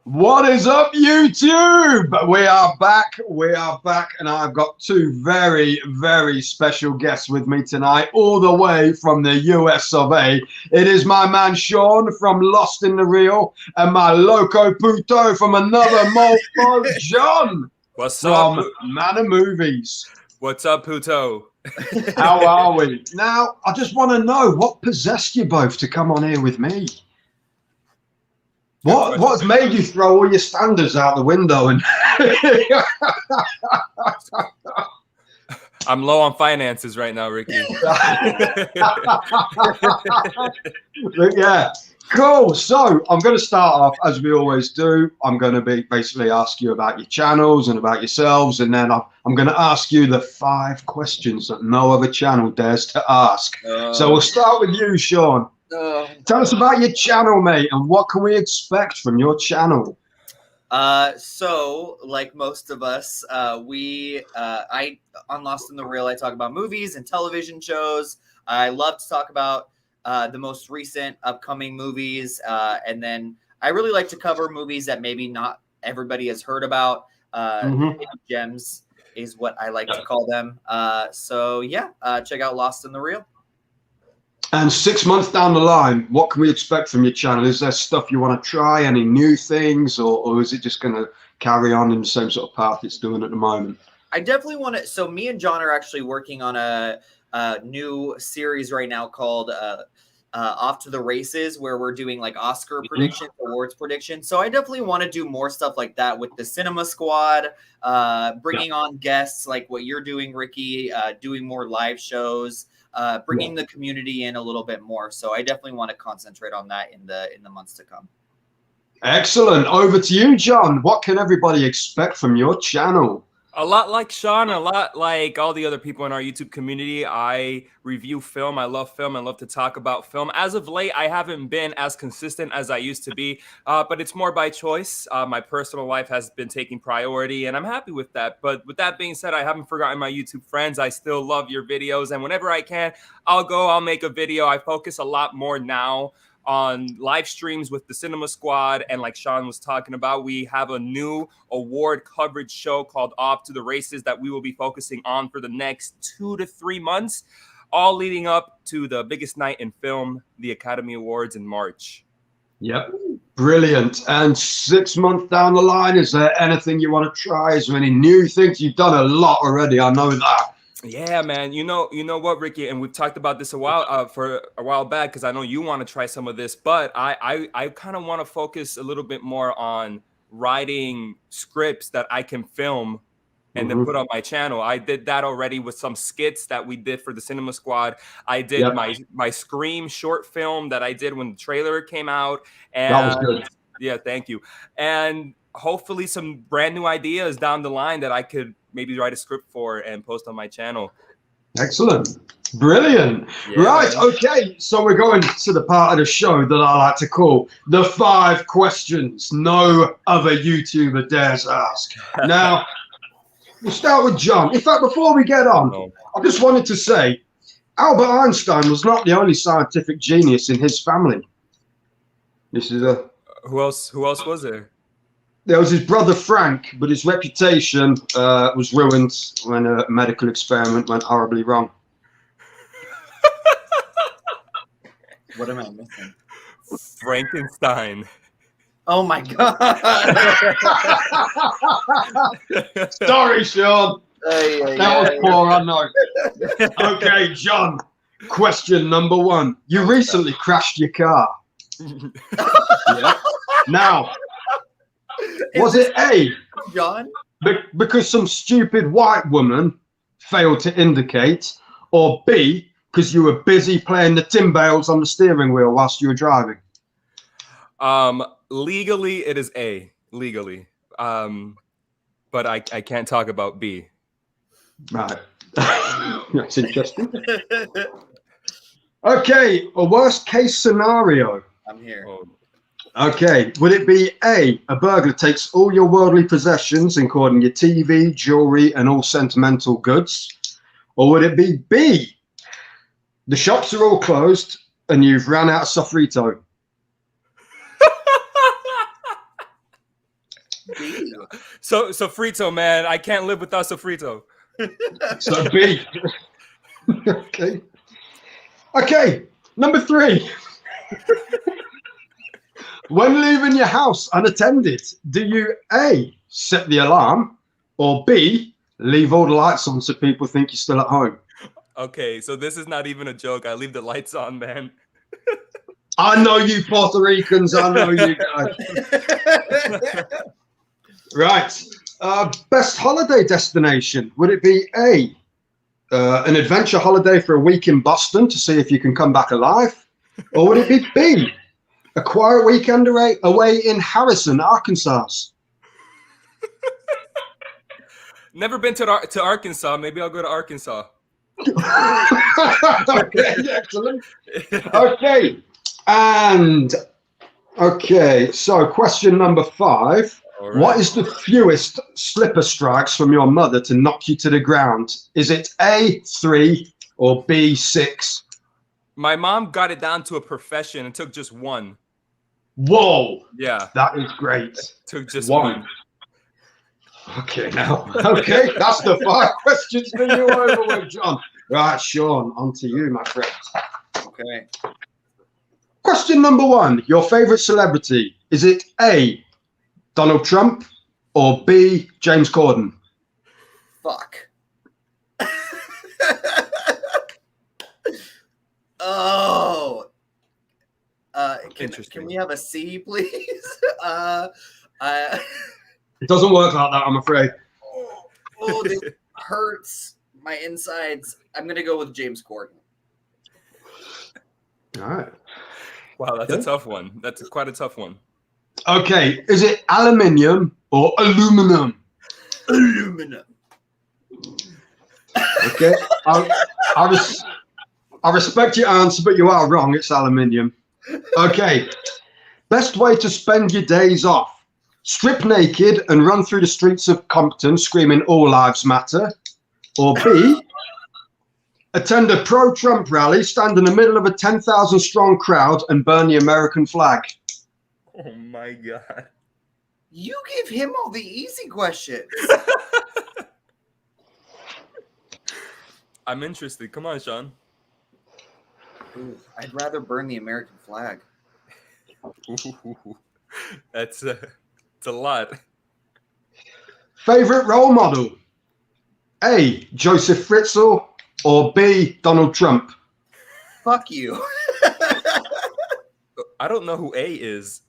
What is up, YouTube? We are back, and I've got two very, very special guests with me tonight, all the way from the US of A. It is my man Shawn from Lost in the Reel, and my loco puto from another mofo, John. What's up? From Man of Movies. What's up, puto? How are we? Now, I just want to know, what possessed you both to come on here with me? What's made you throw all your standards out the window? And I'm low on finances right now, Ricky. Yeah, cool. So I'm going to start off as we always do. I'm going to basically ask you about your channels and about yourselves, and then I'm going to ask you the 5 questions that no other channel dares to ask. So we'll start with you, Shawn. Tell us about your channel, mate, and what can we expect from your channel? So like most of us, on Lost in the Reel, I talk about movies and television shows. I love to talk about the most recent upcoming movies, and then I really like to cover movies that maybe not everybody has heard about. Gems is what I like to call them. So yeah, check out Lost in the Reel. And 6 months down the line, what can we expect from your channel? Is there stuff you want to try, any new things, or is it just going to carry on in the same sort of path it's doing at the moment? I definitely want to. So me and John are actually working on a new series right now called Off to the Races, where we're doing like Oscar predictions, awards predictions. So I definitely want to do more stuff like that with the Cinema Squad, bringing on guests like what you're doing, Ricky, doing more live shows. Bringing the community in a little bit more. So I definitely want to concentrate on that in the months to come. Excellent. Over to you, John. What can everybody expect from your channel? A lot like Shawn, a lot like all the other people in our YouTube community. I review film. I love film. I love to talk about film. As of late, I haven't been as consistent as I used to be, but it's more by choice. My personal life has been taking priority, and I'm happy with that. But with that being said, I haven't forgotten my YouTube friends. I still love your videos, and whenever I can, I'll make a video. I focus a lot more now on live streams with the Cinema Squad, and like Shawn was talking about, we have a new award coverage show called Off to the Races that we will be focusing on for the next 2 to 3 months, all leading up to the biggest night in film, the Academy Awards in March. Yep, brilliant. And 6 months down the line, is there anything you want to try? Is there any new things? You've done a lot already, I know that. Yeah, man. You know what, Ricky, and we've talked about this for a while back, because I know you want to try some of this, but I kind of want to focus a little bit more on writing scripts that I can film and then put on my channel. I did that already with some skits that we did for the Cinema Squad. I did my Scream short film that I did when the trailer came out. And that was good. Yeah, thank you. And hopefully some brand new ideas down the line that I could maybe write a script for and post on my channel. Excellent. Brilliant. Yeah, right. Man. Okay. So we're going to the part of the show that I like to call the 5 questions no other YouTuber dares ask. Now, we'll start with John. In fact, before we get on, I just wanted to say Albert Einstein was not the only scientific genius in his family. This is a... Who else was there? There was his brother Frank, but his reputation was ruined when a medical experiment went horribly wrong. What am I missing? Frankenstein. Oh my God. Sorry, Shawn. That was poor, I know. Okay, John. Question number 1. You recently crashed your car. Yeah. Now, was it A, John? Because some stupid white woman failed to indicate, or B, because you were busy playing the timbales on the steering wheel whilst you were driving? Legally, it is A. Legally. But I can't talk about B. Right. That's interesting. Okay, a worst case scenario. I'm here. Okay, would it be A, a burglar takes all your worldly possessions, including your TV, jewelry, and all sentimental goods? Or would it be B, the shops are all closed and you've ran out of sofrito? B. So Sofrito, man, I can't live without Sofrito. So B. Okay. Number 3. When leaving your house unattended, do you A, set the alarm, or B, leave all the lights on so people think you're still at home? Okay, so this is not even a joke. I leave the lights on, man. I know you Puerto Ricans. I know you guys. Right. Best holiday destination. Would it be A, an adventure holiday for a week in Boston to see if you can come back alive? Or would it be B, a quiet weekend away in Harrison, Arkansas? Never been to Arkansas. Maybe I'll go to Arkansas. Okay, excellent. Okay. And okay, so question number 5. Right. What is the fewest slipper strikes from your mother to knock you to the ground? Is it A, 3 or B, 6? My mom got it down to a profession and took just 1. Whoa. Yeah. That is great. Took just 1. Okay, now. Okay, that's the 5 questions for you over with, John. Right, Shawn, on to you, my friend. Okay. Question number 1. Your favorite celebrity. Is it A, Donald Trump, or B, James Corden? Fuck. Oh. Can we have a C, please? It doesn't work like that, I'm afraid. Oh, this hurts my insides. I'm gonna go with James Corden. All right. Wow, that's a tough one. That's quite a tough one. Okay, is it aluminium or aluminum? Aluminum. Okay, I respect your answer, but you are wrong. It's aluminium. Okay, best way to spend your days off. Strip naked and run through the streets of Compton screaming all lives matter. Or B, attend a pro-Trump rally, stand in the middle of a 10,000 strong crowd and burn the American flag. Oh my God. You give him all the easy questions. I'm interested. Come on, Shawn. Ooh, I'd rather burn the American flag. Ooh, it's a lot. Favorite role model? A, Joseph Fritzl, or B, Donald Trump? Fuck you. I don't know who A is.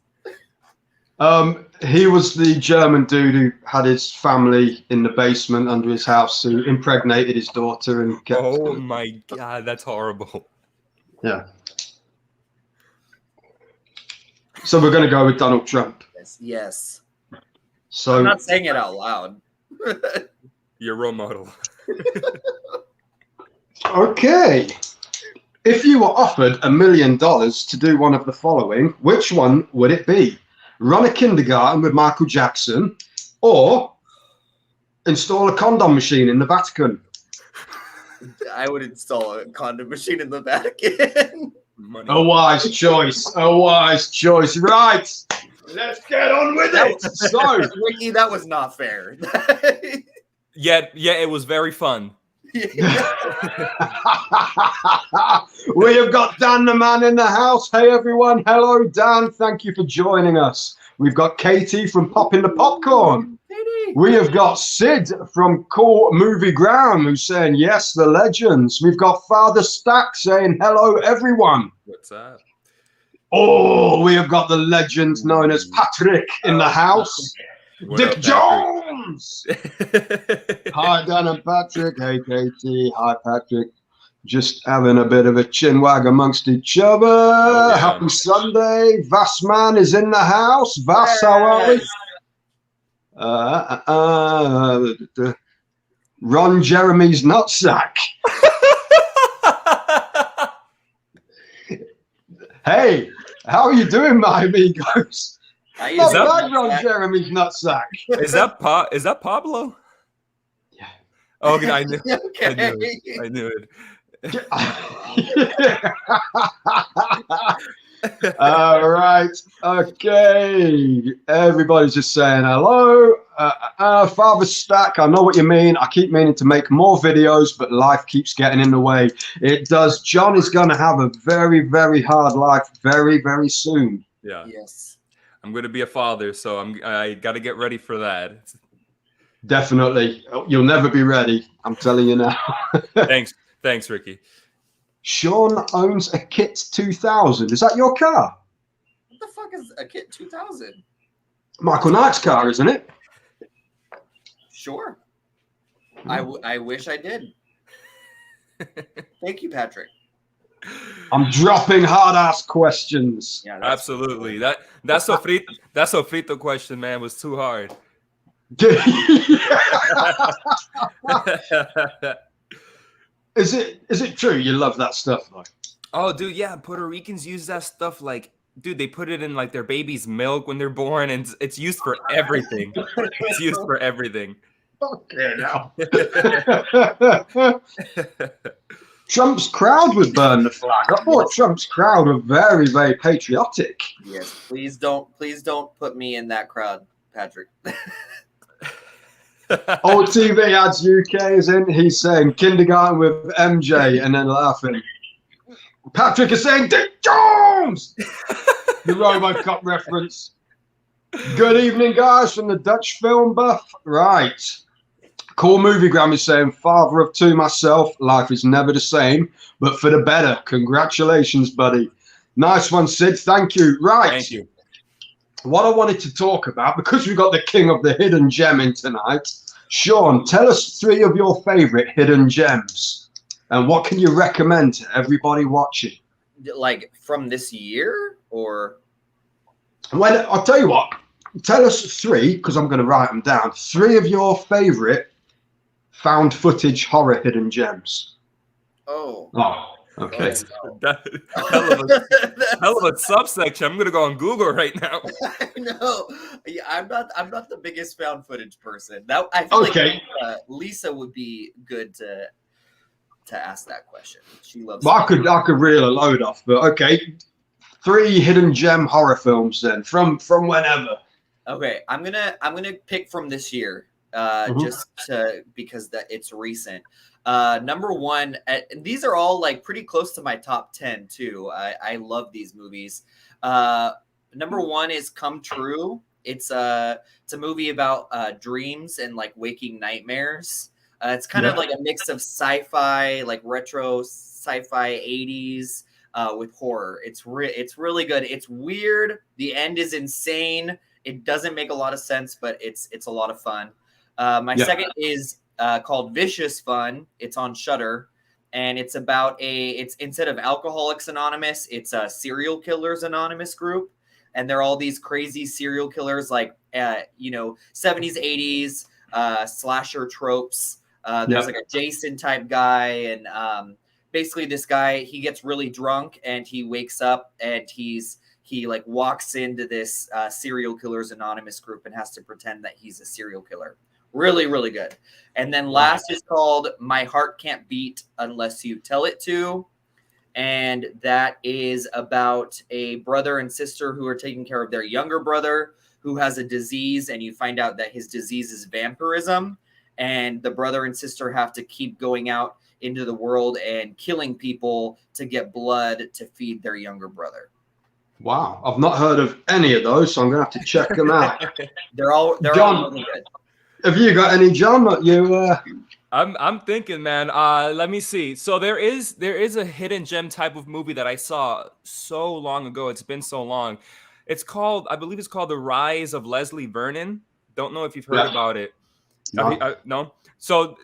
He was the German dude who had his family in the basement under his house, who impregnated his daughter and kept. Oh my God, that's horrible. Yeah. So we're going to go with Donald Trump. Yes. So I'm not saying it out loud. Your role model. Okay. If you were offered $1 million to do one of the following, which one would it be? Run a kindergarten with Michael Jackson, or install a condom machine in the Vatican? I would install a condom machine in the Vatican. Money. A wise choice. A wise choice. Right. Let's get on with it. So, Ricky, that was not fair. Yeah, it was very fun. we have got Dan the man in the house. Hey everyone. Hello, Dan. Thank you for joining us. We've got Katie from Popping the Popcorn. We have got Sid from Cool Movie Ground who's saying yes, the legends. We've got Father Stack saying hello everyone. What's up? Oh, we have got the legends known as Patrick in the house. What Dick up, Jones. Hi, Dan and Patrick. Hey, Katie. Hi, Patrick. Just having a bit of a chin wag amongst each other. Yeah. Happy Sunday. Vass Man is in the house. Vass, how are we? Ron Jeremy's nutsack. Hey, how are you doing, my amigos? Not bad, Ron Jeremy's nutsack. Is that Pablo? Yeah. Oh, okay, I knew. Okay. I knew it. All right. Okay. Everybody's just saying hello. Father Stack, I know what you mean. I keep meaning to make more videos, but life keeps getting in the way. It does. John is going to have a very, very hard life very, very soon. Yeah. Yes. I'm going to be a father, so I got to get ready for that. Definitely. You'll never be ready. I'm telling you now. Thanks, Ricky. Shawn owns a Kit 2000. Is that your car? What the fuck is a Kit 2000? Michael Knight's car, isn't it? Sure. I wish I did. Thank you, Patrick. I'm dropping hard-ass questions. Yeah, absolutely. Cool. That sofrito question, man, was too hard. Is it true you love that stuff, though? Oh, dude, yeah. Puerto Ricans use that stuff like, dude, they put it in like their baby's milk when they're born, and it's used for everything. It's used for everything. Okay, now. Trump's crowd would burn the flag. I thought Trump's crowd were very, very patriotic. Yes, please don't put me in that crowd, Patrick. Old TV Ads UK is in. He's saying kindergarten with MJ and then laughing. Patrick is saying Dick Jones. The RoboCop reference. Good evening, guys, from the Dutch film buff. Right. Cool Moviegram is saying, father of two myself, life is never the same, but for the better. Congratulations, buddy. Nice one, Sid. Thank you. Right. Thank you. What I wanted to talk about, because we've got the king of the hidden gem in tonight, Shawn, tell us 3 of your favorite hidden gems. And what can you recommend to everybody watching? Like from this year or? Well, I'll tell you what. Tell us 3, because I'm going to write them down. 3 of your favorite found footage horror hidden gems. Oh. Okay. Hell of a subsection. I'm going to go on Google right now. I know. Yeah, I'm not the biggest found footage person. I feel like Lisa would be good to ask that question. She loves. Well, I could reel a load off, but okay. 3 hidden gem horror films then from whenever. Okay, I'm gonna pick from this year, just because it's recent. Number 1, these are all like pretty close to my top 10 too. I love these movies. Number 1 is Come True. It's a movie about dreams and like waking nightmares. It's kind of like a mix of sci-fi, like retro sci-fi 80s with horror. It's really good. It's weird. The end is insane. It doesn't make a lot of sense, but it's a lot of fun. My second is called Vicious Fun. It's on Shudder, and it's about it's instead of Alcoholics Anonymous, it's a Serial Killers Anonymous group, and they're all these crazy serial killers, like 70s, 80s slasher tropes. There's like a Jason type guy, and basically this guy, he gets really drunk and he wakes up and he like walks into this Serial Killers Anonymous group and has to pretend that he's a serial killer. Really, really good. And then last is called My Heart Can't Beat Unless You Tell It To. And that is about a brother and sister who are taking care of their younger brother who has a disease, and you find out that his disease is vampirism. And the brother and sister have to keep going out into the world and killing people to get blood to feed their younger brother. Wow, I've not heard of any of those, so I'm gonna have to check them out. They're all really good. Have you got any, John? That you? I'm thinking, man. Let me see. So there is a hidden gem type of movie that I saw so long ago. It's been so long. I believe it's called The Rise of Leslie Vernon. Don't know if you've heard about it. No. No. So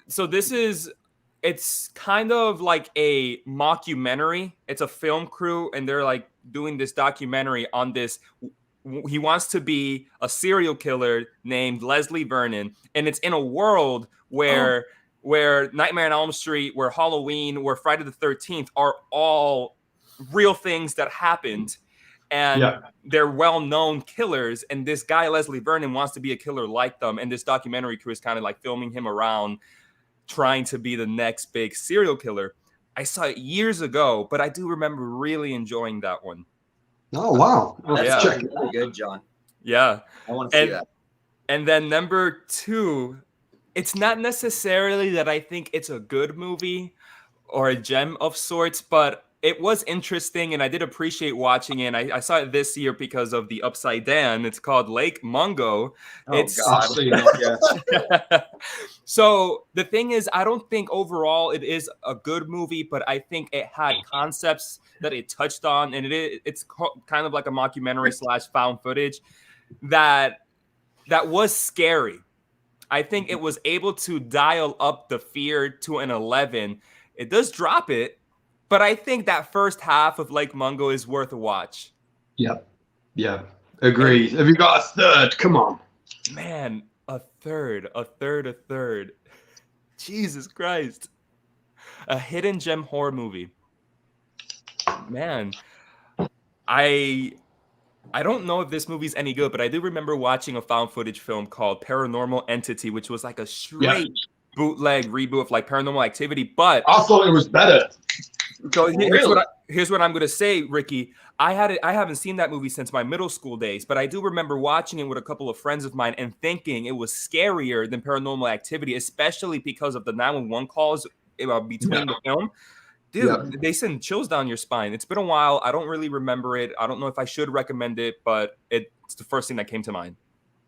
it's kind of like a mockumentary. It's a film crew, and they're like doing this documentary on this. He wants to be a serial killer named Leslie Vernon, and it's in a world where Nightmare on Elm Street, where Halloween, where Friday the 13th are all real things that happened, and they're well-known killers. And this guy Leslie Vernon wants to be a killer like them, and this documentary crew is kind of like filming him around, trying to be the next big serial killer. I saw it years ago, but I do remember really enjoying that one. Oh wow! That's Check it. really good, John. Yeah. I want to see that. And then number 2, it's not necessarily that I think it's a good movie or a gem of sorts, but it was interesting and I did appreciate watching it. I saw it this year because of the Upside Down. It's called Lake Mungo. Oh, God. Yeah. So the thing is, I don't think overall it is a good movie, but I think it had concepts that it touched on, and it's kind of like a mockumentary / found footage that was scary. I think it was able to dial up the fear to an 11. It does drop it, but I think that first half of Lake Mungo is worth a watch. Yeah. Agreed. Have you got a third? Come on. Man, a third. Jesus Christ. A hidden gem horror movie. Man, I don't know if this movie's any good, but I do remember watching a found footage film called Paranormal Entity, which was like a straight bootleg reboot of like Paranormal Activity. But I thought it was better. So here's what I'm going to say, Ricky. I haven't seen that movie since my middle school days, but I do remember watching it with a couple of friends of mine and thinking it was scarier than Paranormal Activity, especially because of the 911 calls between the film. Dude, they send chills down your spine. It's been a while. I don't really remember it. I don't know if I should recommend it, but it's the first thing that came to mind.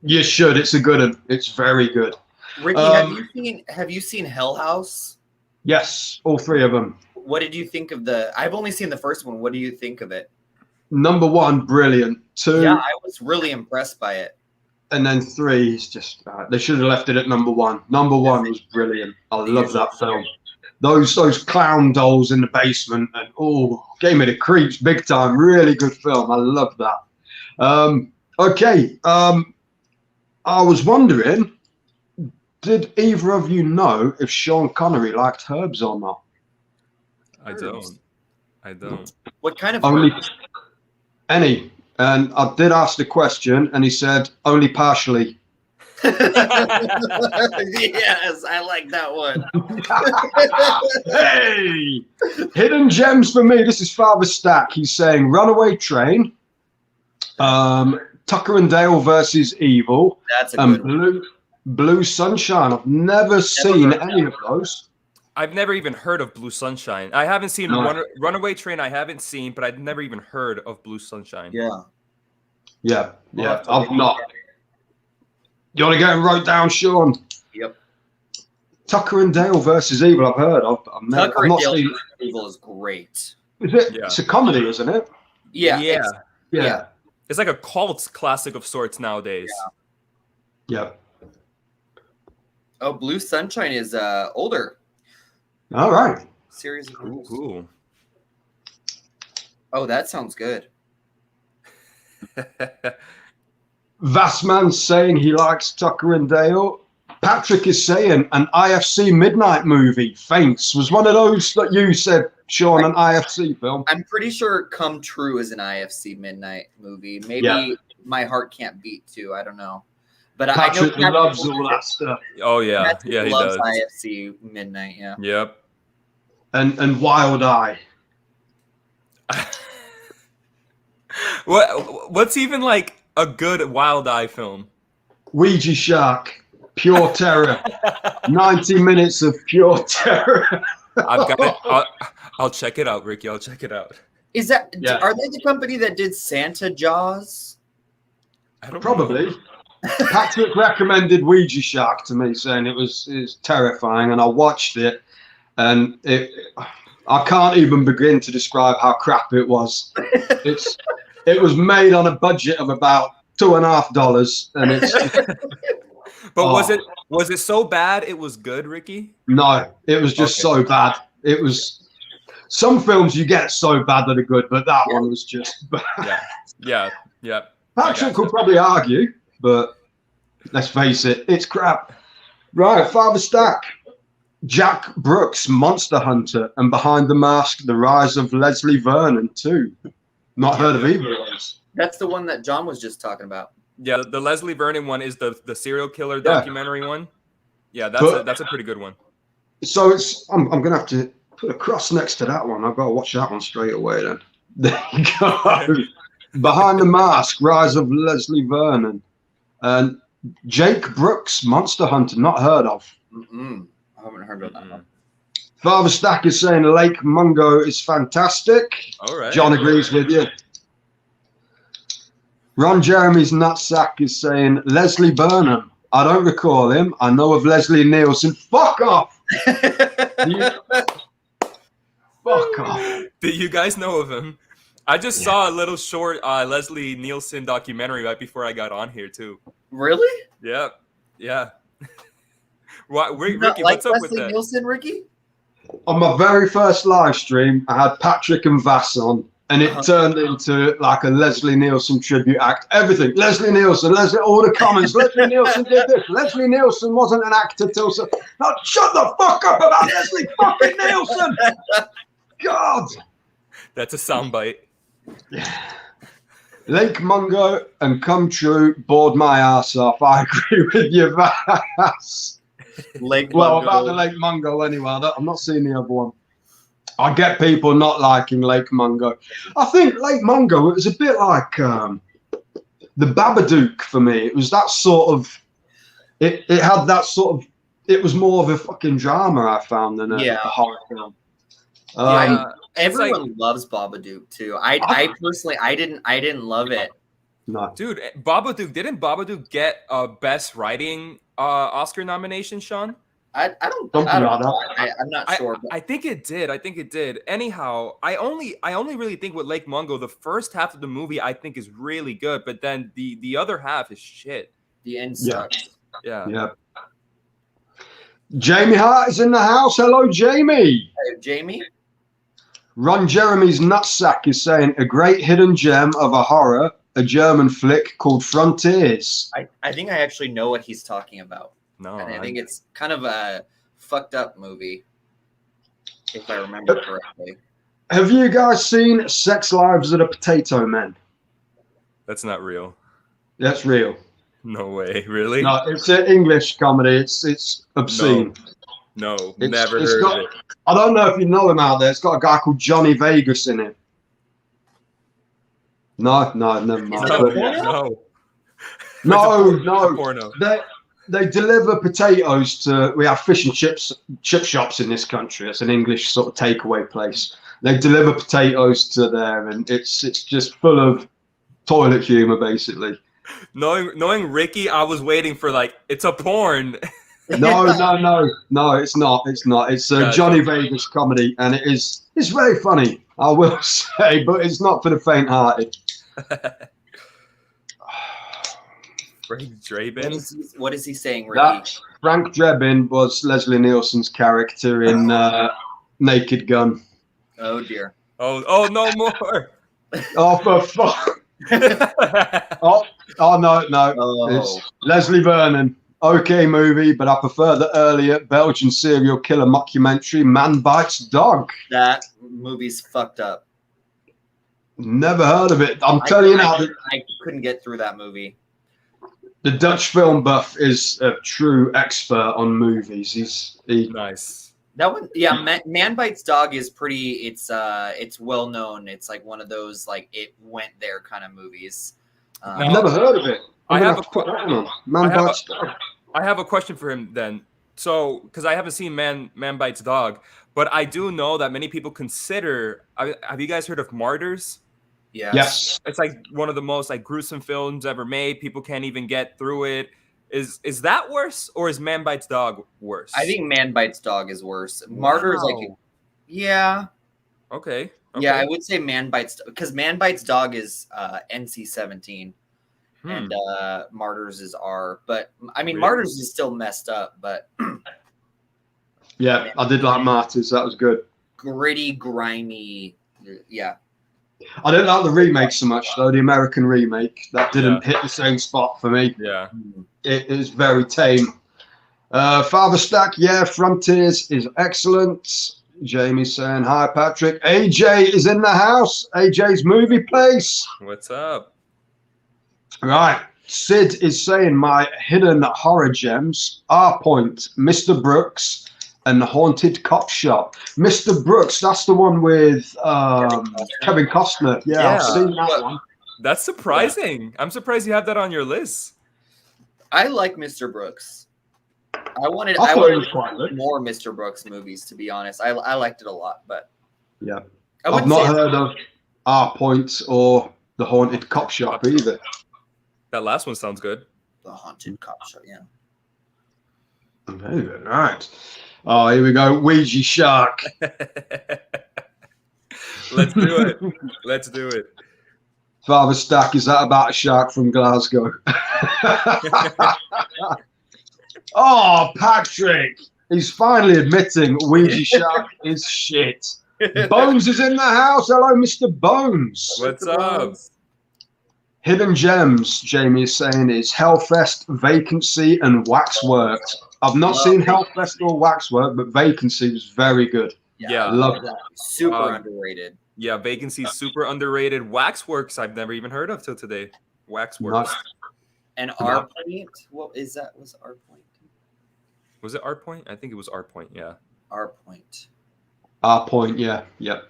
You should. It's a good one. It's very good. Ricky, have you seen Hell House? Yes, all 3 of them. What did you think of I've only seen the first one. What do you think of it? Number 1, brilliant. 2, yeah, I was really impressed by it. And then 3 is just they should have left it at number 1. Number 1 was brilliant. I love that film. Those clown dolls in the basement and gave me the creeps big time. Really good film. I love that. Okay. I was wondering, did either of you know if Sean Connery liked herbs or not? I don't. What kind of only herbs? Any. And I did ask the question, and he said only partially. Yes, I like that one. Hey, hidden gems for me. This is Father Stack. He's saying Runaway Train, Tucker and Dale versus Evil, That's a good one. Blue Sunshine. I've never seen any of those. I've never even heard of Blue Sunshine. I haven't seen Runaway Train. I haven't seen, but I've never even heard of Blue Sunshine. Yeah. I've not. You want to get him wrote down, Sean? Yep. Tucker and Dale versus Evil. I've heard of. Tucker and Dale versus Evil is great. Is it? Yeah. It's a comedy, isn't it? Yeah. It's like a cult classic of sorts nowadays. Yeah. Oh, Blue Sunshine is older. All right. Series of cool. Oh, that sounds good. Vastman's saying he likes Tucker and Dale. Patrick is saying an IFC midnight movie. Faints was one of those that you said, Sean, an IFC film. I'm pretty sure Come True is an IFC midnight movie. Maybe My Heart Can't Beat too. I don't know. But Patrick I know loves all that stuff. Oh yeah, he loves does. IFC midnight. Yeah. Yep. And Wild Eye. What's even like a good Wild Eye film? Ouija Shark, pure terror. 90 minutes of pure terror. I've got it. I'll check it out, Ricky. I'll check it out. Is that? Yeah. Are they the company that did Santa Jaws? I don't know. Patrick recommended Ouija Shark to me, saying it was terrifying, and I watched it, and I can't even begin to describe how crap it was. It was made on a budget of about $2.50, and it's. But was it so bad it was good, Ricky? No, it was just so bad. It was. Some films you get so bad that are good, but that one was just bad. Yeah. Patrick could probably argue, but let's face it, it's crap. Right, Father Stack. Jack Brooks, Monster Hunter, and Behind the Mask, The Rise of Leslie Vernon, too. Not heard of either of those. That's the one that John was just talking about. Yeah, the Leslie Vernon one is the serial killer documentary one. Yeah, that's a pretty good one. So I'm going to have to put a cross next to that one. I've got to watch that one straight away then. There you go. Behind the Mask, Rise of Leslie Vernon. And Jake Brooks, Monster Hunter, not heard of. I haven't heard of that one. Father Stack is saying Lake Mungo is fantastic. All right. John agrees with you. Ron Jeremy's nutsack is saying Leslie Burnham. I don't recall him. I know of Leslie Nielsen. Fuck off. Fuck off. Do you guys know of him? I just saw a little short Leslie Nielsen documentary right before I got on here too. Really? Yeah. Ricky, Like what's up Leslie with that? Nielsen, Ricky? On my very first live stream, I had Patrick and Vass on, and it turned into like a Leslie Nielsen tribute act. Everything. Leslie Nielsen, all the comments. Leslie Nielsen did this. Leslie Nielsen wasn't an actor till so. Now shut the fuck up about Leslie fucking Nielsen. God. That's a soundbite. Lake Mungo and Come True bored my ass off. I agree with you, Vass. About the Lake Mungo anyway. I'm not seeing the other one. I get people not liking Lake Mungo. I think Lake Mungo, it was a bit like the Babadook for me. It was that sort of, it had that sort of, it was more of a fucking drama, I found, than a horror film. Everyone loves Babadook too. I personally, I didn't love it. No. Dude, Babadook, didn't Babadook get a Best Writing Oscar nomination, Sean? I'm not sure. I think it did. Anyhow, I only really think with Lake Mungo, the first half of the movie I think is really good, but then the other half is shit. The end sucks. Yeah. Jamie Hart is in the house. Hello, Jamie. Hey, Jamie. Ron Jeremy's nutsack is saying a great hidden gem of a horror, a German flick called Frontiers. I think I actually know what he's talking about. No, and I think it's kind of a fucked up movie, if I remember correctly. Have you guys seen Sex Lives of the Potato Men? That's not real. That's real. No way, really? No, it's an English comedy. It's obscene. No, never heard of it. I don't know if you know him out there. It's got a guy called Johnny Vegas in it. No, never mind. No. Porno. They deliver potatoes to. We have fish and chip shops in this country. It's an English sort of takeaway place. They deliver potatoes to there, and it's just full of toilet humor, basically. Knowing Ricky, I was waiting for it's a porn. No, it's not. It's a Johnny Vegas comedy, and it's very funny, I will say, but it's not for the faint-hearted. Frank Drebin? What is he saying, Ricky? Frank Drebin was Leslie Nielsen's character in Naked Gun. Oh, dear. Oh, no more. Oh, for fuck. oh, no. Oh. It's Leslie Vernon. Okay movie, but I prefer the earlier Belgian serial killer mockumentary Man Bites Dog. That movie's fucked up. Never heard of it. I'm telling you now. I couldn't get through that movie. The Dutch film buff is a true expert on movies. He's nice. That one, Man Bites Dog is pretty. It's well known. It's like one of those it went there kind of movies. I've never heard of it. I have a question for him then. So, because I haven't seen Man Bites Dog, but I do know that many people consider. Have you guys heard of Martyrs? Yes. It's one of the most gruesome films ever made. People can't even get through it. Is that worse, or is Man Bites Dog worse? I think Man Bites Dog is worse. Martyrs, yeah. Okay. Yeah, I would say Man Bites, because Man Bites Dog is NC-17. And Martyrs is R, but I mean, really? Martyrs is still messed up, but yeah, I did like Martyrs. That was good. Gritty, grimy, yeah. I didn't like the remake so much though. The American remake that didn't hit the same spot for me. Yeah, it is very tame. Father Stack, Frontiers is excellent. Jamie's saying hi, Patrick. AJ is in the house. AJ's movie place. What's up? Right. Sid is saying my hidden horror gems are Point, Mr. Brooks, and Haunted Cop Shop. Mr. Brooks, that's the one with Kevin Costner. Yeah, I've seen that one. That's surprising. I'm surprised you have that on your list. I like Mr. Brooks. I wanted more Mr. Brooks movies, to be honest. I liked it a lot, but yeah, I've not heard of Our Point or The Haunted Cop Shop either. That last one sounds good. The Haunted Cop Shop, yeah. Very good. Right. Oh, here we go. Ouija Shark. Let's do it. Let's do it. Father Stack, is that about a shark from Glasgow? Oh, Patrick. He's finally admitting Ouija Shark is shit. Bones is in the house. Hello, Mr. Bones. What's up? Hidden Gems, Jamie is saying, is Hellfest, Vacancy, and Waxworks. I've not seen Hellfest or Waxwork, but Vacancy was very good. Yeah. Love that. Super underrated. Yeah, Vacancy's super underrated. Waxworks, I've never even heard of till today. Waxworks. Nice. And Our Point? What is that? Was Our Point? Was it Our Point? I think it was Our Point, yeah. Our Point. Our Point, yeah. Yep.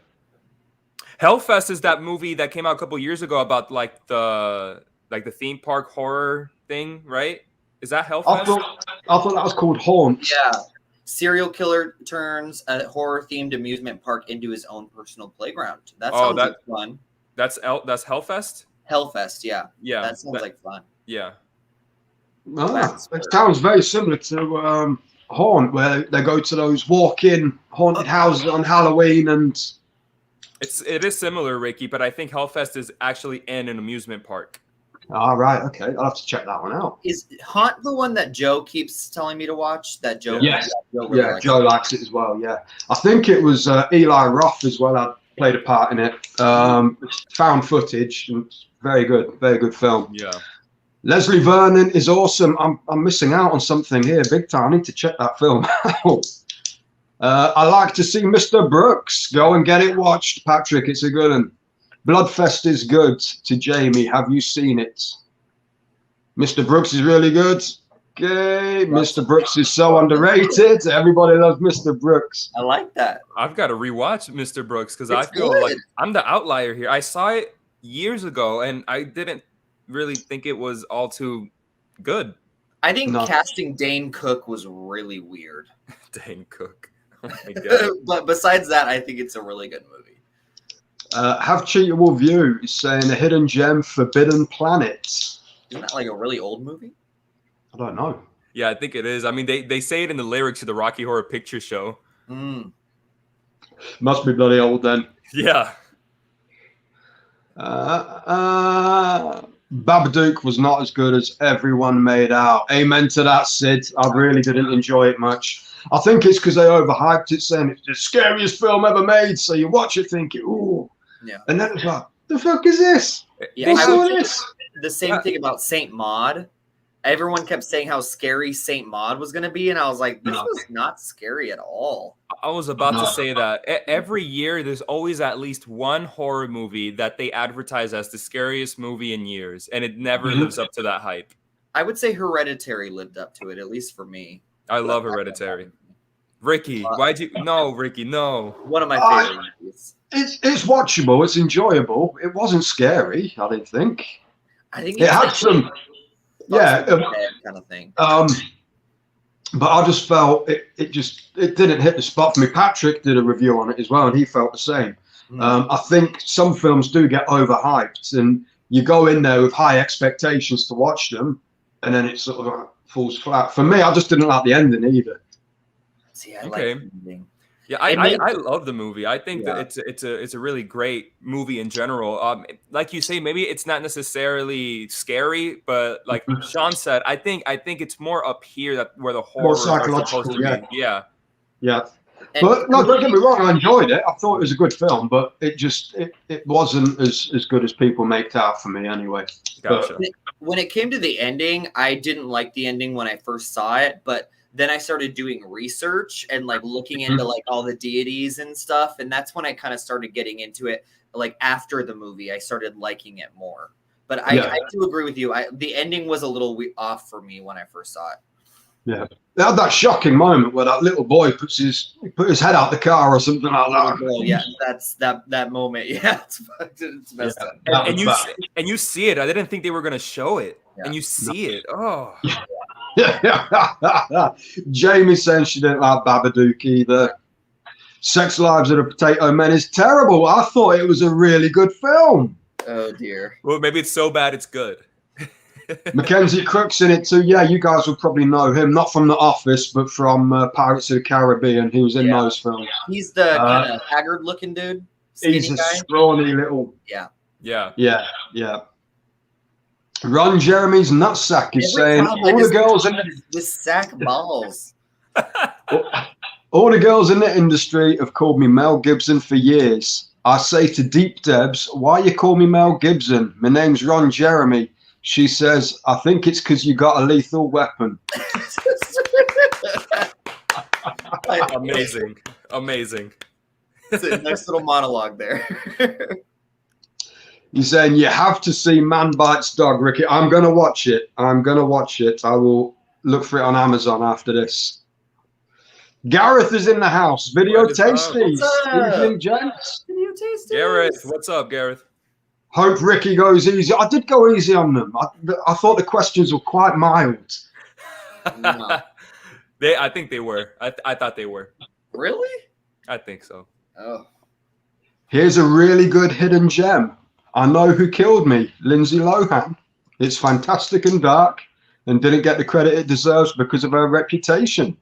Hellfest is that movie that came out a couple years ago about like the theme park horror thing, right? Is that Hellfest? I thought that was called Haunt. Yeah. Serial killer turns a horror-themed amusement park into his own personal playground. That sounds like fun. That's Hellfest? Hellfest, yeah. Yeah. That sounds like fun. Yeah. It sounds very similar to Haunt, where they go to those walk-in haunted houses on Halloween, and it is similar, Ricky, but I think Hellfest is actually in an amusement park. All right, okay, I'll have to check that one out. Is Haunt the one that Joe keeps telling me to watch? That Joe? Yes, Joe likes it as well. Yeah, I think it was Eli Roth as well. I played a part in it. Found footage, and it's very good film. Yeah. Leslie Vernon is awesome. I'm missing out on something here, big time. I need to check that film out. I like to see Mr. Brooks. Go and get it watched, Patrick. It's a good one. Bloodfest is good. To Jamie, have you seen it? Mr. Brooks is really good. Okay, Mr. Brooks is so underrated. Everybody loves Mr. Brooks. I like that. I've got to rewatch Mr. Brooks because I feel like I'm the outlier here. I saw it years ago and I didn't really think it was all too good. I think casting Dane Cook was really weird. Dane Cook. Oh my God. But besides that, I think it's a really good movie. Have Cheatable View is saying a hidden gem, Forbidden Planet. Isn't that like a really old movie? I don't know. Yeah, I think it is. I mean, they say it in the lyrics of the Rocky Horror Picture Show. Must be bloody old then. Yeah. Babadook was not as good as everyone made out. Amen to that, Sid. I really didn't enjoy it much. I think it's because they overhyped it, saying it's the scariest film ever made. So you watch it thinking, ooh. Yeah. And then it's like, the fuck is this? Yeah, the same thing about Saint Maud. Everyone kept saying how scary Saint Maud was going to be, and I was like, this was not scary at all. I was about to say that. Every year, there's always at least one horror movie that they advertise as the scariest movie in years, and it never lives up to that hype. I would say Hereditary lived up to it, at least for me. I love Hereditary. Ricky, why'd you... No, Ricky, no. One of my favorite movies. It's watchable. It's enjoyable. It wasn't scary, I didn't think. I think it had some... Yeah, kind of thing. But I just felt it didn't hit the spot for me. Patrick did a review on it as well, and he felt the same. I think some films do get overhyped, and you go in there with high expectations to watch them, and then it sort of falls flat. For me, I just didn't like the ending either. See, I like the ending. Yeah, I love the movie. I think that it's a really great movie in general. Like you say, maybe it's not necessarily scary, but like Shawn said, I think it's more up here where the horror is supposed to be. Yeah. But no, don't get me wrong, I enjoyed it. I thought it was a good film, but it wasn't as good as people make it out for me anyway. Gotcha. When it came to the ending, I didn't like the ending when I first saw it, but then I started doing research and like looking into like all the deities and stuff. And that's when I kind of started getting into it. Like after the movie, I started liking it more. But I do agree with you. The ending was a little off for me when I first saw it. Yeah. They had that shocking moment where that little boy put his head out the car or something like that. Girl, yeah, that's that moment. Yeah, it's messed up. And you see it. I didn't think they were gonna show it. Yeah. And you see it. Oh. Jamie saying she didn't like Babadook either. Sex Lives of the Potato Men is terrible. I thought it was a really good film. Oh dear. Well, maybe it's so bad it's good. Mackenzie Crook's in it too. Yeah, you guys will probably know him, not from The Office, but from Pirates of the Caribbean. He was in those films. He's the kind of haggard-looking dude. He's a scrawny little. Yeah. Ron Jeremy's nutsack is saying all the girls in this sack balls. All the girls in the industry have called me Mel Gibson for years. I say to Deep Debs, why you call me Mel Gibson? My name's Ron Jeremy. She says, I think it's because you got a lethal weapon. Amazing. It's a nice little monologue there. He's saying, you have to see Man Bites Dog, Ricky. I'm going to watch it. I will look for it on Amazon after this. Gareth is in the house. Video Tasties. Evening, gents. Video Tasties. Gareth, what's up, Gareth? Hope Ricky goes easy. I did go easy on them. I thought the questions were quite mild. No. I think they were. I thought they were. Really? I think so. Oh. Here's a really good hidden gem. I Know Who Killed Me, Lindsay Lohan. It's fantastic and dark and didn't get the credit it deserves because of her reputation.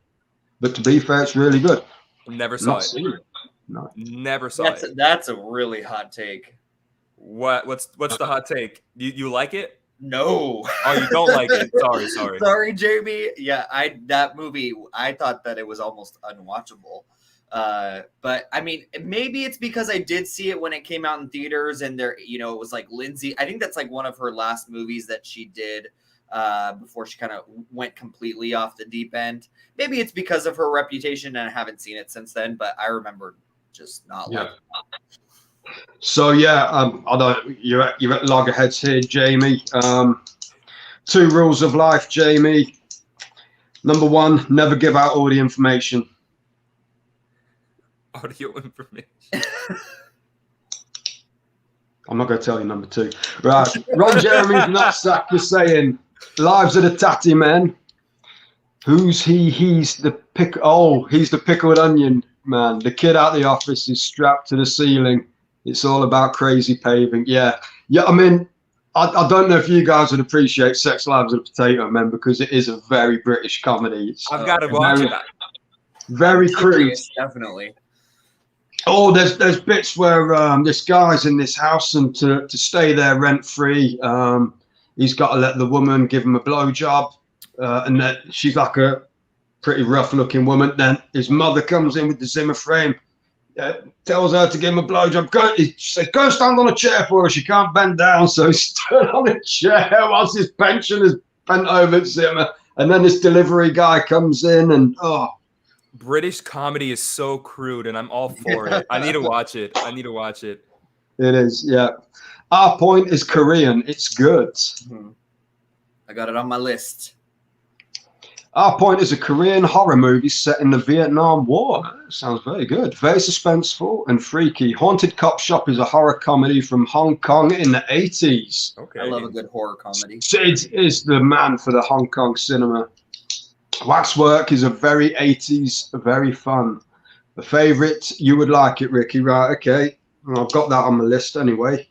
But to be fair, it's really good. Never saw it. No. Never saw it. That's a really hot take. What's the hot take? You like it? No. Oh, you don't like it. Sorry. Sorry, Jamie. Yeah, that movie, I thought that it was almost unwatchable. But I mean, maybe it's because I did see it when it came out in theaters, and there, it was like Lindsay. I think that's like one of her last movies that she did before she kind of went completely off the deep end. Maybe it's because of her reputation, and I haven't seen it since then. But I remember just not liking it. So I don't. You're at loggerheads here, Jamie. 2 rules of life, Jamie. Number 1, never give out all the information. Audio information. I'm not going to tell you number 2. Right. Ron Jeremy's nutsack is saying, Lives of the Tatty Men. Who's he? He's the pickled onion man. The kid out the office is strapped to the ceiling. It's all about crazy paving. Yeah. I mean, I don't know if you guys would appreciate Sex Lives of the Potato Men because it is a very British comedy. It's, I've got to watch it. Very crude. Definitely. Oh, there's bits where this guy's in this house, and to stay there rent free, he's got to let the woman give him a blowjob, and that she's like a pretty rough looking woman. Then his mother comes in with the Zimmer frame, tells her to give him a blowjob. She says, go and stand on a chair for her. She can't bend down, so he stood on a chair whilst his pensioner's bent over Zimmer, and then this delivery guy comes in, and British comedy is so crude, and I'm all for it. I need to watch it. It is, yeah. Our Point is Korean. It's good. I got it on my list. Our Point is a Korean horror movie set in the Vietnam War. Sounds very good. Very suspenseful and freaky. Haunted Cop Shop is a horror comedy from Hong Kong in the 80s. Okay. I love a good horror comedy. Sid is the man for the Hong Kong cinema. Waxwork is a very 80s, very fun. The favourite, you would like it, Ricky, right? Okay. Well, I've got that on my list anyway.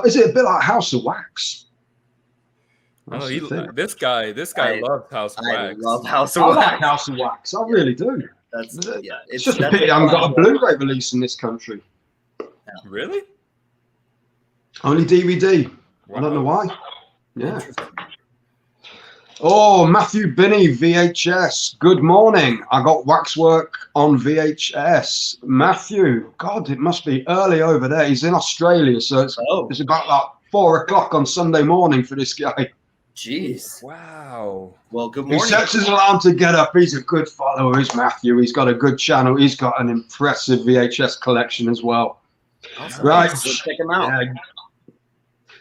Is it a bit like House of Wax? Oh, this guy loves House of Wax. I love House of Wax. I like House of Wax. I really do. It's just a pity I haven't got a Blu-ray release in this country. Really? Only DVD. Wow. I don't know why. Yeah. Oh, Matthew Binney, VHS. Good morning. I got Waxwork on VHS. Matthew, God, it must be early over there. He's in Australia, so it's about like 4 o'clock on Sunday morning for this guy. Jeez. Wow. Well, good morning. He sets his alarm to get up. He's a good follower, is Matthew. He's got a good channel. He's got an impressive VHS collection as well. Awesome. Right. Let's check him out.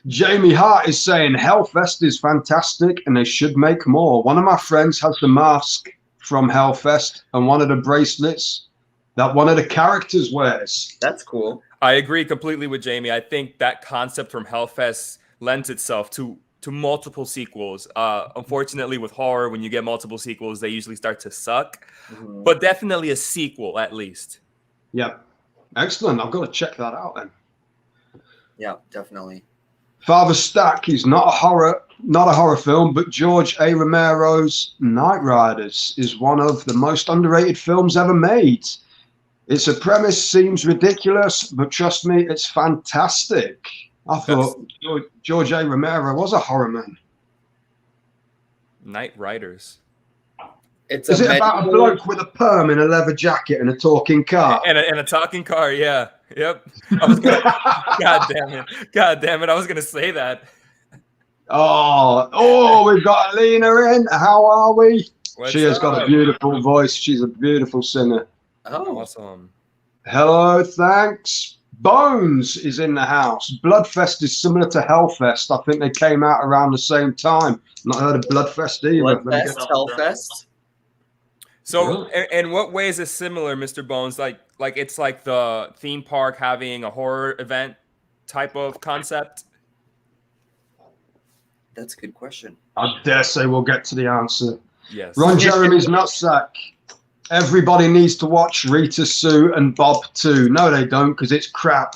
Jamie Hart is saying Hellfest is fantastic and they should make more. One of my friends has the mask from Hellfest and one of the bracelets that one of the characters wears. That's cool. I agree completely with Jamie. I think that concept from Hellfest lends itself to multiple sequels. Unfortunately, with horror, when you get multiple sequels, they usually start to suck. But definitely a sequel, at least. Yeah. Excellent. I've got to check that out then. Yeah, definitely. Father Stack is not a horror film, but George A. Romero's Knight Riders is one of the most underrated films ever made. Its a premise seems ridiculous, but trust me, it's fantastic. I thought George A. Romero was a horror man. Knight Riders. Is it about a bloke with a perm in a leather jacket and a talking car? And a talking car, yeah. Yep. I was gonna, God damn it. I was going to say that. Oh, we've got Alina in. How are we? She has got a beautiful voice. She's a beautiful singer. Oh, awesome. Hello, thanks. Bones is in the house. Bloodfest is similar to Hellfest. I think they came out around the same time. Not heard of Bloodfest either. Bloodfest, Hellfest. So, in what way is it similar, Mr. Bones? Like it's like the theme park having a horror event type of concept? That's a good question. I dare say we'll get to the answer. Yes. Ron Jeremy's Nutsack. Everybody needs to watch Rita Sue and Bob too. No, they don't, because it's crap.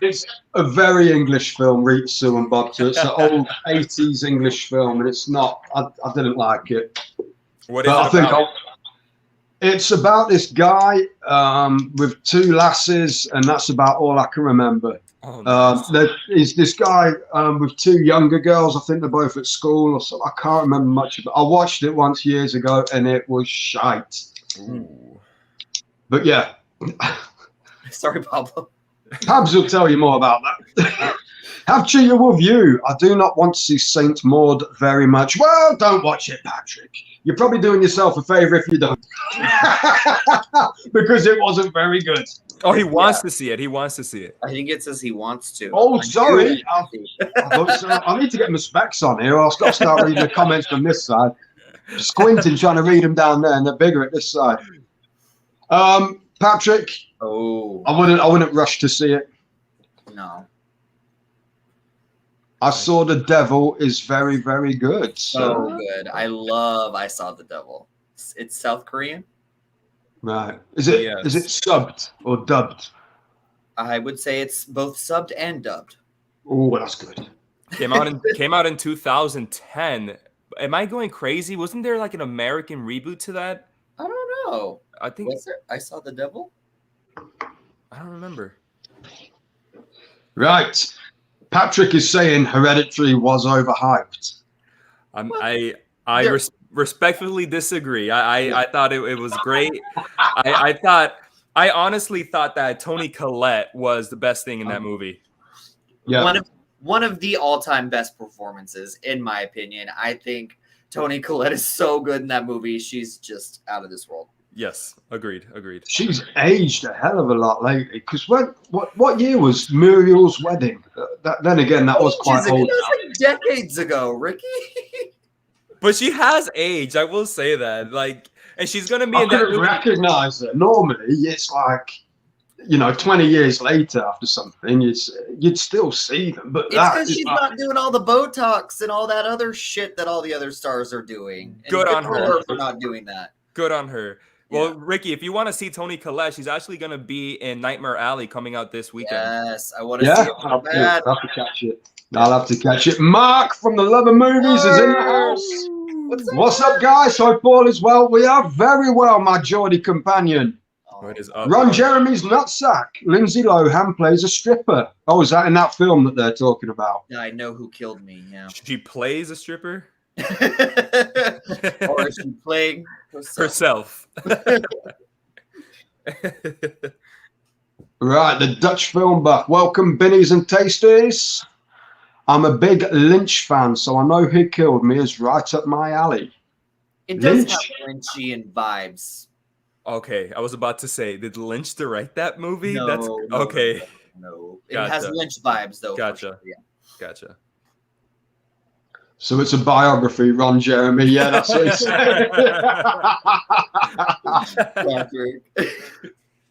It's a very English film, Rita Sue and Bob too. It's an old 80s English film, and it's not. I didn't like it. What is it about? It's about this guy with two lasses, and that's about all I can remember. Oh, nice. There is this guy with two younger girls. I think they're both at school or something. I can't remember much of it. I watched it once years ago, and it was shite. Ooh. But yeah. Sorry, Pablo. Pabs will tell you more about that. Have Cheetah with you. I do not want to see Saint Maud very much. Well, don't watch it, Patrick. You're probably doing yourself a favor if you don't. Because it wasn't very good. Oh, he wants to see it. He wants to see it. I think it says he wants to. Oh, sorry. I need to get my specs on here. I'll start reading the comments from this side. Squinting, trying to read them down there, and they're bigger at this side. Patrick. Oh. I wouldn't rush to see it. No. I Saw the Devil is very, very good. So good. I Saw the Devil. It's South Korean? Right. Is it subbed or dubbed? I would say it's both subbed and dubbed. Oh, that's good. Came out in 2010. Am I going crazy? Wasn't there like an American reboot to that? I don't know. I think Was there I Saw the Devil? I don't remember. Right. Patrick is saying Hereditary was overhyped. I respectfully disagree. I thought it was great. I honestly thought that Toni Collette was the best thing in that movie. Yeah. One of the all-time best performances, in my opinion. I think Toni Collette is so good in that movie. She's just out of this world. Yes, agreed. She's aged a hell of a lot lately. Because what year was Muriel's wedding? Then again, that was quite old. That was like decades ago, Ricky. But she has aged. I will say that. Like, and she's gonna be in that movie. Recognize her. Normally, it's like 20 years later after something, you'd still see them. But it's because she's not doing all the Botox and all that other shit that all the other stars are doing. And good on her for not doing that. Good on her. Well, Yeah. Ricky, if you want to see Toni Collette, she's actually going to be in Nightmare Alley coming out this weekend. Yes, I want to see it. I'll have to catch it. I'll have to catch it. Mark from the Love of Movies is in the house. What's up, guys? Hope all is well. We are very well, my Geordie companion. What is up? Ron Jeremy's Nutsack. Lindsay Lohan plays a stripper. Oh, is that in that film that they're talking about? Yeah, I know who killed me. Yeah. She plays a stripper? Or is she playing herself? Right, the Dutch film buff. Welcome, Binnies and Tasties. I'm a big Lynch fan, so I know Who Killed Me is right up my alley. It does Lynch? have Lynchian vibes. Okay, I was about to say, did Lynch direct that movie? No, That's no. okay. No, it Gotcha. has Lynch vibes though. Gotcha. Sure, yeah. Gotcha. So it's a biography, Ron Jeremy. Yeah, that's what it's saying.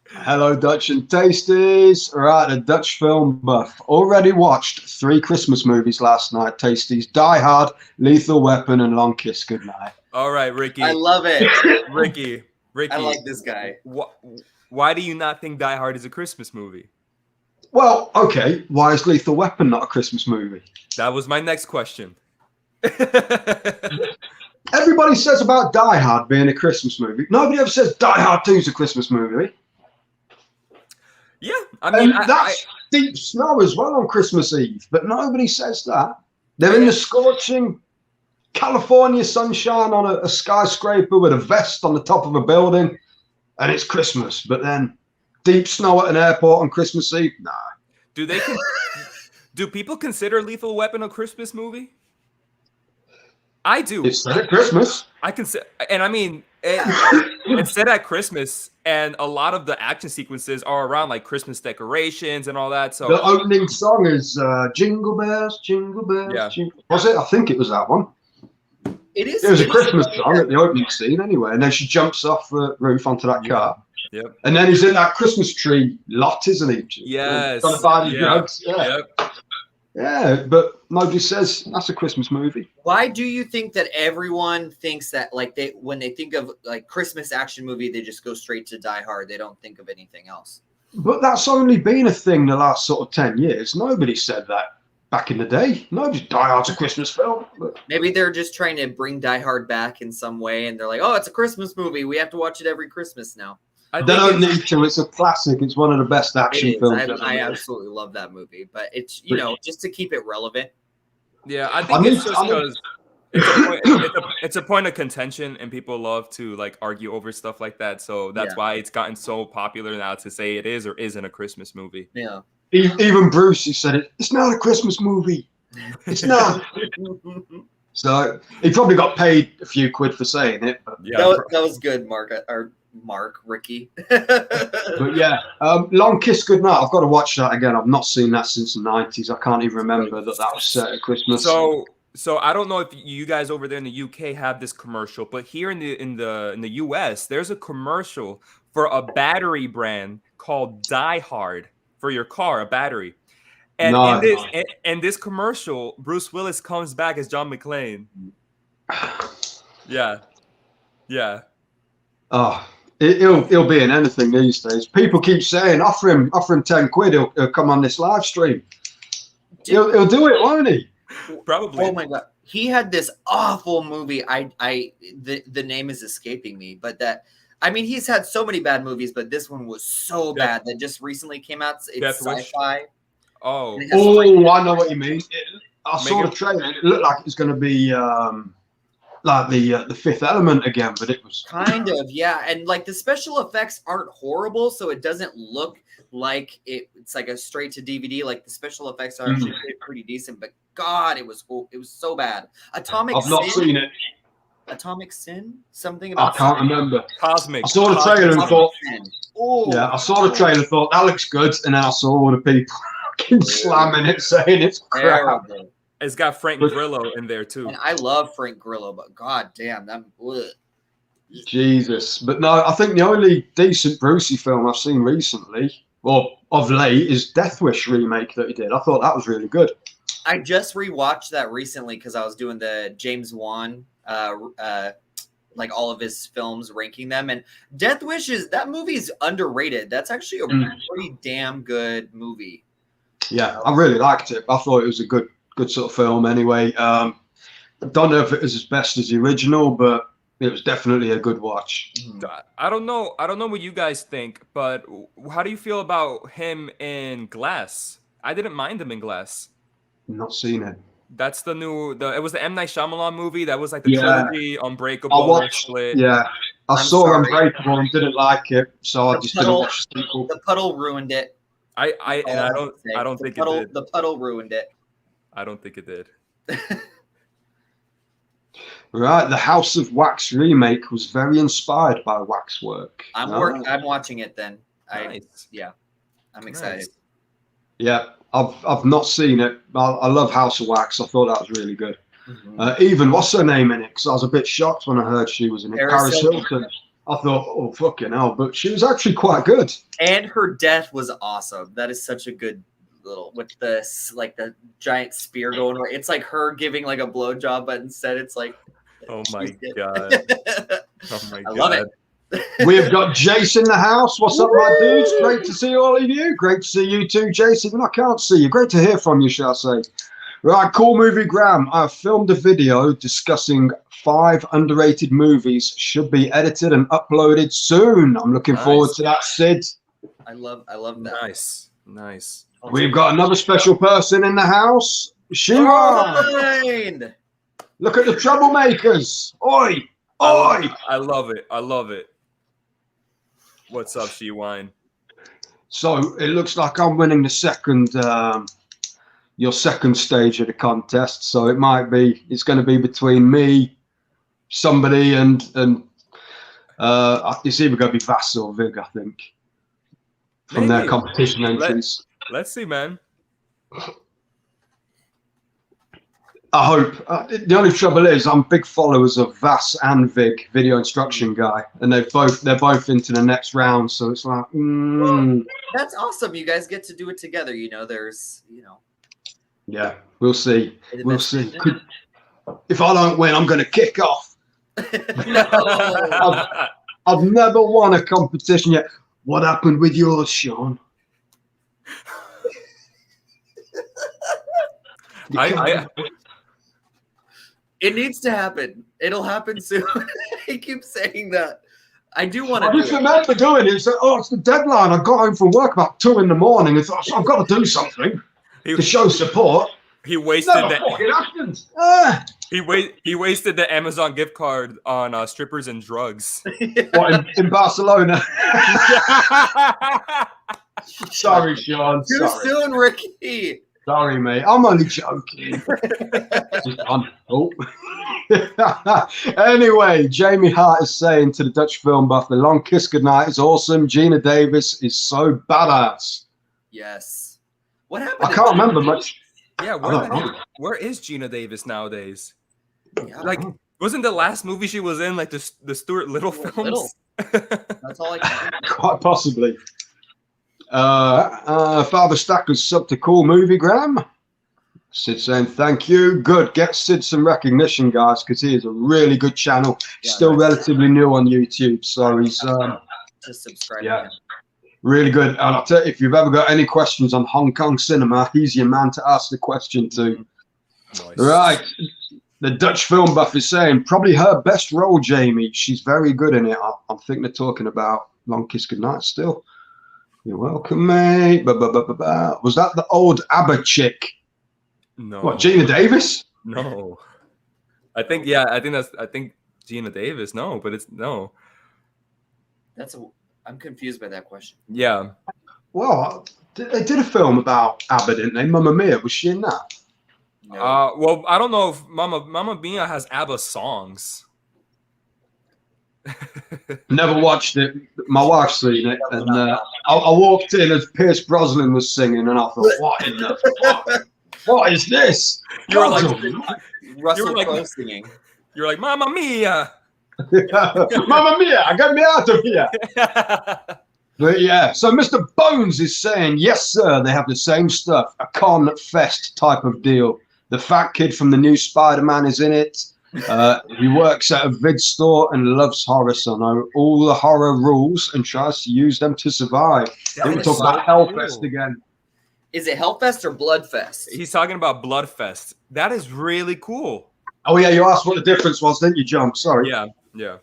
Hello, Dutch and Tasties. Right, a Dutch film buff. Already watched 3 Christmas movies last night. Tasties: Die Hard, Lethal Weapon, and Long Kiss Goodnight. All right, Ricky. I love it. Ricky. I like this guy. Why do you not think Die Hard is a Christmas movie? Well, okay. Why is Lethal Weapon not a Christmas movie? That was my next question. Everybody says about Die Hard being a Christmas movie. Nobody ever says Die Hard 2 is a Christmas movie. Yeah, I mean, that's deep snow as well on Christmas Eve, but nobody says that. They're in the scorching California sunshine on a skyscraper with a vest on the top of a building, and it's Christmas. But then deep snow at an airport on Christmas Eve? Nah. Do people consider Lethal Weapon a Christmas movie? I do. It's set at Christmas. I consider, and I mean, it's set at Christmas, and a lot of the action sequences are around like Christmas decorations and all that. So the opening song is Jingle Bells, Jingle Bells. Yeah. Jingle. Was it? I think it was that one. It is. It was a Christmas song at the opening scene anyway, and then she jumps off the roof onto that car. Yep. And then he's in that Christmas tree lot, isn't he? Yes. Trying to buy the drugs. Yeah. Yep. Yeah, but nobody says that's a Christmas movie. Why do you think that everyone thinks that like when they think of like Christmas action movie, they just go straight to Die Hard? They don't think of anything else. But that's only been a thing the last sort of 10 years. Nobody said that back in the day. Nobody Die Hard's a Christmas film. But maybe they're just trying to bring Die Hard back in some way, and they're like, "Oh, it's a Christmas movie. We have to watch it every Christmas now." they don't need to. It's a classic. It's one of the best action films. I absolutely love that movie, but it's just to keep it relevant. Yeah, I think it's just because it's a point of contention, and people love to like argue over stuff like that. So that's why it's gotten so popular now to say it is or isn't a Christmas movie. Yeah. Even Bruce, he said it. It's not a Christmas movie. It's not. So he probably got paid a few quid for saying it. But Yeah, that was good, Ricky. But yeah, Long Kiss Goodnight. I've got to watch that again. I've not seen that since the 90s. I can't even remember that was set at Christmas. So I don't know if you guys over there in the UK have this commercial, but here in the US, there's a commercial for a battery brand called Die Hard for your car, a battery. And in this commercial, Bruce Willis comes back as John McClane. Yeah. Oh, he'll be in anything these days. People keep saying, offer him 10 quid, he'll come on this live stream. He'll do it, won't he? Probably. Oh my god, he had this awful movie. The name is escaping me, but he's had so many bad movies, but this one was so bad that just recently came out. It's sci-fi. Oh, I know what you mean. I saw the trailer. It looked like it was going to be like the Fifth Element again, but it was kind of, yeah. And like the special effects aren't horrible, so it doesn't look like it's like a straight to DVD. Like the special effects are actually pretty decent, but God, it was so bad. I've not seen it. Atomic Sin? Something about I can't remember. Cosmic. I saw the trailer and thought, oh, yeah, I saw the trailer and thought that looks good, and then I saw all the people slamming it, saying it's crap. Terrible. It's got Frank Grillo in there too. And I love Frank Grillo, but god damn, that Jesus. But no, I think the only decent Brucey film I've seen recently, or of late, is Death Wish remake that he did. I thought that was really good. I just rewatched that recently because I was doing the James Wan, like all of his films, ranking them. And Death Wish that movie's underrated. That's actually a pretty damn good movie. Yeah, I really liked it. I thought it was a good sort of film anyway. I don't know if it was as best as the original, but it was definitely a good watch. I don't know what you guys think, but how do you feel about him in Glass? I didn't mind him in Glass. Not seen it. That's it was the M. Night Shyamalan movie. That was like the trilogy, Unbreakable. I watched, I saw Unbreakable and didn't like it, so I just didn't watch the sequel. The puddle ruined it. I don't think it did. The puddle ruined it. I don't think it did. Right, the House of Wax remake was very inspired by Waxwork. I'm watching it then. Nice. I'm excited. Nice. Yeah, I've not seen it. I love House of Wax. I thought that was really good. Even what's her name in it? Because I was a bit shocked when I heard she was in it. Paris Hilton. I thought, oh fucking hell, but she was actually quite good. And her death was awesome. That is such a good little with this like the giant spear going. It's like her giving like a blowjob, but instead it's like, oh my god, oh my god, I love it. We've got Jason in the house. What's up, my dudes? Great to see all of you. Great to see you too, Jason. Even I can't see you. Great to hear from you, shall I say. Right, Cool Movie Graham. I've filmed a video discussing 5 underrated movies. Should be edited and uploaded soon. I'm looking forward to that, Sid. I love that. Nice. We've got another special person in the house. Shiwan. Look at the troublemakers. Oi. Oi. I love it. What's up, Shiwan? So it looks like I'm winning the second, your second stage of the contest. So it's going to be between me, somebody, and it's either going to be Vass or Vig, I think, from their competition entries. Let's see, man. I hope. The only trouble is I'm big followers of Vass and Vig, video instruction guy, and they're both into the next round. So it's like, that's awesome. You guys get to do it together. There's, Yeah, we'll see. We'll see. If I don't win, I'm going to kick off. I've never won a competition yet. What happened with yours, Shawn? It needs to happen. It'll happen soon. I keep saying that. I do want to. I just remember doing it. So, it's the deadline. I got home from work about 2 in the morning. And thought, I've got to do something to show support. He wasted He wasted the Amazon gift card on strippers and drugs. What, in Barcelona? Sorry, Shawn. Too soon, Ricky. Sorry, mate. I'm only joking. Anyway, Jamie Hart is saying to the Dutch film buff, The Long Kiss Goodnight is awesome. Gina Davis is so badass. Yes. What happened? I can't remember much. Yeah, where is Gina Davis nowadays? Yeah, like, wasn't the last movie she was in like the Stuart Little films? That's all I can think. Quite possibly. Father Stacker's sub to Cool Movie Graham. Sid saying thank you. Good. Get Sid some recognition, guys, because he is a really good channel. Still relatively new on YouTube, so he's just subscribe. Yeah, really good. And I'll tell you, if you've ever got any questions on Hong Kong cinema, he's your man to ask the question to. Nice. Right. The Dutch film buff is saying probably her best role, Jamie. She's very good in it. I think they're talking about Long Kiss Goodnight still. You're welcome, mate. Was that the old ABBA chick? No. What, Gina Davis? No. I think Gina Davis. No, but it's no. I'm confused by that question. Yeah. Well, they did a film about ABBA, didn't they? Mamma Mia, was she in that? No. Well, I don't know if Mamma Mia has ABBA songs. Never watched it. My wife's seen it, and I walked in as Pierce Brosnan was singing, and I thought, "What in the fuck? What is this?" You were like Russell Crowe singing. You're like, "Mamma Mia, Mamma Mia, get me out of here!" But yeah, so Mr. Bones is saying, "Yes, sir, they have the same stuff. A con fest type of deal. The fat kid from the new Spider-Man is in it." He works at a vid store and loves horror, so know all the horror rules and tries to use them to survive. We'll talk about Hellfest again. Is it Hellfest or Bloodfest? He's talking about Bloodfest. That is really cool. Oh yeah, you asked what the difference was, didn't you, John? Sorry. Yeah.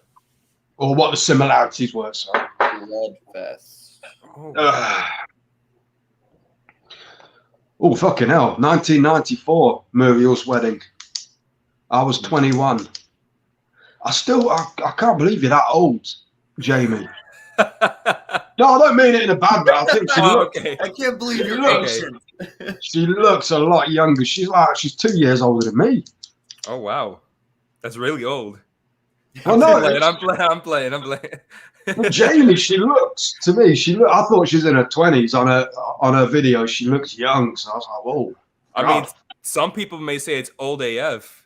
Or what the similarities were. Sorry. Bloodfest. Oh fucking hell! 1994, Muriel's wedding. I was 21. I can't believe you're that old, Jamie. No, I don't mean it in a bad way. I think she looks. Okay. I can't believe you're patient. She looks a lot younger. She's 2 years older than me. Oh wow, that's really old. Well, no, I'm playing. but Jamie, I thought she was in her 20s on her video. She looks young, so I was like, whoa. I mean, some people may say it's old AF.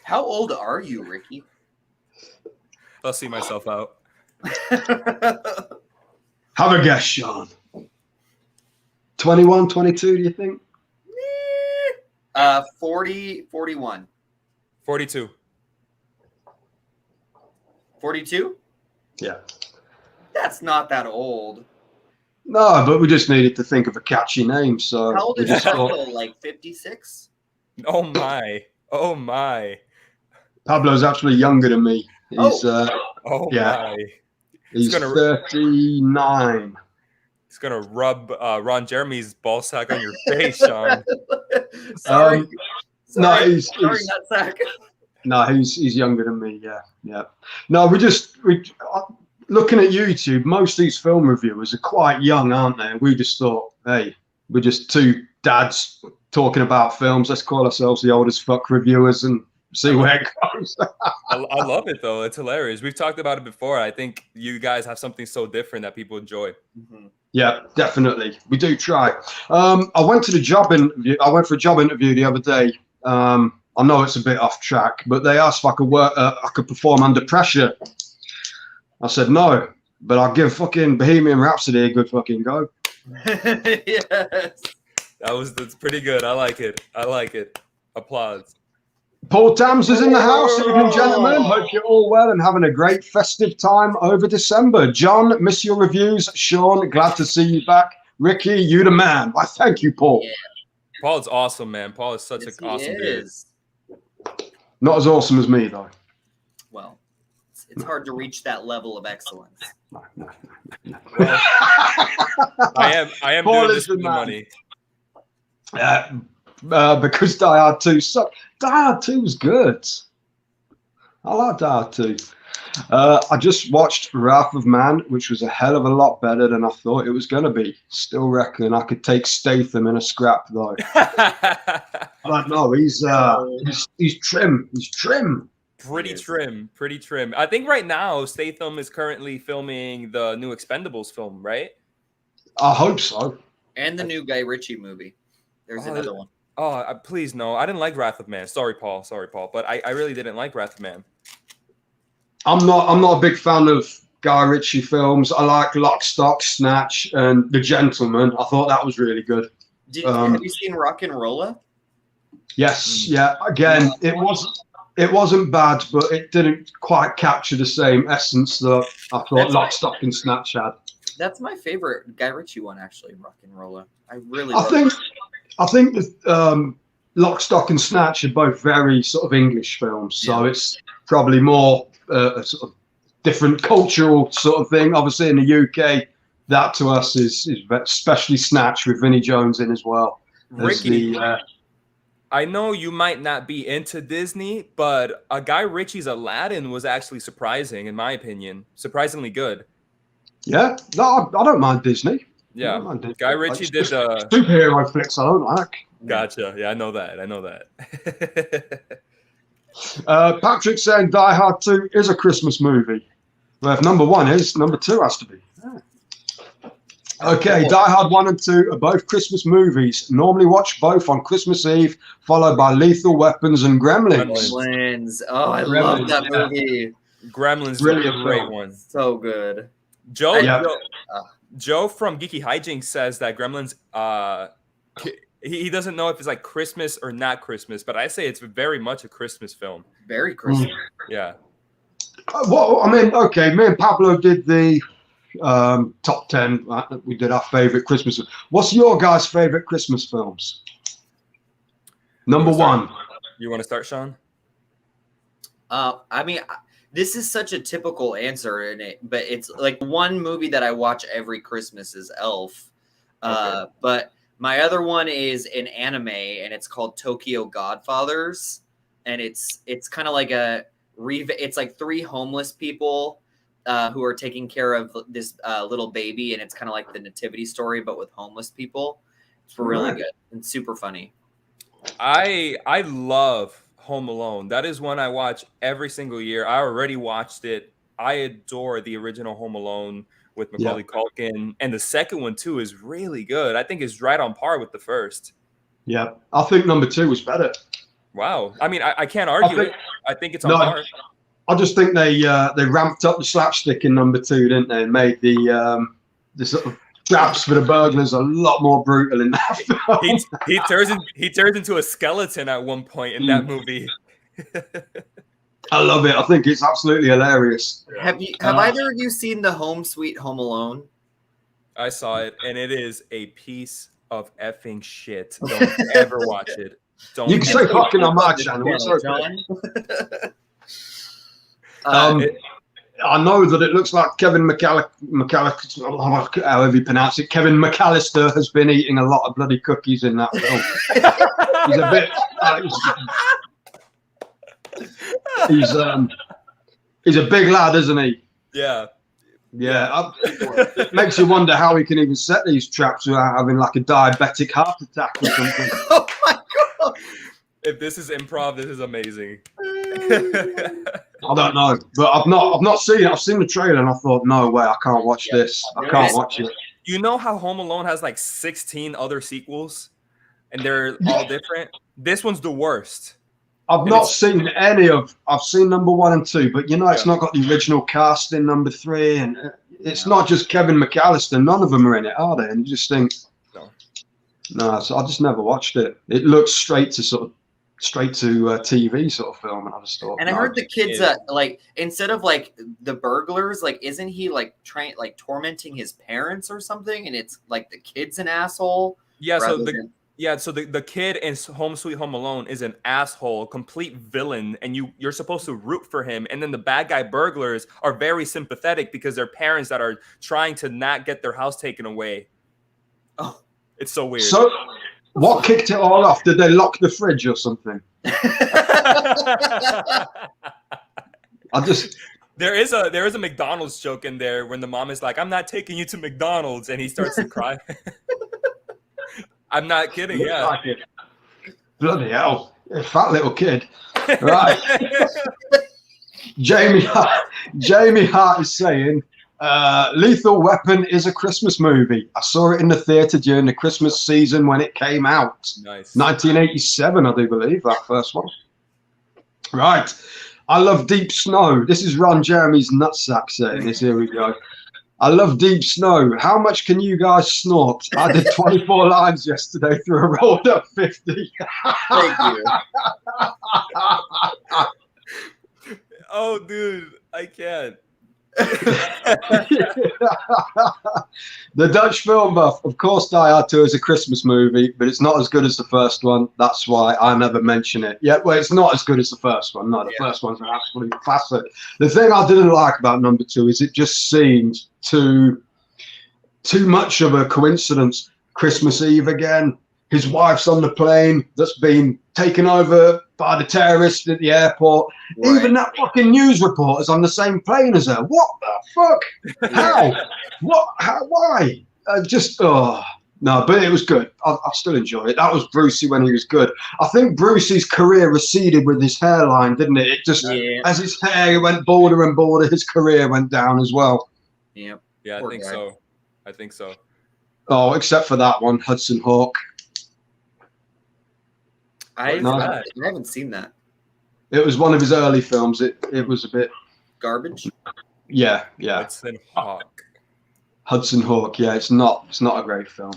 How old are you, Ricky? I'll see myself out. Have a guess, Shawn. 21, 22, do you think? 40, 41. 42. 42? Yeah. That's not that old. No, but we just needed to think of a catchy name. So how old is Pablo? Like 56? Oh my. Pablo's actually younger than me. He's my. He's 39. He's gonna rub Ron Jeremy's ball sack on your face, Shawn. Sorry. No, he's younger than me. Yeah. No, we looking at YouTube. Most of these film reviewers are quite young, aren't they? And we just thought, hey, we're just two dads talking about films. Let's call ourselves the oldest fuck reviewers and see where it goes. I love it though. It's hilarious. We've talked about it before. I think you guys have something so different that people enjoy. Mm-hmm. Yeah, definitely. We do try. I went for a job interview the other day. I know it's a bit off track, but they asked if I could perform under pressure. I said no, but I'll give fucking Bohemian Rhapsody a good fucking go. Yes. That's pretty good. I like it. Applause. Paul Tams is in the house, ladies and gentlemen. Hope you're all well and having a great festive time over December. John, miss your reviews. Shawn, glad to see you back. Ricky, you the man. Why, thank you, Paul. Yeah. Paul is awesome, man. Paul is such an awesome dude. Not as awesome as me, though. Well, it's hard to reach that level of excellence. No. Well, I am Paul doing this for the money. Because Die Hard 2 sucked. Die Hard 2 was good. I like Die Hard 2. I just watched Wrath of Man, which was a hell of a lot better than I thought it was going to be. Still reckon I could take Statham in a scrap, though. But no, he's trim. He's trim. Pretty trim. I think right now Statham is currently filming the new Expendables film, right? I hope so. And the new Guy Ritchie movie. There's another one. Oh, please no. I didn't like Wrath of Man. Sorry, Paul. But I really didn't like Wrath of Man. I'm not a big fan of Guy Ritchie films. I like Lock, Stock, Snatch, and The Gentleman. I thought that was really good. Have you seen Rock and Rolla? Yes. Yeah. Again, it wasn't bad, but it didn't quite capture the same essence that I thought Lock, Stock, and Snatch had. That's my favorite Guy Ritchie one, actually. Rock and Rolla. I think that Lock, Stock, and Snatch are both very sort of English films, so it's probably more a sort of different cultural sort of thing. Obviously, in the UK, that to us is especially Snatch with Vinnie Jones in as well. Ricky, I know you might not be into Disney, but Guy Ritchie's Aladdin was actually surprising, in my opinion. Surprisingly good. Yeah, no, I don't mind Disney. Yeah, Guy Ritchie did superhero flicks. I don't like. Gotcha. Yeah, I know that. Patrick saying Die Hard 2 is a Christmas movie. Well, if number 1 is, number 2 has to be. Okay, Die Hard 1 and 2 are both Christmas movies. Normally watch both on Christmas Eve, followed by Lethal Weapons and Gremlins. Oh, I love that movie. Gremlins is a great one. So good. Joe from Geeky Hijinks says that Gremlins, he doesn't know if it's like Christmas or not Christmas, but I say it's very much a Christmas film. Very Christmas. Yeah. Well, I mean, okay, me and Pablo did the top 10. We did our favorite Christmas. What's your guys' favorite Christmas films? Number 1. You want to start, Shawn? I mean, this is such a typical answer in it, but it's like one movie that I watch every Christmas is Elf. Okay. But my other one is an anime, and it's called Tokyo Godfathers, and it's kind of like it's like 3 homeless people who are taking care of this little baby, and it's kind of like the nativity story, but with homeless people. It's really good and super funny. I love Home Alone. That is one I watch every single year. I already watched it. I adore the original Home Alone with Macaulay Culkin. And the second one, too, is really good. I think it's right on par with the first. Yeah. I think number 2 was better. Wow. I mean, I can't argue it. I think it's on par. I just think they ramped up the slapstick in number 2, didn't they? And made the sort of traps for the burglars a lot more brutal in that film. He turns into a skeleton at one point in that movie. I love it. I think it's absolutely hilarious. Have either of you seen the Home Sweet Home Alone? I saw it, and it is a piece of effing shit. Don't ever watch it. Don't. You can say fucking on my channel. I know that it looks like Kevin McAllister, however you pronounce it, Kevin McAllister has been eating a lot of bloody cookies in that film. He's a bit. He's a big lad, isn't he? Yeah. Yeah. It makes you wonder how he can even set these traps without having like a diabetic heart attack or something. Oh my god! If this is improv, this is amazing. I don't know, but I've not seen it. I've seen the trailer and I thought, no way, I can't watch this. I can't watch it. You know how Home Alone has like 16 other sequels, and they're all different. This one's the worst. I've not seen any of. I've seen number 1 and 2, but you know it's not got the original cast in number 3, and it's not just Kevin McAllister. None of them are in it, are they? And you just think, no. So I just never watched it. It looks straight to TV sort of film, and I just thought. And I heard the kids like instead of like the burglars, like isn't he like tormenting his parents or something? And it's like the kid's an asshole. Yeah. So the kid in Home Sweet Home Alone is an asshole, complete villain, and you're supposed to root for him. And then the bad guy burglars are very sympathetic because they're parents that are trying to not get their house taken away. Oh, it's so weird. So, what kicked it all off? Did they lock the fridge or something? There is a McDonald's joke in there when the mom is like, "I'm not taking you to McDonald's," and he starts to cry. I'm not kidding. Yeah. Like bloody hell, a fat little kid. Right. Jamie Hart is saying, Lethal Weapon is a Christmas movie. I saw it in the theatre during the Christmas season when it came out. Nice. 1987, I do believe, that first one. Right. I love Deep Snow. This is Ron Jeremy's nutsack saying this. Here we go. I love Deep Snow. How much can you guys snort? I did 24 lines yesterday through a rolled up 50. Thank you. Oh, dude, I can't. The Dutch film buff, of course, Die Hard 2 is a Christmas movie, but it's not as good as the first one. That's why I never mention it. Yeah, well, it's not as good as the first one. No, the first one's an absolute classic. The thing I didn't like about number 2 is it just seemed too much of a coincidence. Christmas Eve again. His wife's on the plane that's been taken over by the terrorists at the airport. Right. Even that fucking news reporter's on the same plane as her. What the fuck? How? What? How? Why? No, but it was good. I still enjoy it. That was Brucey when he was good. I think Brucey's career receded with his hairline, didn't it? It just, as his hair went bolder and bolder, his career went down as well. Yep. Yeah, I think so. I think so. Oh, except for that one, Hudson Hawk. I haven't seen that. It was one of his early films. It was a bit garbage. Yeah. Hudson Hawk. Hudson Hawk. Yeah, it's not a great film.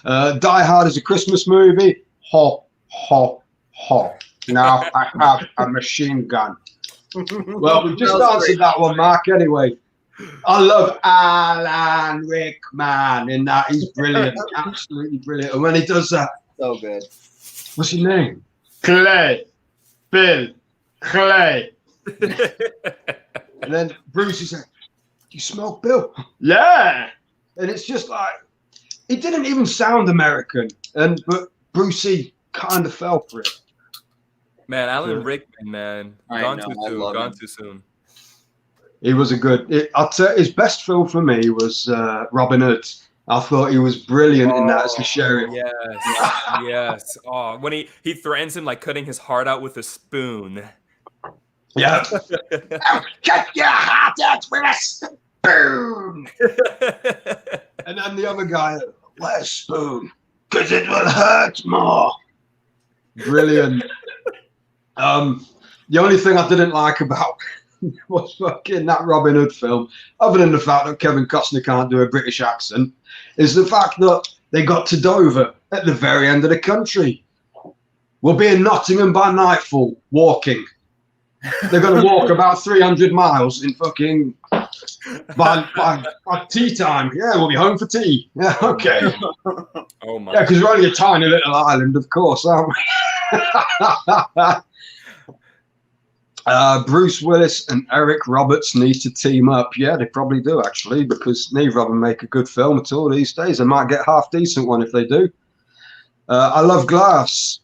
Die Hard is a Christmas movie. Ho ho ho. Now I have a machine gun. Well, we just answered that one, Mark. Anyway, I love Alan Rickman in that. He's brilliant, absolutely brilliant. And when he does that, so good. What's his name? Clay. Bill. Clay. And then Bruce is like, "Do you smoke Bill?" Yeah. And it's just like, he didn't even sound American. But Brucey kind of fell for it. Man, Alan Rickman, man. Gone too soon. He was a good. I'd say his best film for me was Robin Hood. I thought he was brilliant in that as the sheriff. Yes, yes. Oh, when he threatens him like cutting his heart out with a spoon. Yeah. I'll cut your heart out with a spoon. And then the other guy, where's spoon? Because it will hurt more. Brilliant. The only thing I didn't like about was fucking that Robin Hood film, other than the fact that Kevin Costner can't do a British accent, is the fact that they got to Dover at the very end of the country. We'll be in Nottingham by nightfall, walking. They're going to walk about 300 miles in fucking by tea time. Yeah, we'll be home for tea. Yeah, okay. Oh my. Yeah, because we're only a tiny little island, of course, aren't we? Bruce Willis and Eric Roberts need to team up. Yeah, they probably do, actually, because neither of them make a good film at all these days. They might get half decent one if they do. I love Glass.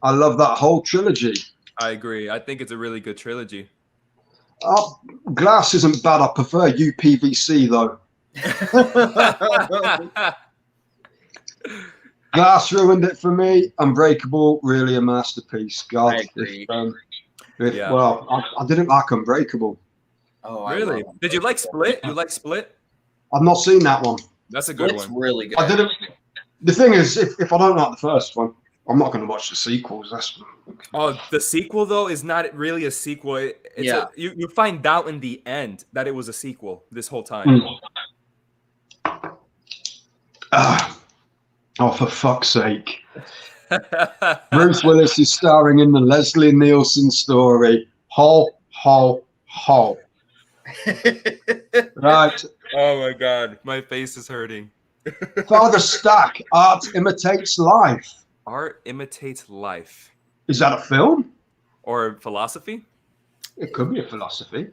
I love that whole trilogy. I agree. I think it's a really good trilogy. Glass isn't bad. I prefer UPVC, though. Glass ruined it for me. Unbreakable, really a masterpiece. God, I agree. Yeah. Well, I didn't like Unbreakable. Oh, Really? Did you like Split? You like Split? I've not seen that one. That's a good It's one. really good. I didn't. The thing is, if I don't like the first one, I'm not going to watch the sequels. That's. Oh, the sequel though is not really a sequel. It's you find out in the end that it was a sequel this whole time. Oh, for fuck's sake! Bruce Willis is starring in the Leslie Nielsen story. Ho, ho, ho. Right. Oh my God, my face is hurting. Father Stack, Art Imitates Life. Art imitates life. Is that a film? Or philosophy? It could be a philosophy.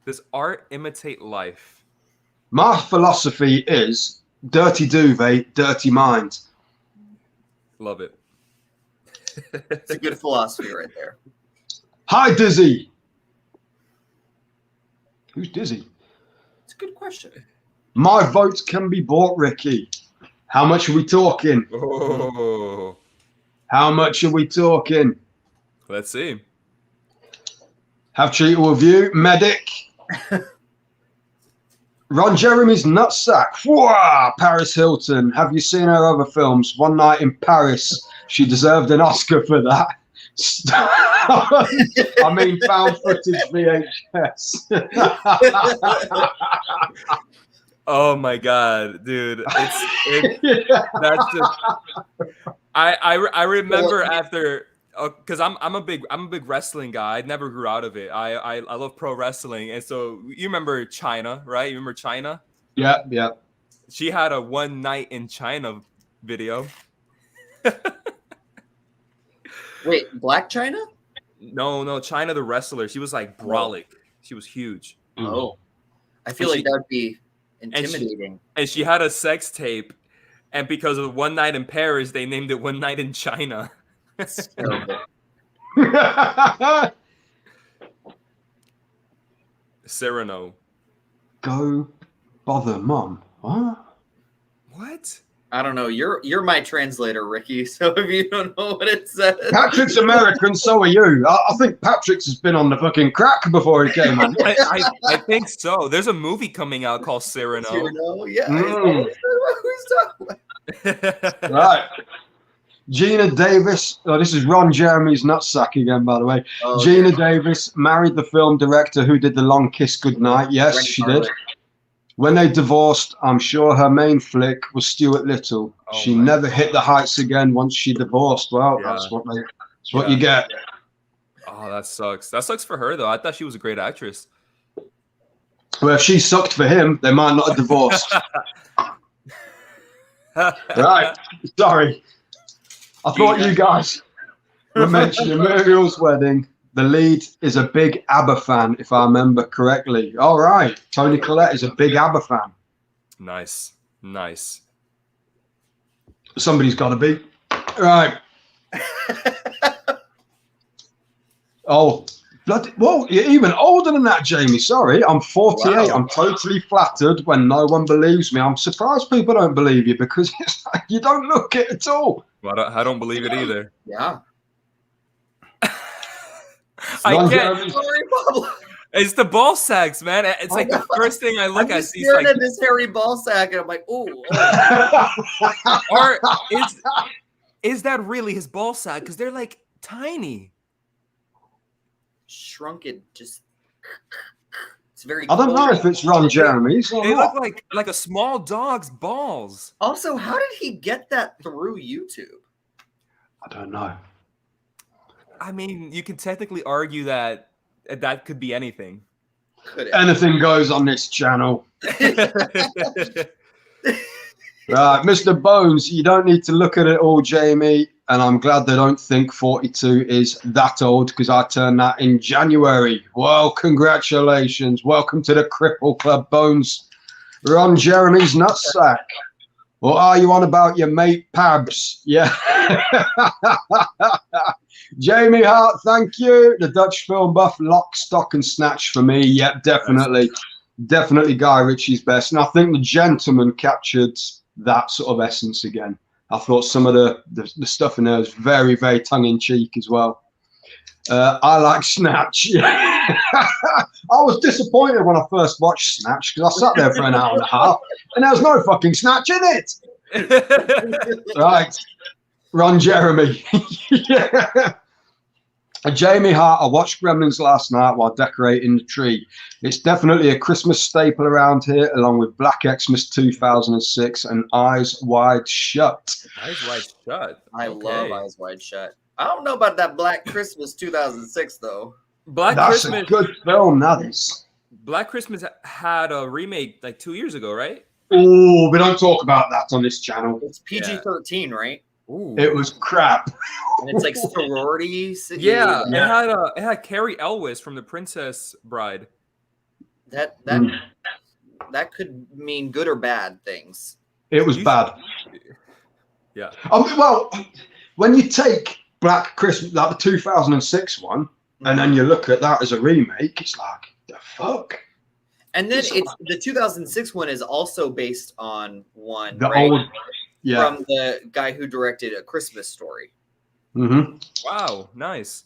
Does art imitate life? My philosophy is dirty duvet, dirty mind. Love it. It's a good philosophy right there. Hi, Dizzy. Who's Dizzy? It's a good question. My vote can be bought, Ricky. How much are we talking? Oh. How much are we talking? Let's see. Have treacle review. Medic. Ron Jeremy's nutsack. Whoa, Paris Hilton. Have you seen her other films? One Night in Paris. She deserved an Oscar for that. I mean, found footage VHS. Oh my God, dude! That's just. I remember after, because I'm a big wrestling guy. I never grew out of it. I love pro wrestling, and so you remember China, right? You remember China? Yeah. She had a One Night in China video. Wait, Black China? No, China the wrestler. She was like brolic. She was huge. Oh, I feel like that would be intimidating. And she had a sex tape, and because of One Night in Paris, they named it One Night in China. Cyrano. Go bother mom. What? I don't know. You're my translator, Ricky. So if you don't know what it says, Patrick's American, so are you. I think Patrick's has been on the fucking crack before he came on. I think so. There's a movie coming out called Cyrano. Cyrano, yeah. Who's talking about? Right. Gina Davis. Oh, this is Ron Jeremy's nutsack again, by the way. Oh, Gina okay. Davis married the film director who did The Long Kiss Goodnight. Yes, Randy she Harwood. did. When they divorced, I'm sure her main flick was Stuart Little. Oh, she my never God. hit the heights again once she divorced. Well, Yeah. that's what you get. Oh, that sucks. That sucks for her, though. I thought she was a great actress. Well, if she sucked for him, they might not have divorced. Right. Sorry. I thought you guys were mentioning Muriel's Wedding. The lead is a big ABBA fan, if I remember correctly. All right. Toni Collette is a big ABBA fan. Nice. Somebody's got to be. Right. Oh, Bloody, well, you're even older than that, Jamie. Sorry, I'm 48. Wow. I'm totally flattered when no one believes me. I'm surprised people don't believe you because it's like, you don't look it at all. Well, I don't believe it either. Yeah. I can't. Jeremy's- Sorry, Pablo. It's the ball sacks, man. It's like the first thing I look I'm at. just He's staring like, at this hairy ball sack, and I'm like, ooh. or is that really his ball sack? Because they're like tiny. Shrunk it. Just. It's very. I don't know cold. if it's Ron Jeremy's or They not. look like a small dog's balls. Also, how did he get that through YouTube? I don't know. I mean, you can technically argue that could be anything. Could it? Anything goes on this channel. Right, Mr. Bones, you don't need to look at it all, Jamie. And I'm glad they don't think 42 is that old because I turned that in January. Well, congratulations. Welcome to the Cripple Club, Bones. Ron Jeremy's nutsack. Or are you on about your mate Pabs? Yeah. Jamie Hart, thank you. The Dutch film buff, lock, stock, and snatch for me. Yep, definitely. Definitely Guy Ritchie's best. And I think The Gentleman captured that sort of essence again. I thought some of the stuff in there was very, very tongue-in-cheek as well. I like Snatch. I was disappointed when I first watched Snatch because I sat there for an hour and a half and there was no fucking Snatch in it. Right. Ron Jeremy. Yeah. Jamie Hart, I watched Gremlins last night while decorating the tree. It's definitely a Christmas staple around here, along with Black Xmas 2006 and Eyes Wide Shut. Eyes Wide Shut. I love Eyes Wide Shut. I don't know about that Black Christmas 2006 though. That's a good film, that is. Black Christmas had a remake like 2 years ago, right? Oh, we don't talk about that on this channel. It's PG-13, right? Ooh. It was crap. And it's like sorority. Yeah, it had Carrie Elwes from The Princess Bride. That could mean good or bad things. It was bad. Yeah. Well, when you take Black Christmas, like the 2006 one, and then you look at that as a remake, it's like, the fuck? And then it's the 2006 one is also based on one old, from the guy who directed A Christmas Story. Mm-hmm. Wow, nice.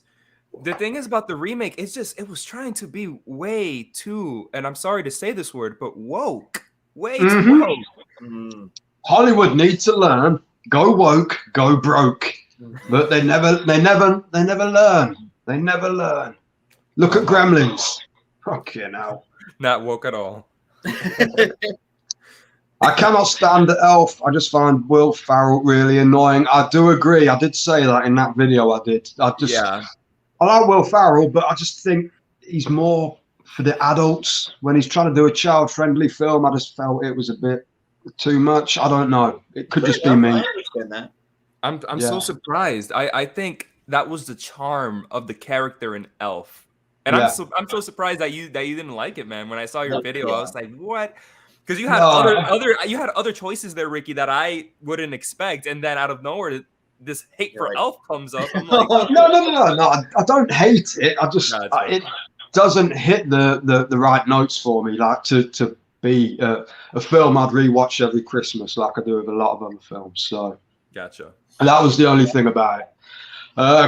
The thing is about the remake, it was trying to be way too, and I'm sorry to say this word, but woke. Way too woke. Mm. Hollywood needs to learn, go woke, go broke. But they never learn. They never learn. Look at Gremlins. Fucking hell. Not woke at all. I cannot stand the elf. I just find Will Ferrell really annoying. I do agree. I did say that in that video I did. I like Will Ferrell, but I just think he's more for the adults. When he's trying to do a child-friendly film, I just felt it was a bit too much. I don't know. It could just be me. I understand that. I'm so surprised. I think that was the charm of the character in Elf. And I'm so surprised that you didn't like it, man. When I saw your video, I was like, what? Because you had other choices there, Ricky, that I wouldn't expect, and then out of nowhere, this hate for Elf comes up. I'm like, no. I don't hate it. I just it doesn't hit the right notes for me. Like to be a film I'd rewatch every Christmas, like I do with a lot of other films. So gotcha. And that was the only thing about it.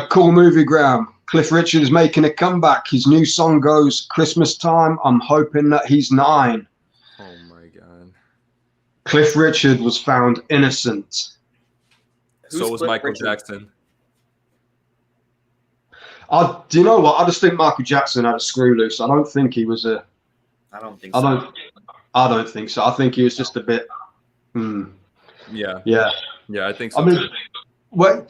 Cool movie, Graham. Cliff Richard is making a comeback. His new song goes, Christmas time, I'm hoping that he's 9. Oh my God. Cliff Richard was found innocent. So was Michael Jackson. Do you know what? I just think Michael Jackson had a screw loose. I don't think he was a... I don't think so. I don't think so. I think he was just a bit... Yeah. Yeah. Yeah, I think so.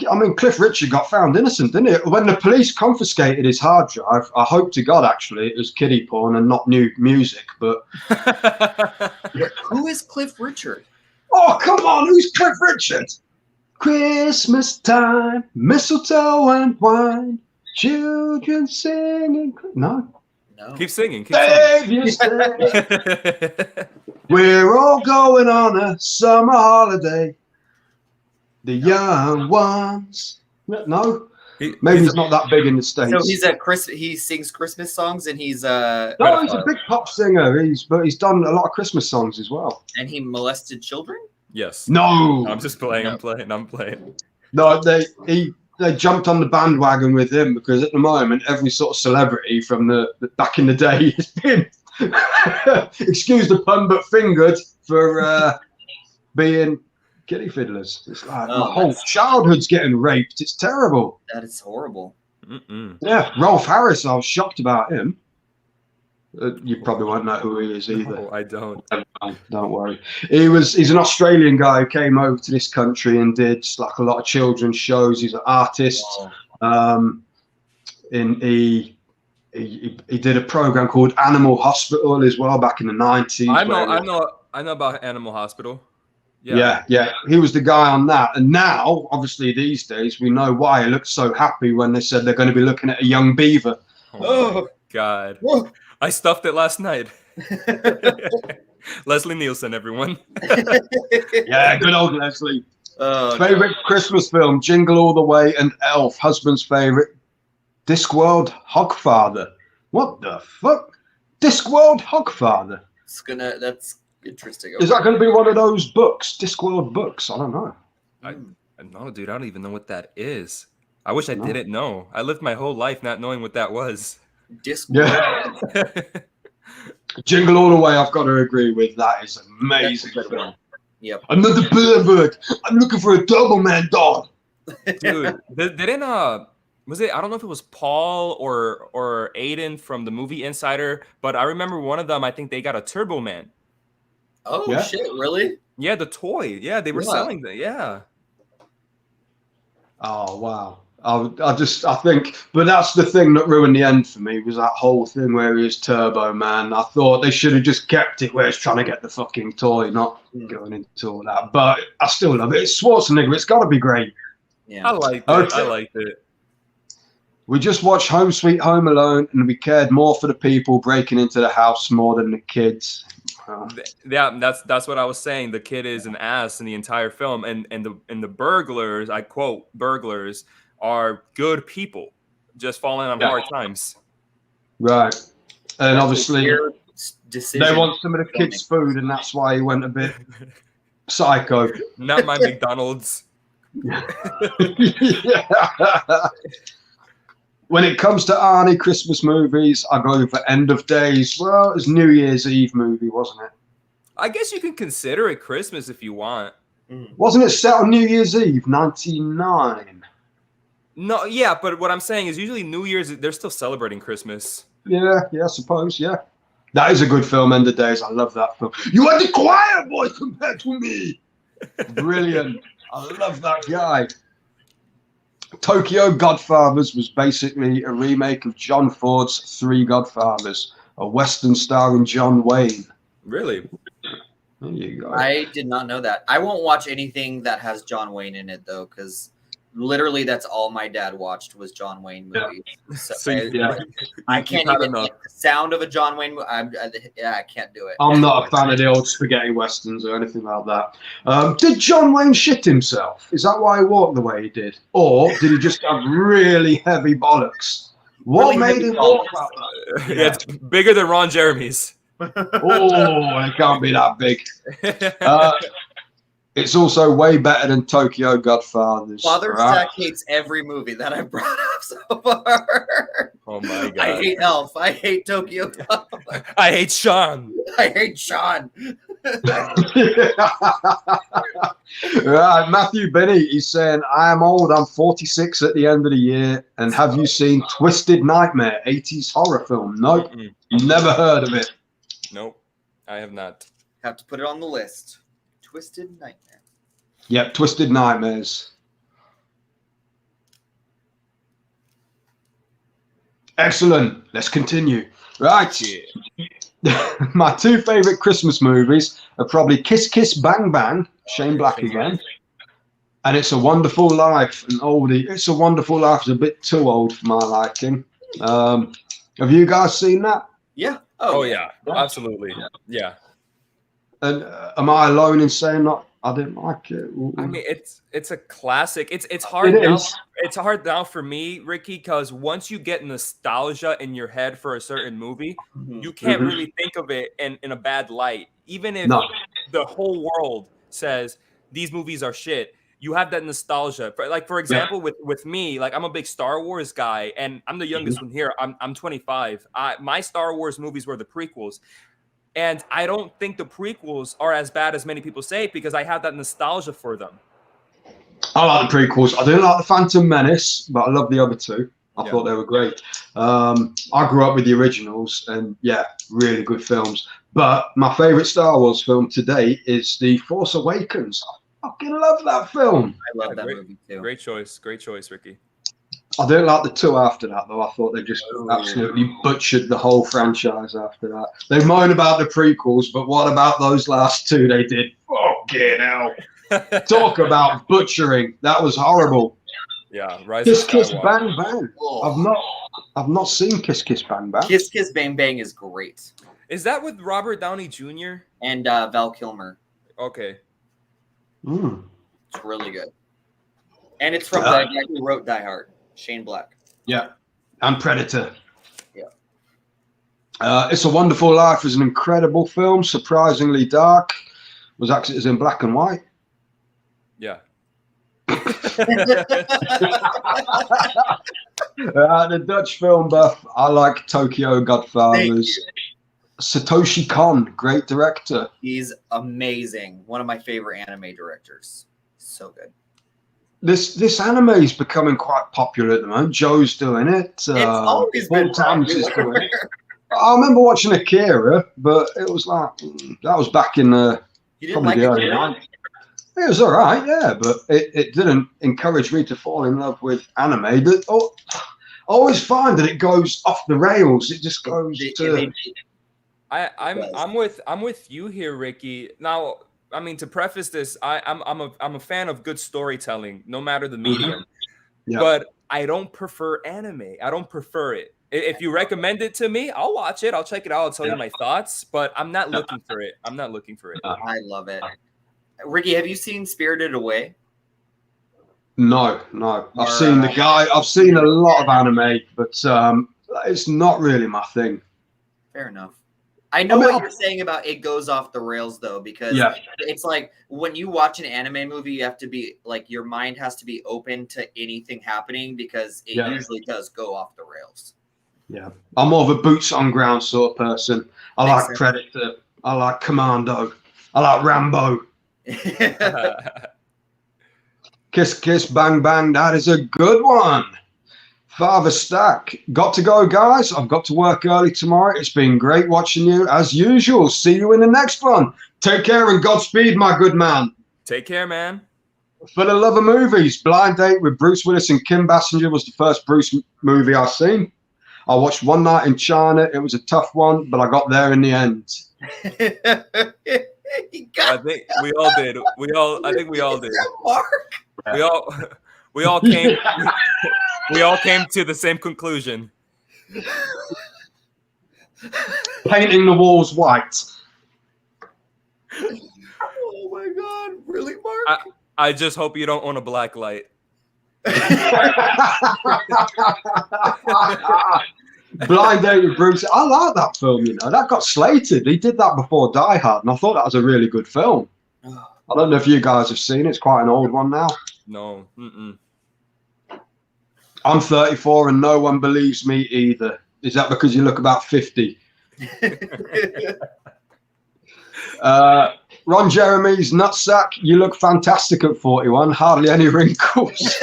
I mean, Cliff Richard got found innocent, didn't it? When the police confiscated his hard drive, I hope to God, actually, it was kiddie porn and not new music, but... Who is Cliff Richard? Oh, come on, who's Cliff Richard? Christmas time, mistletoe and wine, children singing... No. Keep singing. We're all going on a summer holiday. The young ones. No. Maybe he's not that big in the States. So he's he sings Christmas songs, and he's no, he's a big pop singer. But he's done a lot of Christmas songs as well. And he molested children? Yes. No. I'm just playing. I'm playing. No, they jumped on the bandwagon with him because at the moment every sort of celebrity from the back in the day has been, excuse the pun, but fingered for being kitty fiddlers. It's like my whole childhood's getting raped. It's terrible. That is horrible. Yeah, Rolf Harris. I was shocked about him. You probably won't know who he is either. No, I don't. Don't worry. He's an Australian guy who came over to this country and did like a lot of children's shows. He's an artist. Wow. He did a program called Animal Hospital as well back in the 90s. I know about Animal Hospital. Yeah. He was the guy on that. And now, obviously, these days, we know why he looked so happy when they said they're going to be looking at a young beaver. Oh God. Whoa. I stuffed it last night. Leslie Nielsen, everyone. Yeah, good old Leslie. Favorite Christmas film: Jingle All the Way and Elf. Husband's favorite: Discworld Hogfather. What the fuck? Discworld Hogfather. That's interesting. Is that going to be one of those books? Discworld books? I don't know. No, dude, I don't even know what that is. I wish I didn't know. I lived my whole life not knowing what that was. Yeah. Jingle All the Way, I've got to agree with. That is amazing. Yep. Another pervert. I'm looking for a Doberman dog. Dude, didn't was it? I don't know if it was Paul or Aiden from the movie Insider, but I remember one of them. I think they got a Turbo Man. Oh yeah? Shit! Really? Yeah, the toy. Yeah, they were selling that. Yeah. Oh wow. I think, but that's the thing that ruined the end for me, was that whole thing where he was Turbo Man. I thought they should have just kept it where it's trying to get the fucking toy, not going into all that. But I still love it. It's Schwarzenegger. It's got to be great. Yeah, I liked it. Okay. I liked it. We just watched Home Sweet Home Alone, and we cared more for the people breaking into the house more than the kids. Yeah, that's what I was saying. The kid is an ass in the entire film, and the burglars, I quote, burglars are good people, just falling on hard times. Right. And obviously they want some of the kids' food, and that's why he went a bit psycho. Not my McDonald's. When it comes to Arnie Christmas movies, I go for End of Days. Well, it was New Year's Eve movie, wasn't it? I guess you can consider it Christmas if you want. Wasn't it set on New Year's Eve, 99? No, yeah, but what I'm saying is usually New Year's, they're still celebrating Christmas. Yeah, I suppose, yeah. That is a good film, End of Days. I love that film. You are the choir boy compared to me. Brilliant. I love that guy. Tokyo Godfathers was basically a remake of John Ford's Three Godfathers, a Western starring John Wayne. Really? There you go. I did not know that. I won't watch anything that has John Wayne in it, though, because literally that's all my dad watched was John Wayne movies. Yeah. I can't even get the sound of a John Wayne movie. I can't do it. I'm not a fan of the old spaghetti westerns or anything like that. Did John Wayne shit himself? Is that why he walked the way he did? Or did he just have really heavy bollocks? What made him walk like that? Yeah, it's bigger than Ron Jeremy's. Oh, it can't be that big. It's also way better than Tokyo Godfathers. Father Zach hates every movie that I brought up so far. Oh my god! I hate Elf. I hate Tokyo Godfathers. I hate Shawn. I hate Shawn. Right, Matthew Binney, he's saying, I am old, I'm 46 at the end of the year, and have you seen Twisted Nightmare, 80s horror film? Nope, never heard of it. Nope, I have not. Have to put it on the list. Twisted Nightmare. Yep, Twisted Nightmares. Excellent. Let's continue. Right. My two favorite Christmas movies are probably Kiss Kiss Bang Bang, Shane Black again, and It's a Wonderful Life, an oldie. It's a Wonderful Life is a bit too old for my liking. Have you guys seen that? Yeah. Oh yeah, absolutely. Yeah. And am I alone in saying that I didn't like it. I mean, it's a classic. It's hard It now. is. It's hard now for me, Ricky, because once you get nostalgia in your head for a certain movie, you can't really think of it in a bad light. Even if the whole world says these movies are shit, you have that nostalgia. For example, with me, like I'm a big Star Wars guy, and I'm the youngest one here. I'm 25. My Star Wars movies were the prequels. And I don't think the prequels are as bad as many people say because I have that nostalgia for them. I like the prequels. I didn't like the Phantom Menace, but I love the other two. I thought they were great. I grew up with the originals, and yeah, really good films. But my favorite Star Wars film today is The Force Awakens. I fucking love that film. I love that movie too. Great choice, Ricky. I didn't like the two after that, though. I thought they just absolutely butchered the whole franchise after that. They moan about the prequels, but what about those last two they did? Fucking hell. Talk about butchering. That was horrible. Yeah, Rise Kiss of Kiss Skywalker. Bang Bang. I've not seen Kiss Kiss Bang Bang. Kiss Kiss Bang Bang is great. Is that with Robert Downey Jr.? And Val Kilmer. Okay. It's really good. And it's from the guy who wrote Die Hard, Shane Black. Yeah. And Predator. Yeah. It's a Wonderful Life is an incredible film, surprisingly dark. It was in black and white. Yeah. The Dutch film buff. I like Tokyo Godfathers. Satoshi Kon, great director. He's amazing. One of my favorite anime directors. So good. This anime is becoming quite popular at the moment. Joe's doing it. It's always been popular. I remember watching Akira, but it was like that was back in You didn't like it? It was all right, yeah, but it didn't encourage me to fall in love with anime. I always find that it goes off the rails. It just goes to. I'm with you here, Ricky. Now, I mean, to preface this, I'm a fan of good storytelling, no matter the medium. Yeah. But I don't prefer anime. I don't prefer it. If you recommend it to me, I'll watch it. I'll check it out. I'll tell you my thoughts. But I'm not looking for it. I love it. Ricky, have you seen Spirited Away? No. I've seen the guy. I've seen a lot of anime, but it's not really my thing. Fair enough. I know what you're saying about it goes off the rails, though, because it's like when you watch an anime movie, you have to be like your mind has to be open to anything happening because it usually does go off the rails. Yeah, I'm more of a boots on ground sort of person. I like Predator. I like Commando. I like Rambo. Kiss Kiss Bang Bang. That is a good one. Father Stack. Got to go, guys. I've got to work early tomorrow. It's been great watching you as usual. See you in the next one. Take care and Godspeed, my good man. Take care, man. For the love of movies, Blind Date with Bruce Willis and Kim Basinger was the first Bruce movie I've seen. I watched One Night in China. It was a tough one, but I got there in the end. I think we all did. I think we all did. Mark? We all came. We all came to the same conclusion. Painting the walls white. Oh my God! Really, Mark? I just hope you don't own a black light. Blind Date with Bruce. I like that film, you know. That got slated. He did that before Die Hard, and I thought that was a really good film. I don't know if you guys have seen it. It's quite an old one now. No. I'm 34 and no one believes me either. Is that because you look about 50? Ron Jeremy's nutsack. You look fantastic at 41. Hardly any wrinkles.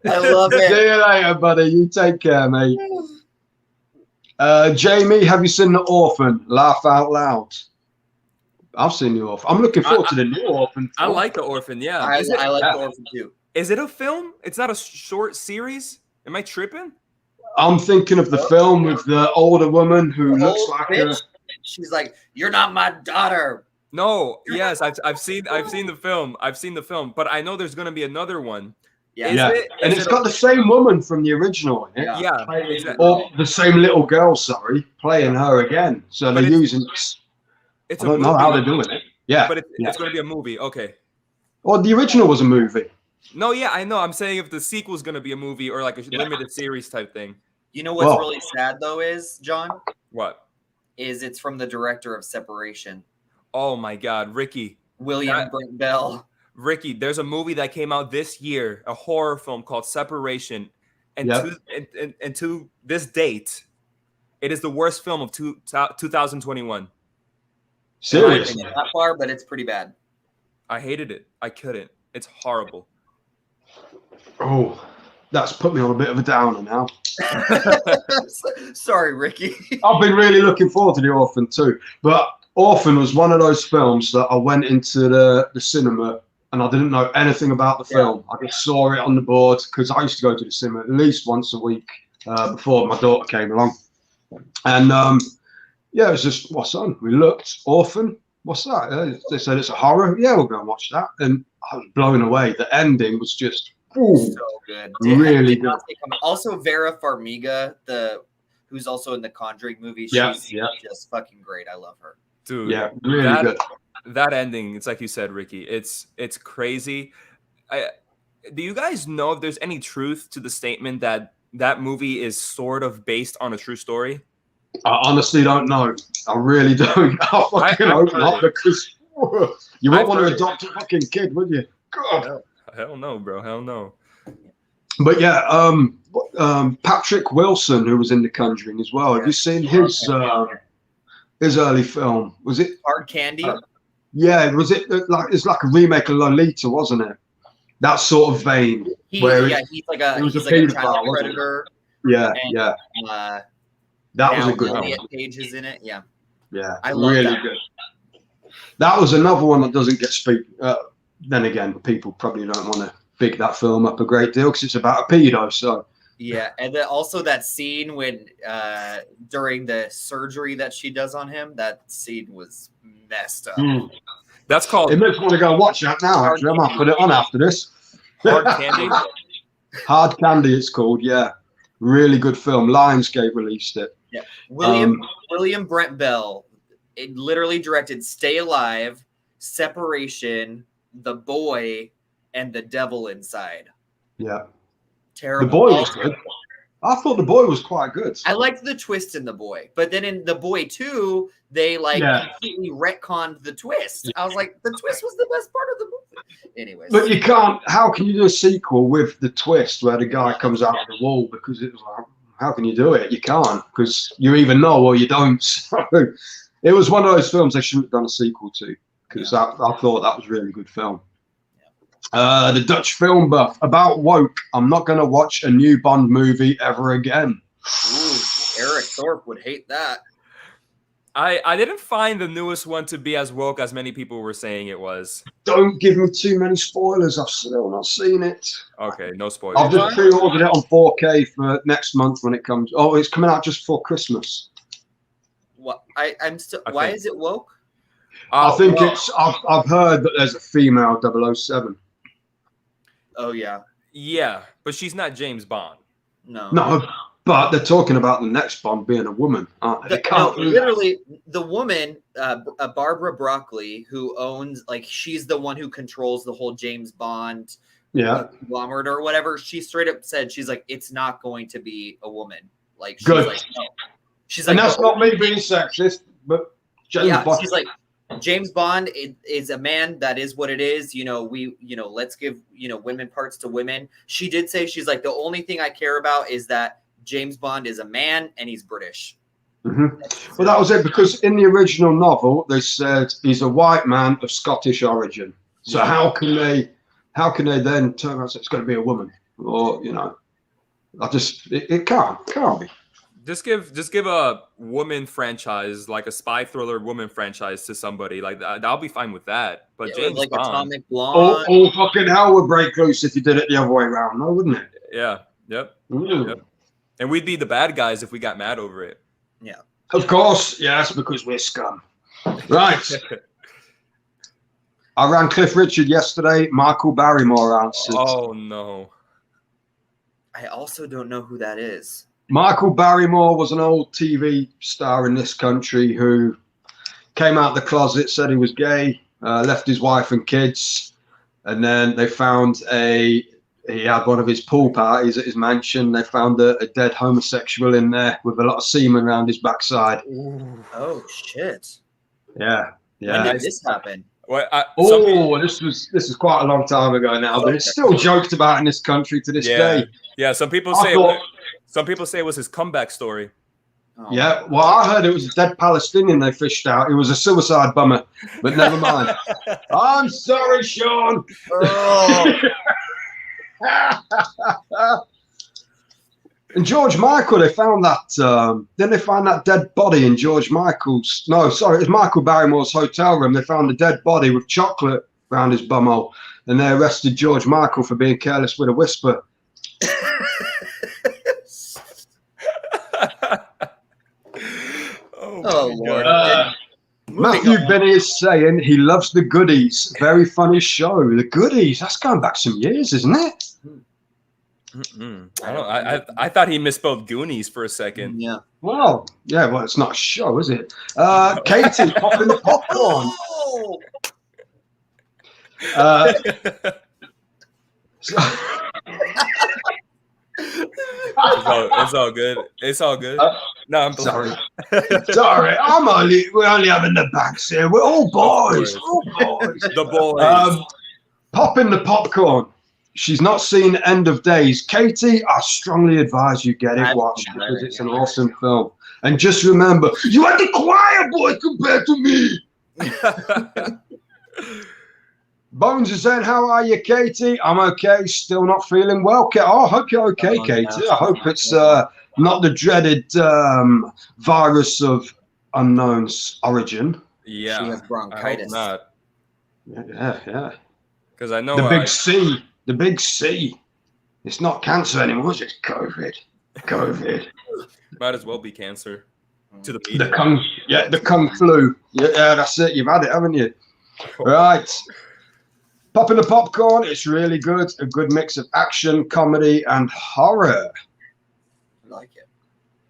I love it. See you later, buddy. You take care, mate. Jamie, have you seen The Orphan? Laugh out loud. I've seen The Orphan. I'm looking forward to the new Orphan. I like The Orphan, yeah. I like The Orphan too. Is it a film? It's not a short series? Am I tripping? I'm thinking of the film with the older woman who looks like her. She's like, "You're not my daughter." No, yes, I've seen the film. I've seen the film, but I know there's going to be another one. Yeah. And it's got the same woman from the original in it. Yeah. Or the same little girl, sorry, playing her again. So they're using. It's I don't know how they're doing it. Yeah, but it's going to be a movie. Okay. Well, the original was a movie. No, yeah, I know. I'm saying if the sequel is going to be a movie or like a limited series type thing. You know what's really sad though is, John? What? Is it's from the director of Separation. Oh my God, Ricky. William Brent Bell. Ricky, there's a movie that came out this year, a horror film called Separation. And to this date, it is the worst film of 2021. Seriously? Not far, but it's pretty bad. I hated it. I couldn't. It's horrible. Oh, that's put me on a bit of a downer now. Sorry, Ricky. I've been really looking forward to The Orphan too. But Orphan was one of those films that I went into the cinema and I didn't know anything about the film. I just saw it on the board because I used to go to the cinema at least once a week before my daughter came along. And it was just, what's on? We looked, Orphan, what's that? They said it's a horror. Yeah, we'll go and watch that. And I was blown away. The ending was just so good. Really good. Also, Vera Farmiga, who's also in the Conjuring movie. She's just fucking great. I love her. Dude, really good. That ending, it's like you said, Ricky. It's crazy. Do you guys know if there's any truth to the statement that movie is sort of based on a true story? I honestly don't know. I really don't. I fucking hope not, because you won't want to adopt a fucking kid, would you? God. Hell no, bro. Hell no. But yeah, Patrick Wilson, who was in The Conjuring as well. Have you seen his early film? Was it Hard Candy? Yeah, was it it's like a remake of Lolita, wasn't it? That sort of vein. He's like a child predator. Yeah. That was a good one. Page is in it. Yeah. I love really that. Good. That was another one that doesn't get then again, people probably don't want to big that film up a great deal because it's about a pedo. So yeah, and then also that scene when during the surgery that she does on him, that scene was messed up. That's called. It makes me want to go watch that now. Actually, I might put it on after this. Hard Candy. Hard Candy, it's called. Yeah, really good film. Lionsgate released it. Yeah, William Brent Bell. It literally directed Stay Alive, Separation, The Boy, and The Devil Inside. Yeah. Terrible. The Boy was good. I thought The Boy was quite good. I liked the twist in The Boy, but then in The Boy 2, they completely retconned the twist. I was like, the twist was the best part of the movie. Anyways. But you can't, how can you do a sequel with the twist where the guy comes out of the wall? Because it was like, how can you do it? You can't, because you either know or you don't. So it was one of those films they shouldn't have done a sequel to, because I thought that was a really good film. The Dutch film buff about woke. I'm not going to watch a new Bond movie ever again. Ooh, Eric Thorpe would hate that. I didn't find the newest one to be as woke as many people were saying it was. Don't give me too many spoilers. I've still not seen it. Okay, no spoilers. I've just pre-ordered it on 4K for next month when it comes. Oh, it's coming out just for Christmas. What? I'm still. Why is it woke? I think it's. I've heard that there's a female 007. Oh yeah. Yeah, but she's not James Bond. No, but they're talking about the next Bond being a woman, aren't they? Literally, the woman, Barbara Broccoli, who owns, she's the one who controls the whole James Bond conglomerate or whatever. She straight up said, she's like, it's not going to be a woman. She's good. Like, no. She's and like, that's not me being sexist, but James Bond. She's like, James Bond is a man. That is what it is. Let's give, women parts to women. She did say, she's like, the only thing I care about is that James Bond is a man and he's British. Mm-hmm. Well, that was it, because in the original novel, they said he's a white man of Scottish origin. So how can they then turn around and say it's going to be a woman? Or, it can't be. Just give a woman franchise, like a spy thriller woman franchise, to somebody like that. I'll be fine with that. But James like Bond, Atomic Blonde. Oh, fucking hell would break loose if you did it the other way around, no, wouldn't it? Yeah. Yep. And we'd be the bad guys if we got mad over it. Yeah. Of course, yes, because we're scum. Right. I ran Cliff Richard yesterday. Michael Barrymore answered. Oh no. I also don't know who that is. Michael Barrymore was an old TV star in this country who came out the closet, said he was gay, left his wife and kids, and then they found he had one of his pool parties at his mansion. They found a dead homosexual in there with a lot of semen around his backside. Ooh. Oh shit! Yeah. When did this happen? Well, this is quite a long time ago now, but it's still joked about in this country to this day. Yeah, some people say it was his comeback story. Oh, yeah, well, I heard it was a dead Palestinian they fished out. It was a suicide bomber, but never mind. I'm sorry, Shawn. Oh. And George Michael, they found that. Then they found that dead body in George Michael's. No, sorry, it was Michael Barrymore's hotel room. They found a dead body with chocolate around his bumhole, and they arrested George Michael for being careless with a whisper. Oh Lord. Matthew Binney is saying he loves The Goodies. Very funny show. The Goodies. That's going back some years, isn't it? I thought he misspelled Goonies for a second. Yeah. Well, it's not a show, is it? Katie, popping the popcorn. It's all good. It's all good. No, I'm sorry. Sorry, we're only having the backs here. We're all boys. All boys. The boys. Popping the popcorn. She's not seen End of Days. Katie, I strongly advise you get it watched because it's an awesome film. And just remember, you are the choir boy compared to me. Bones is saying, how are you, Katie? I'm okay. Still not feeling well. I hope you're okay, Katie. I hope it's not the dreaded virus of unknown origin. Yeah. She has bronchitis. I hope not. Yeah. Because I know the big C. The big C. It's not cancer anymore. It's just COVID. COVID. Might as well be cancer. To the the kung flu. Yeah, that's it. You've had it, haven't you? Right. Popping the popcorn. It's really good. A good mix of action, comedy, and horror. I like it.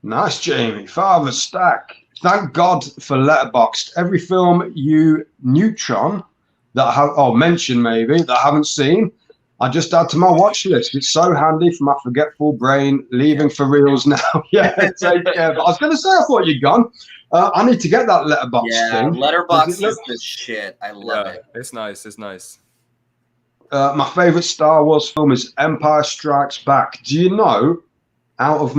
Nice, Jamie. Father Stack. Thank God for Letterboxd. Every film you neutron that I have, mention maybe, that I haven't seen, I just add to my watch list. It's so handy for my forgetful brain. Leaving for reals now. Yeah, take care. But I was going to say, I thought you'd gone. I need to get that Letterboxd thing. Letterboxd is the shit. I love it. It's nice. It's nice. My favorite Star Wars film is Empire Strikes Back. Do you know, out of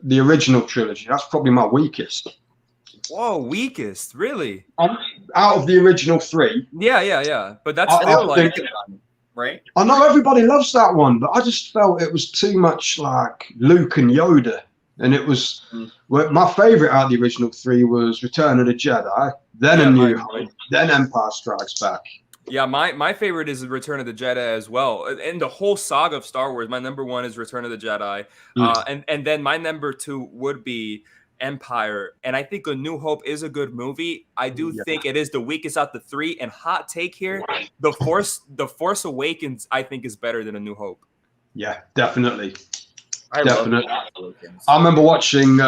the original trilogy, that's probably my weakest. Whoa, weakest? Really? Out of the original three. Yeah. But that's still like... Right? I know everybody loves that one, but I just felt it was too much like Luke and Yoda. And it was... my favorite out of the original three was Return of the Jedi, then A New Hope, then Empire Strikes Back. Yeah, my favorite is Return of the Jedi as well. And the whole saga of Star Wars, my number one is Return of the Jedi. And then my number two would be Empire. And I think A New Hope is a good movie. I do think it is the weakest out the three. And hot take here, The Force Awakens, I think, is better than A New Hope. Yeah, definitely. Definitely. I remember watching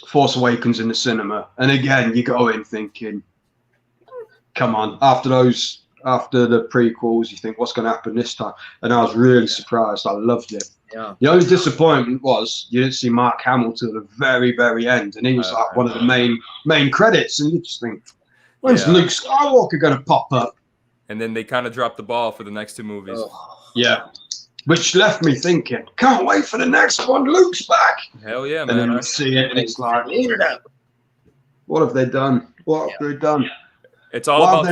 Force Awakens in the cinema. And again, you go in thinking, come on, after the prequels, you think, what's going to happen this time? And I was really surprised. I loved it. Yeah. The only disappointment was you didn't see Mark Hamill till the very, very end, and he was like one of the main credits. And you just think, when's Luke Skywalker going to pop up? And then they kind of dropped the ball for the next two movies. Yeah, which left me thinking, can't wait for the next one. Luke's back. Hell yeah, man! And then you see it, and it's like, what have they done? What have they done? It's all about.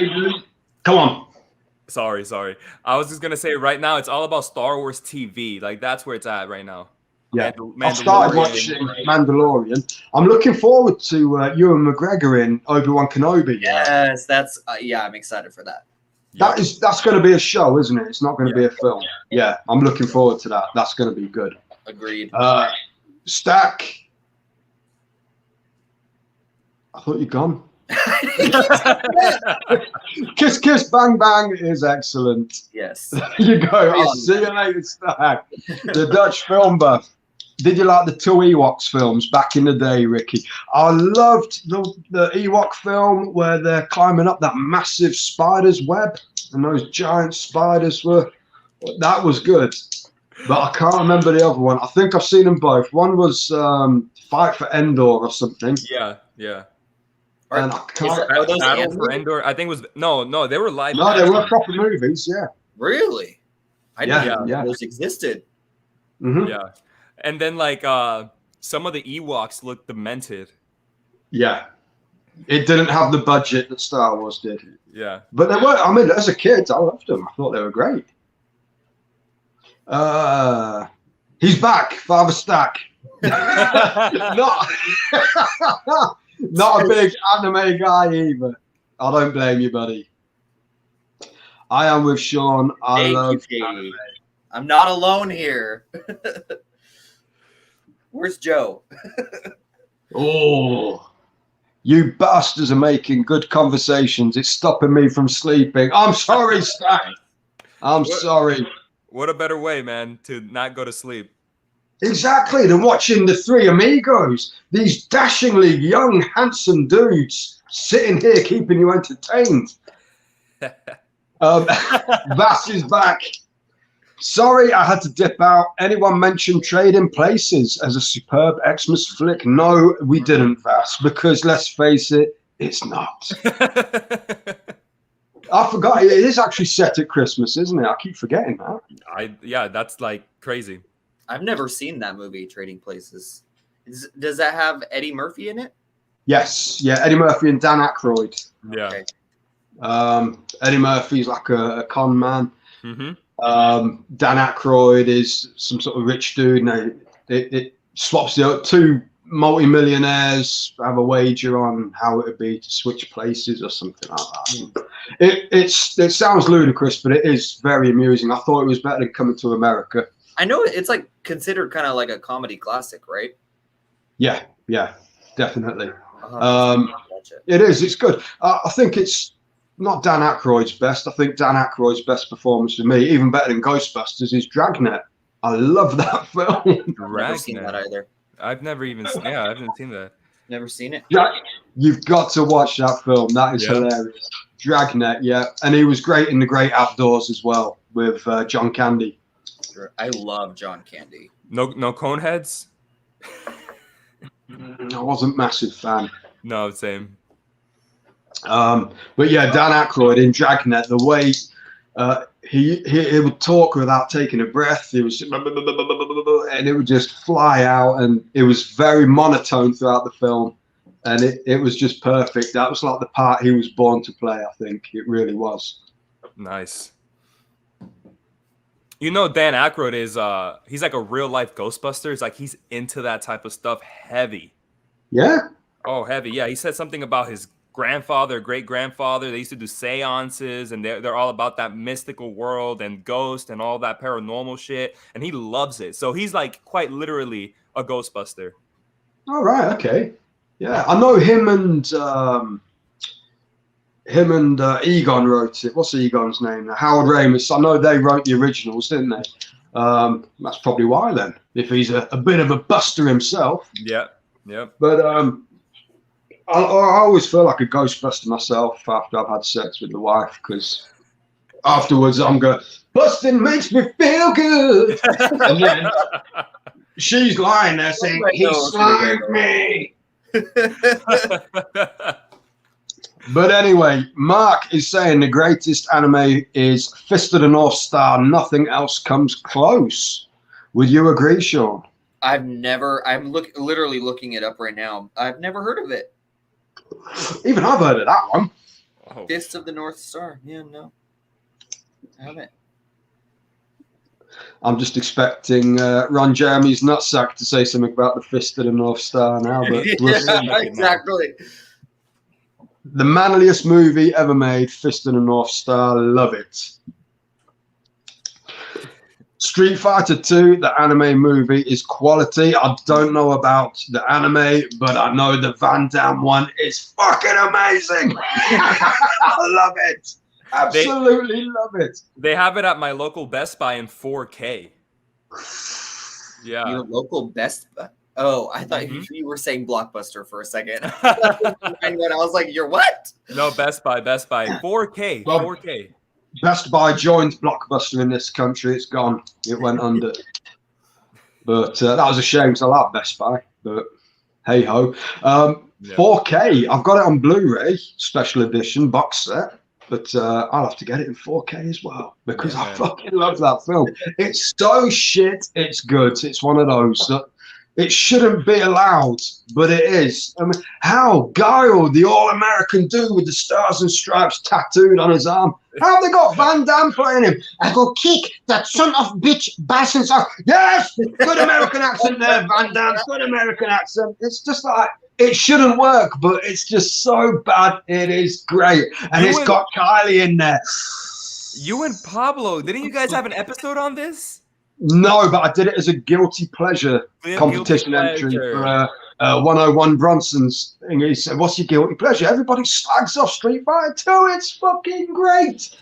Luke? Come on. Sorry. I was just gonna say right now, it's all about Star Wars TV. Like that's where it's at right now. Yeah, I've started watching Mandalorian. I'm looking forward to Ewan McGregor in Obi-Wan Kenobi. Yes, that's I'm excited for that. That's going to be a show, isn't it? It's not going to be a film. Yeah, I'm looking forward to that. That's going to be good. Agreed. Stack. I thought you'd gone. Kiss Kiss Bang Bang is excellent. Yes. There you go. I'll see you later, Stack. The Dutch film buff. did you like the two Ewoks films back in the day, Ricky? I loved the Ewok film where they're climbing up that massive spider's web and those giant spiders were. That was good. But I can't remember the other one. I think I've seen them both. One was Fight for Endor or something. Yeah. And I can't. Are those Battle animated? for Endor. I think it was no. They were live. No, they were proper movies. Yeah. Really? I didn't Yeah, know yeah. those existed. Mm-hmm. Yeah, and then like some of the Ewoks looked demented. Yeah. It didn't have the budget that Star Wars did. Yeah, But they were. I mean, as a kid, I loved them. I thought they were great. He's back, Father Stack. not, not a big anime guy either. I don't blame you, buddy. I am with Shawn. I love anime. I'm not alone here. Where's Joe? Oh, you bastards are making good conversations. It's stopping me from sleeping. I'm sorry, Stack. I'm sorry. what a better way, man, to not go to sleep. Exactly, than watching the three amigos, these dashingly young, handsome dudes sitting here keeping you entertained. Vass is back. Sorry, I had to dip out. Anyone mention Trading Places as a superb Xmas flick? No, we didn't, Vass, because let's face it, it's not. I forgot, it is actually set at Christmas, isn't it? I keep forgetting that. Yeah, that's like crazy. I've never seen that movie, Trading Places. Does that have Eddie Murphy in it? Yes, yeah, Eddie Murphy and Dan Aykroyd. Yeah. Okay. Eddie Murphy's like a con man. Mm-hmm. Dan Aykroyd is some sort of rich dude. And it swaps the two multi-millionaires have a wager on how it would be to switch places or something like that. It sounds ludicrous, but it is very amusing. I thought it was better than Coming to America. I know it's like considered kind of like a comedy classic, right? Yeah, definitely. Watch it. It is. It's good. I think it's not Dan Aykroyd's best. I think Dan Aykroyd's best performance to me, even better than Ghostbusters, is Dragnet. I love that film. Never seen that either. I've never even I haven't seen that. Never seen it. Yeah, you've got to watch that film. That is hilarious. Dragnet, yeah. And he was great in The Great Outdoors as well with John Candy. I love John Candy. No cone heads? I wasn't a massive fan. No, same. But yeah, Dan Aykroyd in Dragnet, the way he would talk without taking a breath, he was, and it would just fly out, and it was very monotone throughout the film, and it was just perfect. That was like the part he was born to play. I think it really was. Nice. You know, Dan Aykroyd is he's like a real life Ghostbusters. Like he's into that type of stuff heavy. Yeah. Oh, heavy. Yeah. He said something about his grandfather, great grandfather. They used to do seances, and they're all about that mystical world and ghost and all that paranormal shit. And he loves it. So he's like quite literally a Ghostbuster. All right. Okay. Yeah, I know him and Egon wrote it. What's Egon's name now? Howard Ramis. I know they wrote the originals, didn't they? That's probably why then. If he's a bit of a buster himself. Yeah. Yep. But I always feel like a Ghostbuster myself after I've had sex with the wife, because afterwards I'm going, busting makes me feel good. And then she's lying there saying, he slimed me. But anyway, Mark is saying the greatest anime is Fist of the North Star. Nothing else comes close. Would you agree, Shawn? I'm literally looking it up right now. I've never heard of it. Even I've heard of that one. Oh. Fist of the North Star. Yeah, no. I haven't. I'm just expecting Ron Jeremy's nutsack to say something about the Fist of the North Star now. But yeah, exactly. The manliest movie ever made, Fist of the North Star. Love it. Street Fighter 2, the anime movie, is quality. I don't know about the anime, but I know the Van Damme one is fucking amazing. I love it. Absolutely love it. They have it at my local Best Buy in 4K. Yeah. Your local Best Buy. Oh, I thought Mhm. you were saying Blockbuster for a second. I was like, you're what? No, Best Buy. 4K. Well, 4K. Best Buy joined Blockbuster in this country. It's gone. It went under. But that was a shame because I love Best Buy. But hey ho. 4K. I've got it on Blu-ray, special edition box set. But I'll have to get it in 4K as well because I fucking love that film. It's so shit. It's good. It's one of those that it shouldn't be allowed, but it is. I mean, how Guile, the all-American dude with the stars and stripes tattooed on his arm, how have they got Van Damme playing him? I go kick that son of bitch Bason's out. Yes, good American accent there, Van Damme. Good American accent. It's just like it shouldn't work, but it's just so bad. It is great, and it's got Kylie in there. You and Pablo, didn't you guys have an episode on this? No, but I did it as a guilty pleasure competition entry for 101 Bronson's thing. He said, "What's your guilty pleasure?" Everybody slags off Street Fighter 2. It's fucking great.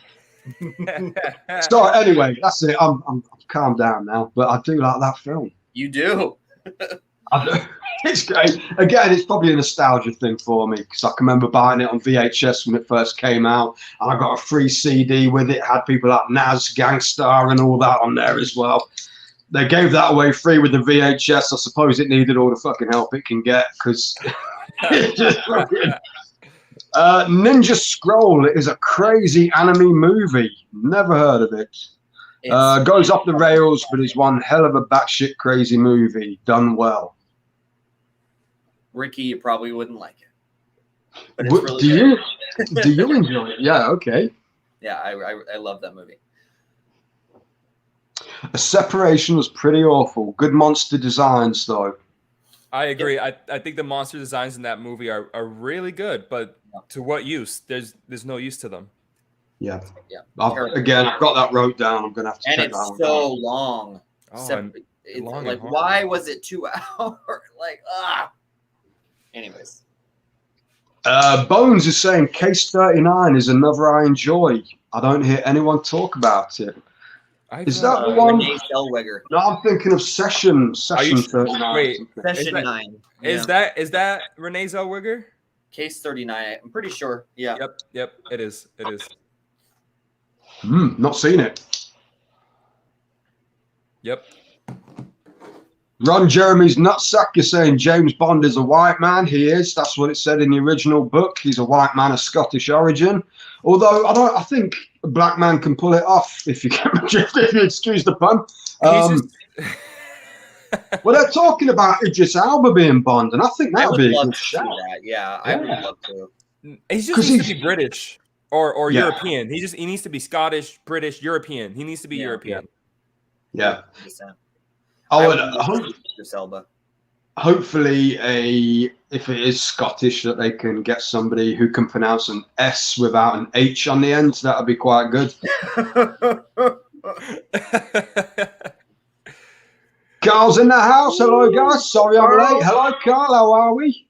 So anyway, that's it. I'm calmed down now, but I do like that film. You do. It's great. Again, it's probably a nostalgia thing for me because I can remember buying it on VHS when it first came out, and I got a free CD with it. It had people like Naz, Gangstar, and all that on there as well. They gave that away free with the VHS. I suppose it needed all the fucking help it can get because it's just fucking. Ninja Scroll is a crazy anime movie. Never heard of it. Goes off the rails, but is one hell of a batshit crazy movie done well. Ricky, you probably wouldn't like it. But it's really do you enjoy it? Yeah, okay. Yeah, I love that movie. A Separation was pretty awful. Good monster designs, though. I agree. I think the monster designs in that movie are really good, but to what use? There's no use to them. Yeah. Again, I've got that wrote down. I'm gonna have to check that one. And it's so long. It's long like, why was it 2 hours? Like, Anyways. Bones is saying Case 39 is another I enjoy. I don't hear anyone talk about it. Is that the one? Renee Zellweger. No, I'm thinking of Session 39. Wait, Session 9. Is that Renee Zellweger? Case 39. I'm pretty sure. Yeah. Yep. It is. Not seen it. Yep. Ron Jeremy's nutsack. You're saying James Bond is a white man. He is. That's what it said in the original book. He's a white man of Scottish origin. Although I think a black man can pull it off. If you excuse the pun. Well, they're talking about Idris Elba being Bond, and I think that would be a good shout. Yeah, I would love to. He just needs to be British or European. He needs to be Scottish, British, European. He needs to be European. Yeah. Hopefully, if it is Scottish, that they can get somebody who can pronounce an S without an H on the end. That would be quite good. Carl's in the house. Hello, guys. Sorry I'm late. Hello, Carl. How are we?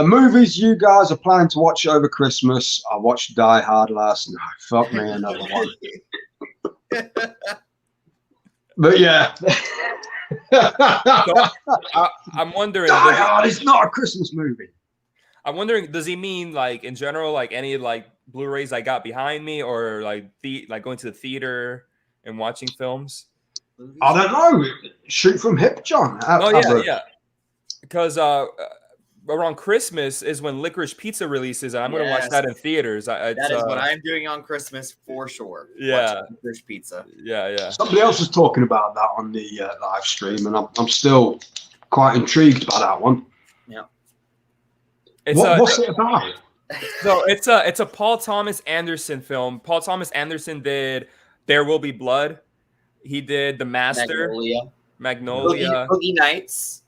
Movies you guys are planning to watch over Christmas. I watched Die Hard last night. Fuck me, another one. But yeah. I'm wondering. Die Hard is not a Christmas movie. I'm wondering, does he mean like in general, like any like Blu-rays I got behind me, or like going to the theater and watching films? I don't know. Shoot from hip, John. Yeah. Because around Christmas is when Licorice Pizza releases, and I'm going to watch that in theaters. That is what I'm doing on Christmas for sure. Yeah, Licorice Pizza. Yeah. Somebody else was talking about that on the live stream, and I'm still quite intrigued by that one. Yeah. What's it about? So it's a Paul Thomas Anderson film. Paul Thomas Anderson did There Will Be Blood. He did The Master, Magnolia, Boogie Nights,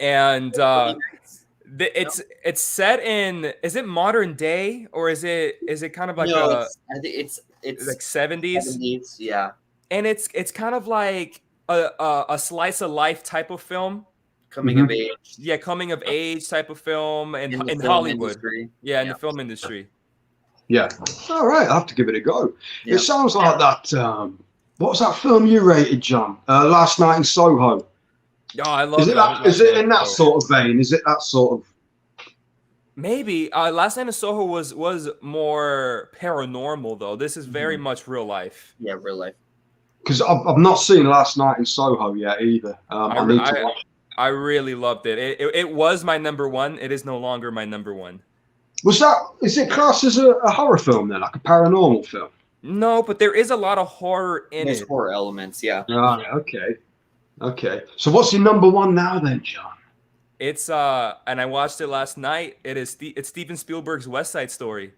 and it's set in. Is it modern day or is it kind of like it's like 70s? Yeah, and it's kind of like a slice of life type of film. Coming of age. Yeah, coming of age type of film in Hollywood. Industry. Yeah, in the film industry. Yeah. All right, I'll have to give it a go. Yeah. It sounds like that. What was that film you rated, John? Last Night in Soho. Oh, I love Is it that? Is it in that sort of vein? Is it that sort of? Maybe. Last Night in Soho was more paranormal though. This is very much real life. Yeah, real life. Because I've not seen Last Night in Soho yet either. I need to watch. I really loved it. It was my number one. It is no longer my number one. Is it classed as a horror film then, like a paranormal film? No, but there is a lot of horror in There's it. horror elements, yeah. Right, okay. So what's your number one now then, John? It's and I watched it last night. It's Steven Spielberg's West Side Story.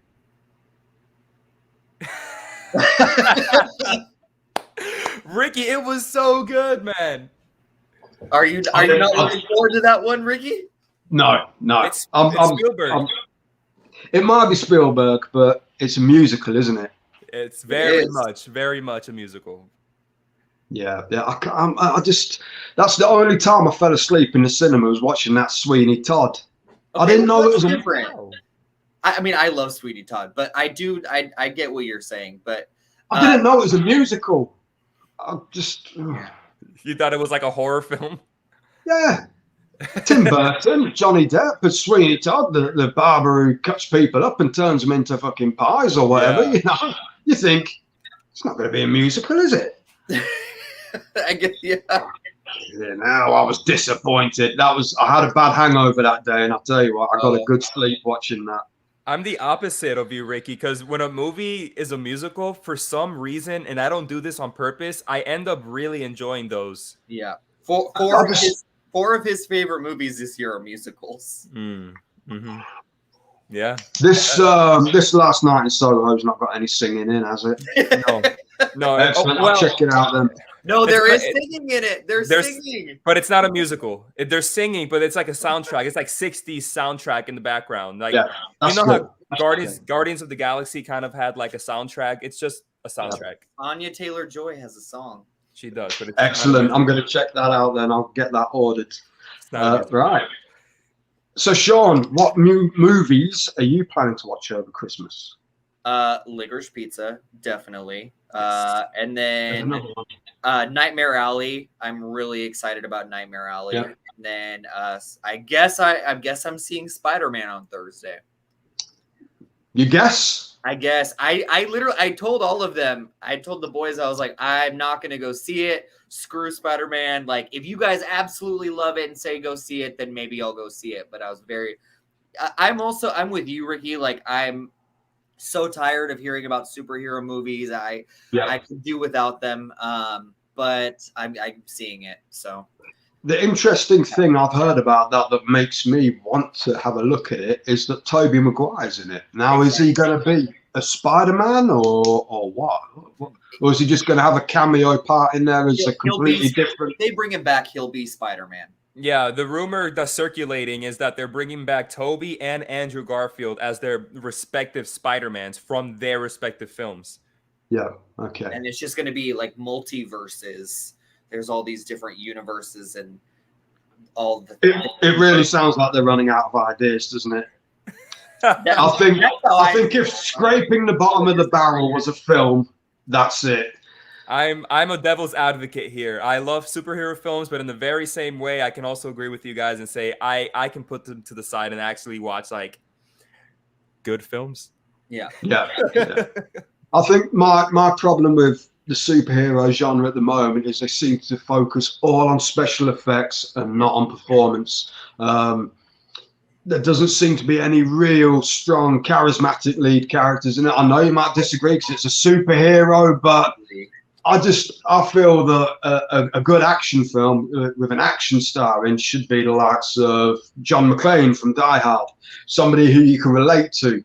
Ricky, it was so good, man. Are you not looking forward to that one, Ricky? No. It's Spielberg. It might be Spielberg, but it's a musical, isn't it? It's very much a musical. Yeah. I just that's the only time I fell asleep in the cinema was watching that Sweeney Todd. Okay, I didn't know it was different. I mean, I love Sweeney Todd, but I get what you're saying, but I didn't know it was a musical. I just You thought it was like a horror film? Yeah. Tim Burton, Johnny Depp, and Sweeney Todd, the barber who cuts people up and turns them into fucking pies or whatever. Yeah. You know, you think it's not going to be a musical, is it? I guess, yeah. No, I was disappointed. I had a bad hangover that day, and I'll tell you what, I got a good sleep watching that. I'm the opposite of you, Ricky, because when a movie is a musical, for some reason, and I don't do this on purpose, I end up really enjoying those. Yeah. Four of his favorite movies this year are musicals. Mm-hmm. Yeah. This Last Night in Soho's not got any singing in, has it? No. Excellent. I'll check it out then. No, there is singing in it. There's singing. But it's not a musical. They're singing, but it's like a soundtrack. It's like 60s soundtrack in the background. Like, yeah, you know how Guardians of the Galaxy kind of had like a soundtrack? It's just a soundtrack. Yeah. Anya Taylor-Joy has a song. She does. But it's excellent. I'm going to check that out then. I'll get that ordered. Right. So, Shawn, what new movies are you planning to watch over Christmas? Licorice Pizza, definitely. And then Nightmare Alley. I'm really excited about Nightmare Alley. Yeah. And then I guess I'm seeing Spider-Man on Thursday. You guess? I guess. I literally told all of them. I told the boys, I was like, I'm not gonna go see it. Screw Spider-Man. Like, if you guys absolutely love it and say go see it, then maybe I'll go see it. But I was I'm with you, Ricky. Like, I'm so tired of hearing about superhero movies. I could do without them. But I'm seeing it. So the interesting thing I've heard about that makes me want to have a look at it is that Tobey Maguire's in it. Now, is he going to be a Spider-Man or what? Or is he just going to have a cameo part in there as a completely different? If they bring him back, he'll be Spider-Man. Yeah, the rumor that's circulating is that they're bringing back Tobey and Andrew Garfield as their respective Spider-Mans from their respective films. Yeah, okay. And it's just going to be like multiverses. There's all these different universes and all the. It really sounds like they're running out of ideas, doesn't it? I think if Scraping the Bottom of the Barrel was a film, that's it. I'm a devil's advocate here. I love superhero films, but in the very same way, I can also agree with you guys and say I can put them to the side and actually watch like good films. Yeah. I think my problem with the superhero genre at the moment is they seem to focus all on special effects and not on performance. There doesn't seem to be any real strong, charismatic lead characters in it. I know you might disagree because it's a superhero, but I feel that a good action film with an action star in should be the likes of John McClane from Die Hard, somebody who you can relate to.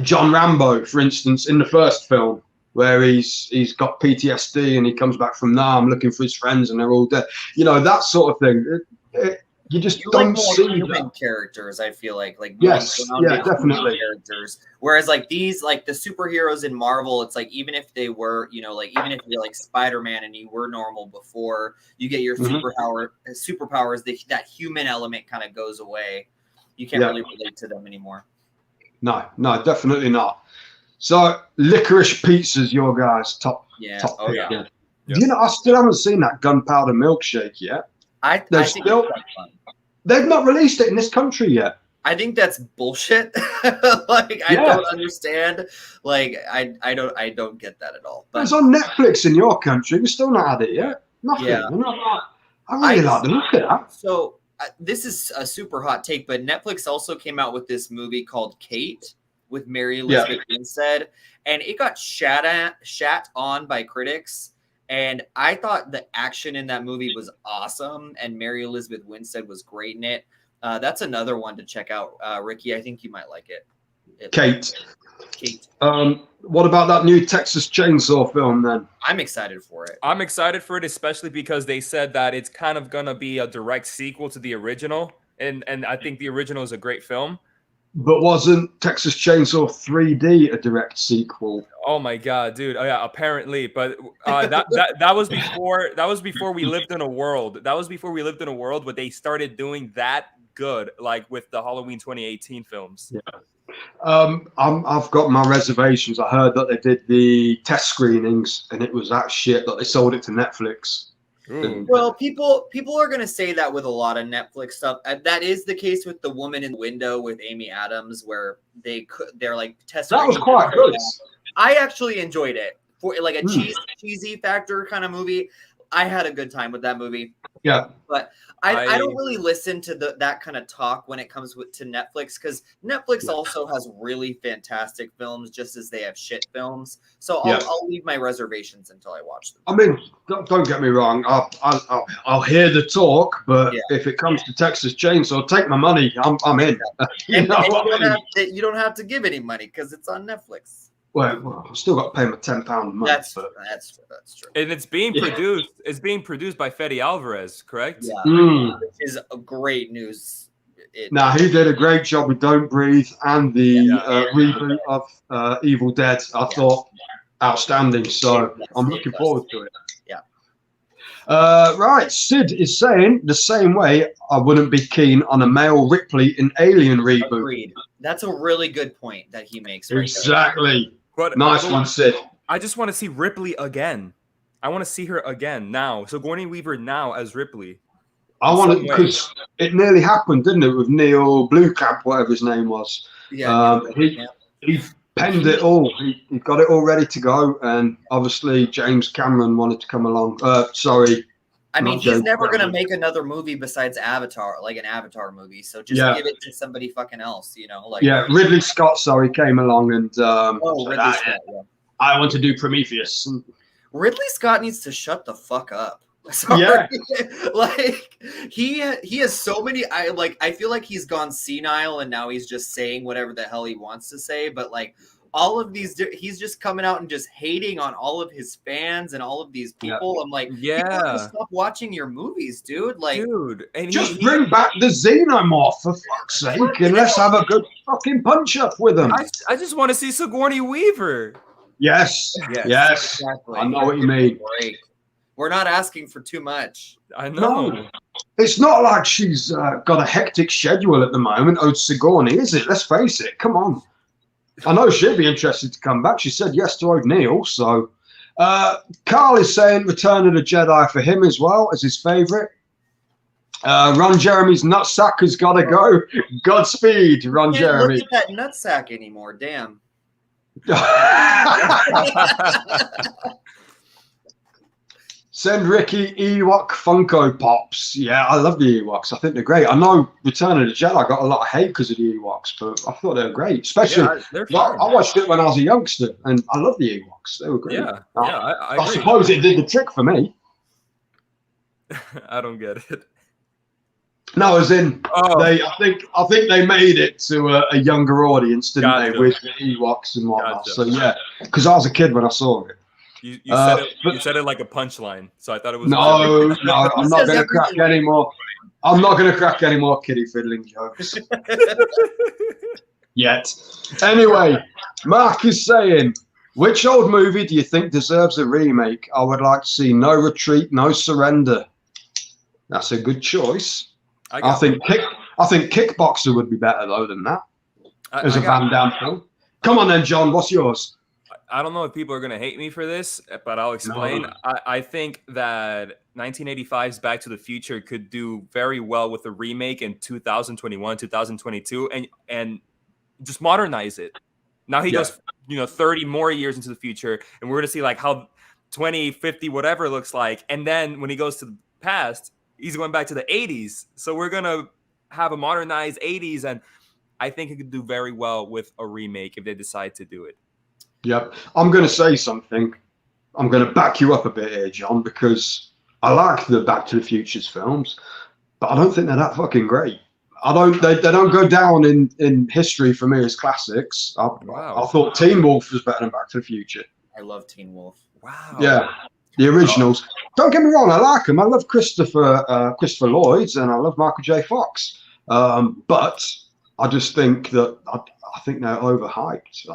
John Rambo, for instance, in the first film, where he's got PTSD and he comes back from Nam looking for his friends and they're all dead. You know, that sort of thing. You don't see human characters. I feel like yes, yeah, definitely characters. Whereas like these, like the superheroes in Marvel, it's like even if they were, even if you're like Spider-Man and you were normal before, you get your superpowers. That human element kind of goes away. You can't really relate to them anymore. No, definitely not. So licorice pizza's your guys' top top pick. yeah. Yeah. Yep. Do you know? I still haven't seen that gunpowder milkshake yet. I think it's quite fun. They've not released it in this country yet. I think that's bullshit. Like I don't understand. Like I don't get that at all. But it's on Netflix in your country. We've still not had it yet. Nothing. Yeah. I really like the look of that. So this is a super hot take, but Netflix also came out with this movie called Kate with Mary Elizabeth Winstead, and it got shat on by critics. And I thought the action in that movie was awesome, and Mary Elizabeth Winstead was great in it. That's another one to check out, Ricky. I think you might like it. Kate. Kate. What about that new Texas Chainsaw film then? I'm excited for it. I'm excited for it, especially because they said that it's kind of gonna be a direct sequel to the original, and I think the original is a great film. But wasn't Texas Chainsaw 3D a direct sequel? Oh my god, dude! Oh yeah, apparently, but that was before we lived in a world. That was before we lived in a world where they started doing that good, like with the Halloween 2018 films. Yeah. I've got my reservations. I heard that they did the test screenings and it was that shit that they sold it to Netflix. Well, people are going to say that with a lot of Netflix stuff. That is the case with The Woman in the Window with Amy Adams, where they're like testing. That was quite good. I actually enjoyed it for like a cheesy factor kind of movie. I had a good time with that movie. Yeah, but I don't really listen to that kind of talk when it comes to Netflix, because Netflix also has really fantastic films, just as they have shit films. So I'll leave my reservations until I watch them. I mean, don't get me wrong. I'll hear the talk, but if it comes to Texas Chainsaw, take my money. I'm in. You don't have to give any money because it's on Netflix. Well, I've still got to pay my £10 a month. That's true. And it's being produced. It's being produced by Fede Alvarez, correct? Yeah, which is a great news. He did a great job with Don't Breathe and the reboot of Evil Dead. I thought outstanding. So I'm looking forward to it. Yeah. Right, Sid is saying the same way. I wouldn't be keen on a male Ripley in Alien reboot. Agreed. That's a really good point that he makes. Exactly. But nice one, Sid. I just want to see Ripley again. I want to see her again now. So Sigourney Weaver now as Ripley. I want it because it nearly happened, didn't it, with Neil Blomkamp, whatever his name was. Yeah. He penned it all. He got it all ready to go, and obviously James Cameron wanted to come along. I mean, he's never going to make another movie besides Avatar, like an Avatar movie. So just give it to somebody fucking else, Like Ridley Scott, came along and Ridley Scott, I want to do Prometheus. Ridley Scott needs to shut the fuck up. Sorry. Yeah. Like he has so many. I feel like he's gone senile and now he's just saying whatever the hell he wants to say. But like all of these, he's just coming out and just hating on all of his fans and all of these people. I'm like, stop watching your movies, dude. Like, and just bring back the Xenomorph for fuck's sake, and let's have a good fucking punch up with them. I just want to see Sigourney Weaver. Yes. Exactly. I know what you mean. Great. We're not asking for too much. I know. No. It's not like she's got a hectic schedule at the moment. Oh, Sigourney, is it? Let's face it. Come on. I know she'd be interested to come back. She said yes to O'Neill. So, Carl is saying Return of the Jedi for him as well as his favourite. Ron Jeremy's nutsack has got to go. Godspeed, Ron Jeremy. Look at that nutsack anymore. Damn. Send Ricky Ewok Funko Pops. Yeah, I love the Ewoks. I think they're great. I know Return of the Jedi got a lot of hate because of the Ewoks, but I thought they were great. Especially, I watched it when I was a youngster, and I love the Ewoks. They were great. I suppose it did the trick for me. I don't get it. No, as in, I think they made it to a younger audience, didn't they, with the Ewoks and whatnot. So yeah, because I was a kid when I saw it. You said it like a punchline, so I thought it was. No, I'm not going to crack any more. I'm not going to crack any more kiddie fiddling jokes yet. Anyway, Mark is saying, which old movie do you think deserves a remake? I would like to see No Retreat, No Surrender. That's a good choice. I think Kickboxer would be better though than that as a Van Damme film. Come on then, John. What's yours? I don't know if people are going to hate me for this, but I'll explain. No. I think that 1985's Back to the Future could do very well with a remake in 2021, 2022, and just modernize it. Now he goes, 30 more years into the future, and we're going to see like how 2050 whatever looks like. And then when he goes to the past, he's going back to the 80s. So we're going to have a modernized 80s, and I think it could do very well with a remake if they decide to do it. Yep. I'm going to say something. I'm going to back you up a bit here, John, because I like the Back to the Future's films, but I don't think they're that fucking great. They don't go down in history for me as classics. I thought Teen Wolf was better than Back to the Future. I love Teen Wolf. Wow. Yeah. The originals. Don't get me wrong, I like them. I love Christopher Lloyd and I love Michael J. Fox. But I just think that I think they're overhyped.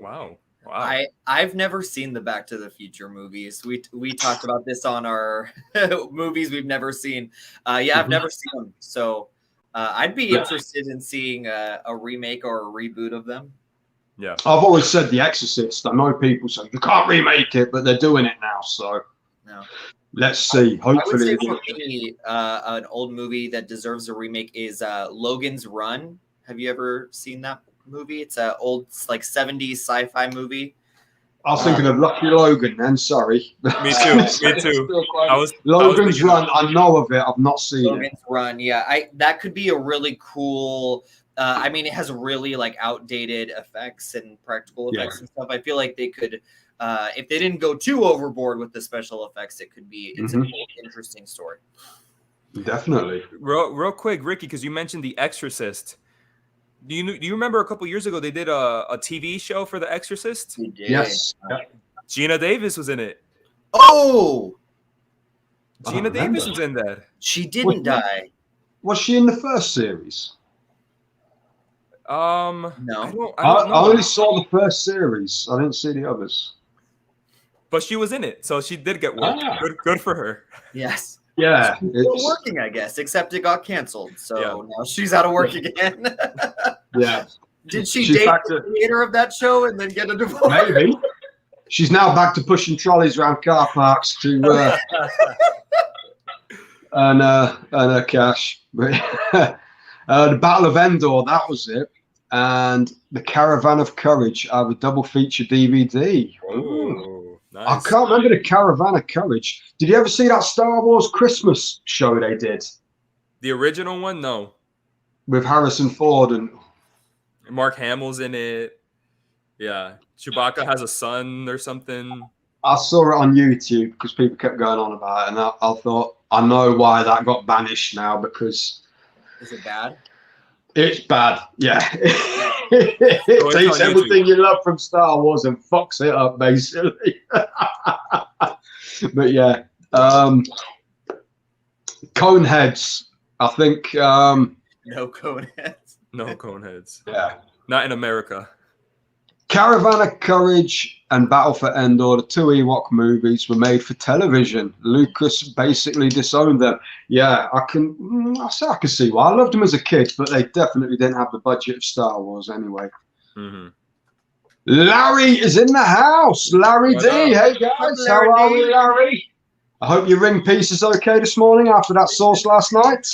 Wow. I've never seen the Back to the Future movies. We talked about this on our movies we've never seen. I've never seen them. So I'd be interested in seeing a remake or a reboot of them. Yeah. I've always said The Exorcist. I know people say you can't remake it, but they're doing it now. So let's see. Hopefully, I would say for me, an old movie that deserves a remake is Logan's Run. Have you ever seen that movie? It's an old, like 70s sci-fi movie. I was thinking of Lucky Logan. Then sorry. Me too. Me too. Logan's Run. I know of it. I've not seen Logan's Run. Yeah, that could be a really cool. I mean, it has really like outdated effects and practical effects and stuff. I feel like they could, if they didn't go too overboard with the special effects, it could be. It's a cool, interesting story. Definitely. Real quick, Ricky, because you mentioned The Exorcist. Do you remember a couple years ago they did a TV show for The Exorcist? We did. Yes. Gina Davis was in it. Oh, Gina Davis was in that. She didn't die. Was she in the first series? No. I don't know. I only saw the first series. I didn't see the others. But she was in it, so she did get work. Good for her. Yes. Yeah. She's still working, I guess, except it got canceled. So now she's out of work again. Yeah. Did she date the creator of that show and then get a divorce? Maybe. She's now back to pushing trolleys around car parks to earn her cash. The Battle of Endor, that was it. And The Caravan of Courage, I have a double feature DVD. Oh, nice. I can't remember The Caravan of Courage. Did you ever see that Star Wars Christmas show they did? The original one? No. With Harrison Ford and Mark Hamill's in it. Yeah. Chewbacca has a son or something. I saw it on YouTube because people kept going on about it. And I thought, I know why that got banished now because... Is it bad? It's bad, yeah. It takes everything you love from Star Wars and fucks it up, basically. But yeah, Coneheads. I think. No Coneheads. No Coneheads. Yeah, not in America. Caravan of Courage and Battle for Endor, the two Ewok movies, were made for television. Lucas basically disowned them. Yeah, I can see why. I loved them as a kid, but they definitely didn't have the budget of Star Wars anyway. Larry is in the house. Larry D. Hey guys, how are we, Larry? I hope your ring piece is okay this morning after that sauce last night.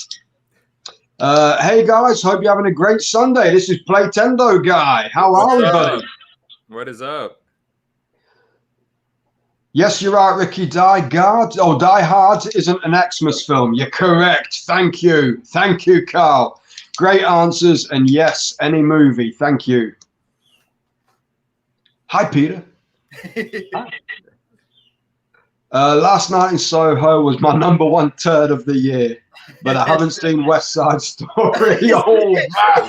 Hey guys, hope you're having a great Sunday. This is Playtendo Guy. How are we, buddy? What is up? Yes, you're right, Ricky. Die Hard isn't an Xmas film. You're correct. Thank you. Thank you, Carl. Great answers. And yes, any movie. Thank you. Hi, Peter. Last Night in Soho was my #1 turd of the year, but I haven't seen West Side Story. Oh,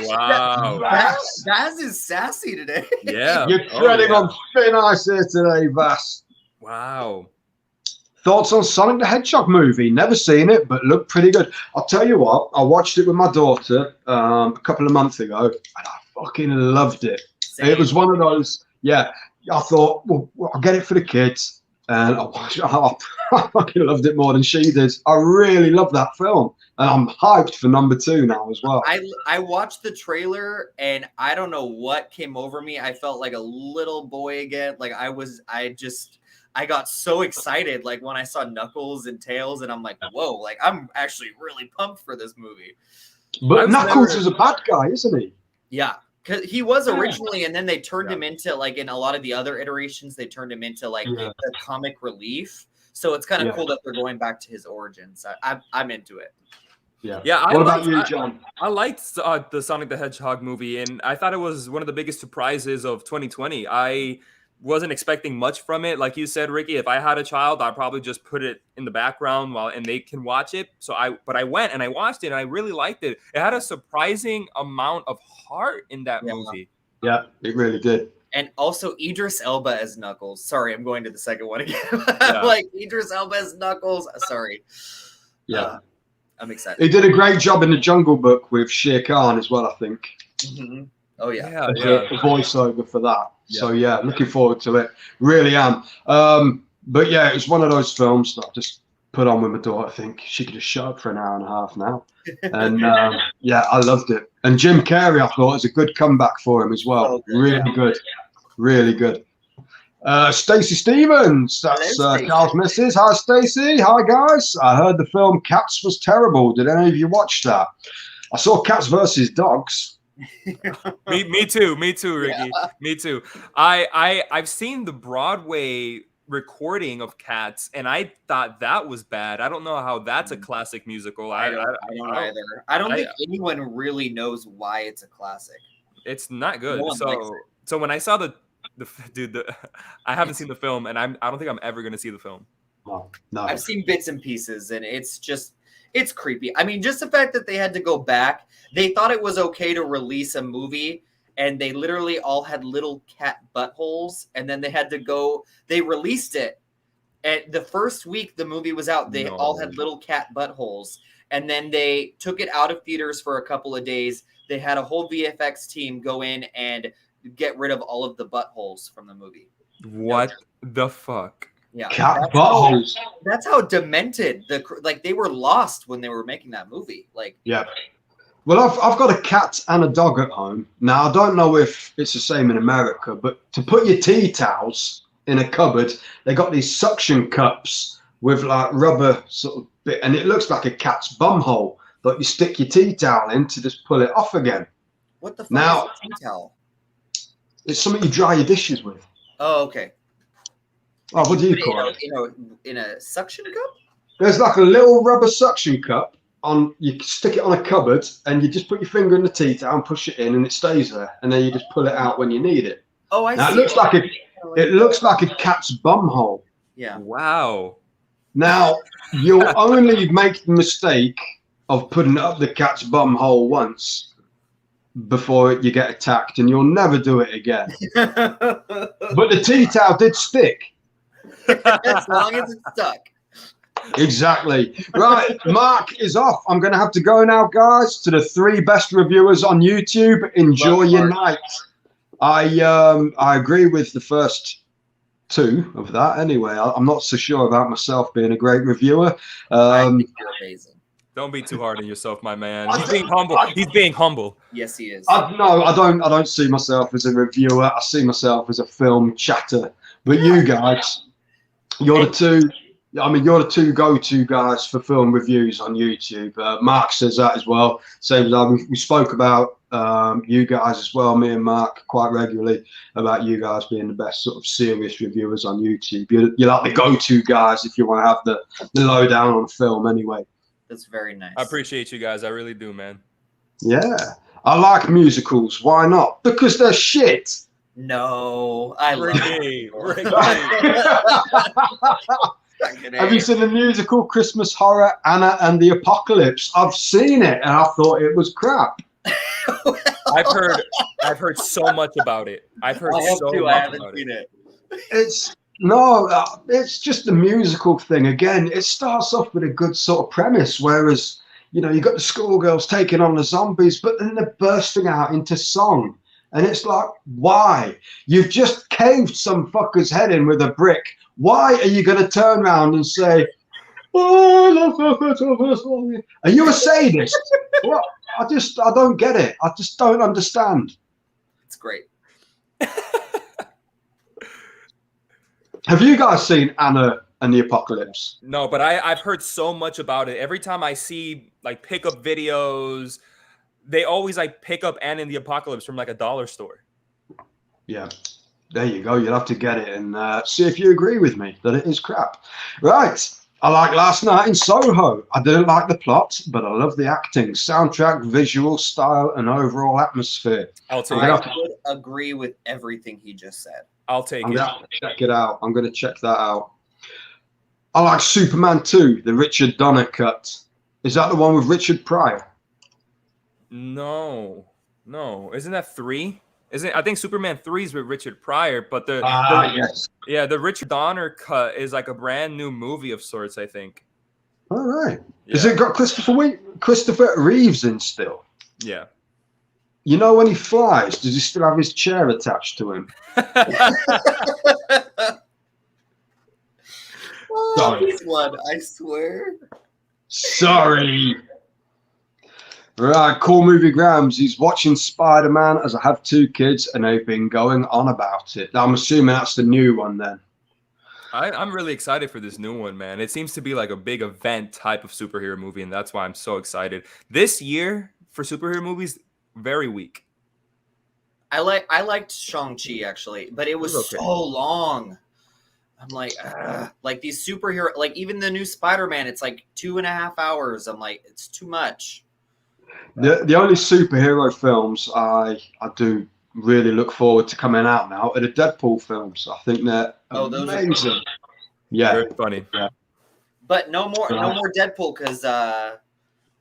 wow. Vaz is sassy today. Yeah. You're treading on thin ice here today, Vaz. Wow. Thoughts on Sonic the Hedgehog movie? Never seen it, but looked pretty good. I'll tell you what, I watched it with my daughter a couple of months ago, and I fucking loved it. Same. It was one of those, I thought, well, I'll get it for the kids. and I fucking loved it more than she did. I really love that film, and I'm hyped for number 2 now as well. I watched the trailer, and I don't know what came over me. I felt like a little boy again. Like I got so excited, like when I saw Knuckles and Tails, and I'm like, whoa, like I'm actually really pumped for this movie. But Knuckles is a bad guy, isn't he? Yeah, because he was originally, and then they turned him into, like, in a lot of the other iterations, they turned him into like the comic relief. So it's kind of cool that they're going back to his origins. I'm into it. Yeah. What about you, John? I liked the Sonic the Hedgehog movie, and I thought it was one of the biggest surprises of 2020. I wasn't expecting much from it. Like you said, Ricky, if I had a child, I'd probably just put it in the background and they can watch it. But I went and I watched it, and I really liked it. It had a surprising amount of heart in that movie. Yeah, it really did. And also Idris Elba as Knuckles. Sorry, I'm going to the second one again. Like Idris Elba as Knuckles. Sorry. Yeah. I'm excited. He did a great job in the Jungle Book with Shere Khan as well, I think. Mm-hmm. Oh, yeah. A voiceover for that. Yeah. So, yeah, looking forward to it. Really am. But, yeah, it's one of those films that I just put on with my daughter. I think she could just shut up for an hour and a half now. And, yeah, I loved it. And Jim Carrey, I thought, was a good comeback for him as well. Really good. Really good. Stacey Stevens, that's Carl's missus. Hi, Stacey. Hi, guys. I heard the film Cats was terrible. Did any of you watch that? I saw Cats versus Dogs. me too, Ricky. Yeah. Me too. I've seen the Broadway recording of Cats, and I thought that was bad. I don't know how that's a classic musical. I don't either. I don't think anyone really knows why it's a classic. It's not good. So when I saw I haven't seen the film, and I don't think I'm ever going to see the film. No. I've seen bits and pieces, and it's creepy. I mean, just the fact that they had to go back, they thought it was okay to release a movie, and they literally all had little cat buttholes, and then they released it. And the first week the movie was out, they all had little cat buttholes, and then they took it out of theaters for a couple of days. They had a whole VFX team go in and get rid of all of the buttholes from the movie. What the fuck? Yeah, cat buttholes. That's how demented they were lost when they were making that movie. Yeah. Well, I've got a cat and a dog at home. Now, I don't know if it's the same in America, but to put your tea towels in a cupboard, they got these suction cups with like rubber sort of bit, and it looks like a cat's bum hole that you stick your tea towel in to just pull it off again. What the fuck is a tea towel? It's something you dry your dishes with. Oh, okay. Oh, what do you call it? In a suction cup? There's like a little rubber suction cup. You stick it on a cupboard, and you just put your finger in the tea towel and push it in, and it stays there. And then you just pull it out when you need it. Oh, I see. It looks like a cat's bum hole. Yeah. Wow. Now, you'll only make the mistake of putting it up the cat's bum hole once before you get attacked, and you'll never do it again. But the tea towel did stick. As long as it's stuck. Exactly. Right, Mark is off. I'm going to have to go now, guys, to the 3 best reviewers on YouTube. Enjoy your night. I agree with the first 2 of that. Anyway, I'm not so sure about myself being a great reviewer. I think you're amazing. Don't be too hard on yourself, my man. He's being humble. He's being humble. Yes, he is. No, I don't see myself as a reviewer. I see myself as a film chatter. But you guys, you're the 2. I mean, you're the 2 go-to guys for film reviews on YouTube. Mark says that as well. Same as we spoke about you guys as well, me and Mark, quite regularly, about you guys being the best sort of serious reviewers on YouTube. You're like the go-to guys if you want to have the lowdown on film anyway. That's very nice. I appreciate you guys. I really do, man. Yeah. I like musicals. Why not? Because they're shit. No, I love it. Have you seen the musical Christmas Horror, Anna and the Apocalypse? I've seen it, and I thought it was crap. I've heard so much about it. I've heard so much about it. It's just the musical thing. Again, it starts off with a good sort of premise, whereas, you got the schoolgirls taking on the zombies, but then they're bursting out into song. And it's like, why? You've just caved some fucker's head in with a brick. Why are you going to turn around and say, oh, are you a sadist? Well, I don't get it. I just don't understand. It's great. Have you guys seen Anna and the Apocalypse? No, but I've heard so much about it. Every time I see like pickup videos, they always like pick up Anna and the Apocalypse from like a dollar store. Yeah, there you go. You'll have to get it and see if you agree with me that it is crap. Right. I like Last Night in Soho. I didn't like the plot, but I love the acting, soundtrack, visual style, and overall atmosphere. I would agree with everything he just said. I'll take it. Check it out. I'm going to check that out. I like Superman 2, the Richard Donner cut. Is that the one with Richard Pryor? No. Isn't that 3? I think Superman 3 is with Richard Pryor, but yes. Yeah, the Richard Donner cut is like a brand new movie of sorts, I think. All right. Yeah. Has it got Christopher Reeves in still? Yeah. You know when he flies, does he still have his chair attached to him? This one, I swear. Sorry. Right, Cool Movie Grams. He's watching Spider-Man as I have 2 kids and they've been going on about it. I'm assuming that's the new one then. I'm really excited for this new one, man. It seems to be like a big event type of superhero movie, and that's why I'm so excited. This year for superhero movies, very weak. I liked Shang-Chi actually, but it was so long. I'm like these superhero, like even the new Spider-Man, it's like 2.5 hours. I'm like, it's too much. The only superhero films I do really look forward to coming out now are the Deadpool films. I think they're amazing. Yeah, very funny. Yeah. But no more Deadpool because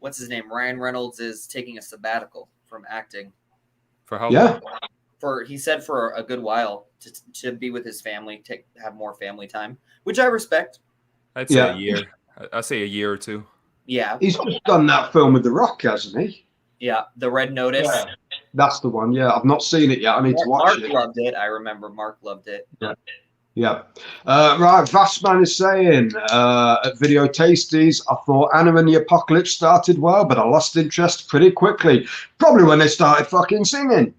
what's his name? Ryan Reynolds is taking a sabbatical from acting. For how long? He said for a good while to be with his family, have more family time, which I respect. I'd say a year. I'd say a year or 2. Yeah. He's just done that film with The Rock, hasn't he? Yeah, The Red Notice. Yeah. That's the one. Yeah, I've not seen it yet. I need to watch it. Mark loved it. I remember Mark loved it. Yeah. Yeah. Right, Vastman is saying, at Video Tasties, I thought Anna and the Apocalypse started well, but I lost interest pretty quickly. Probably when they started fucking singing.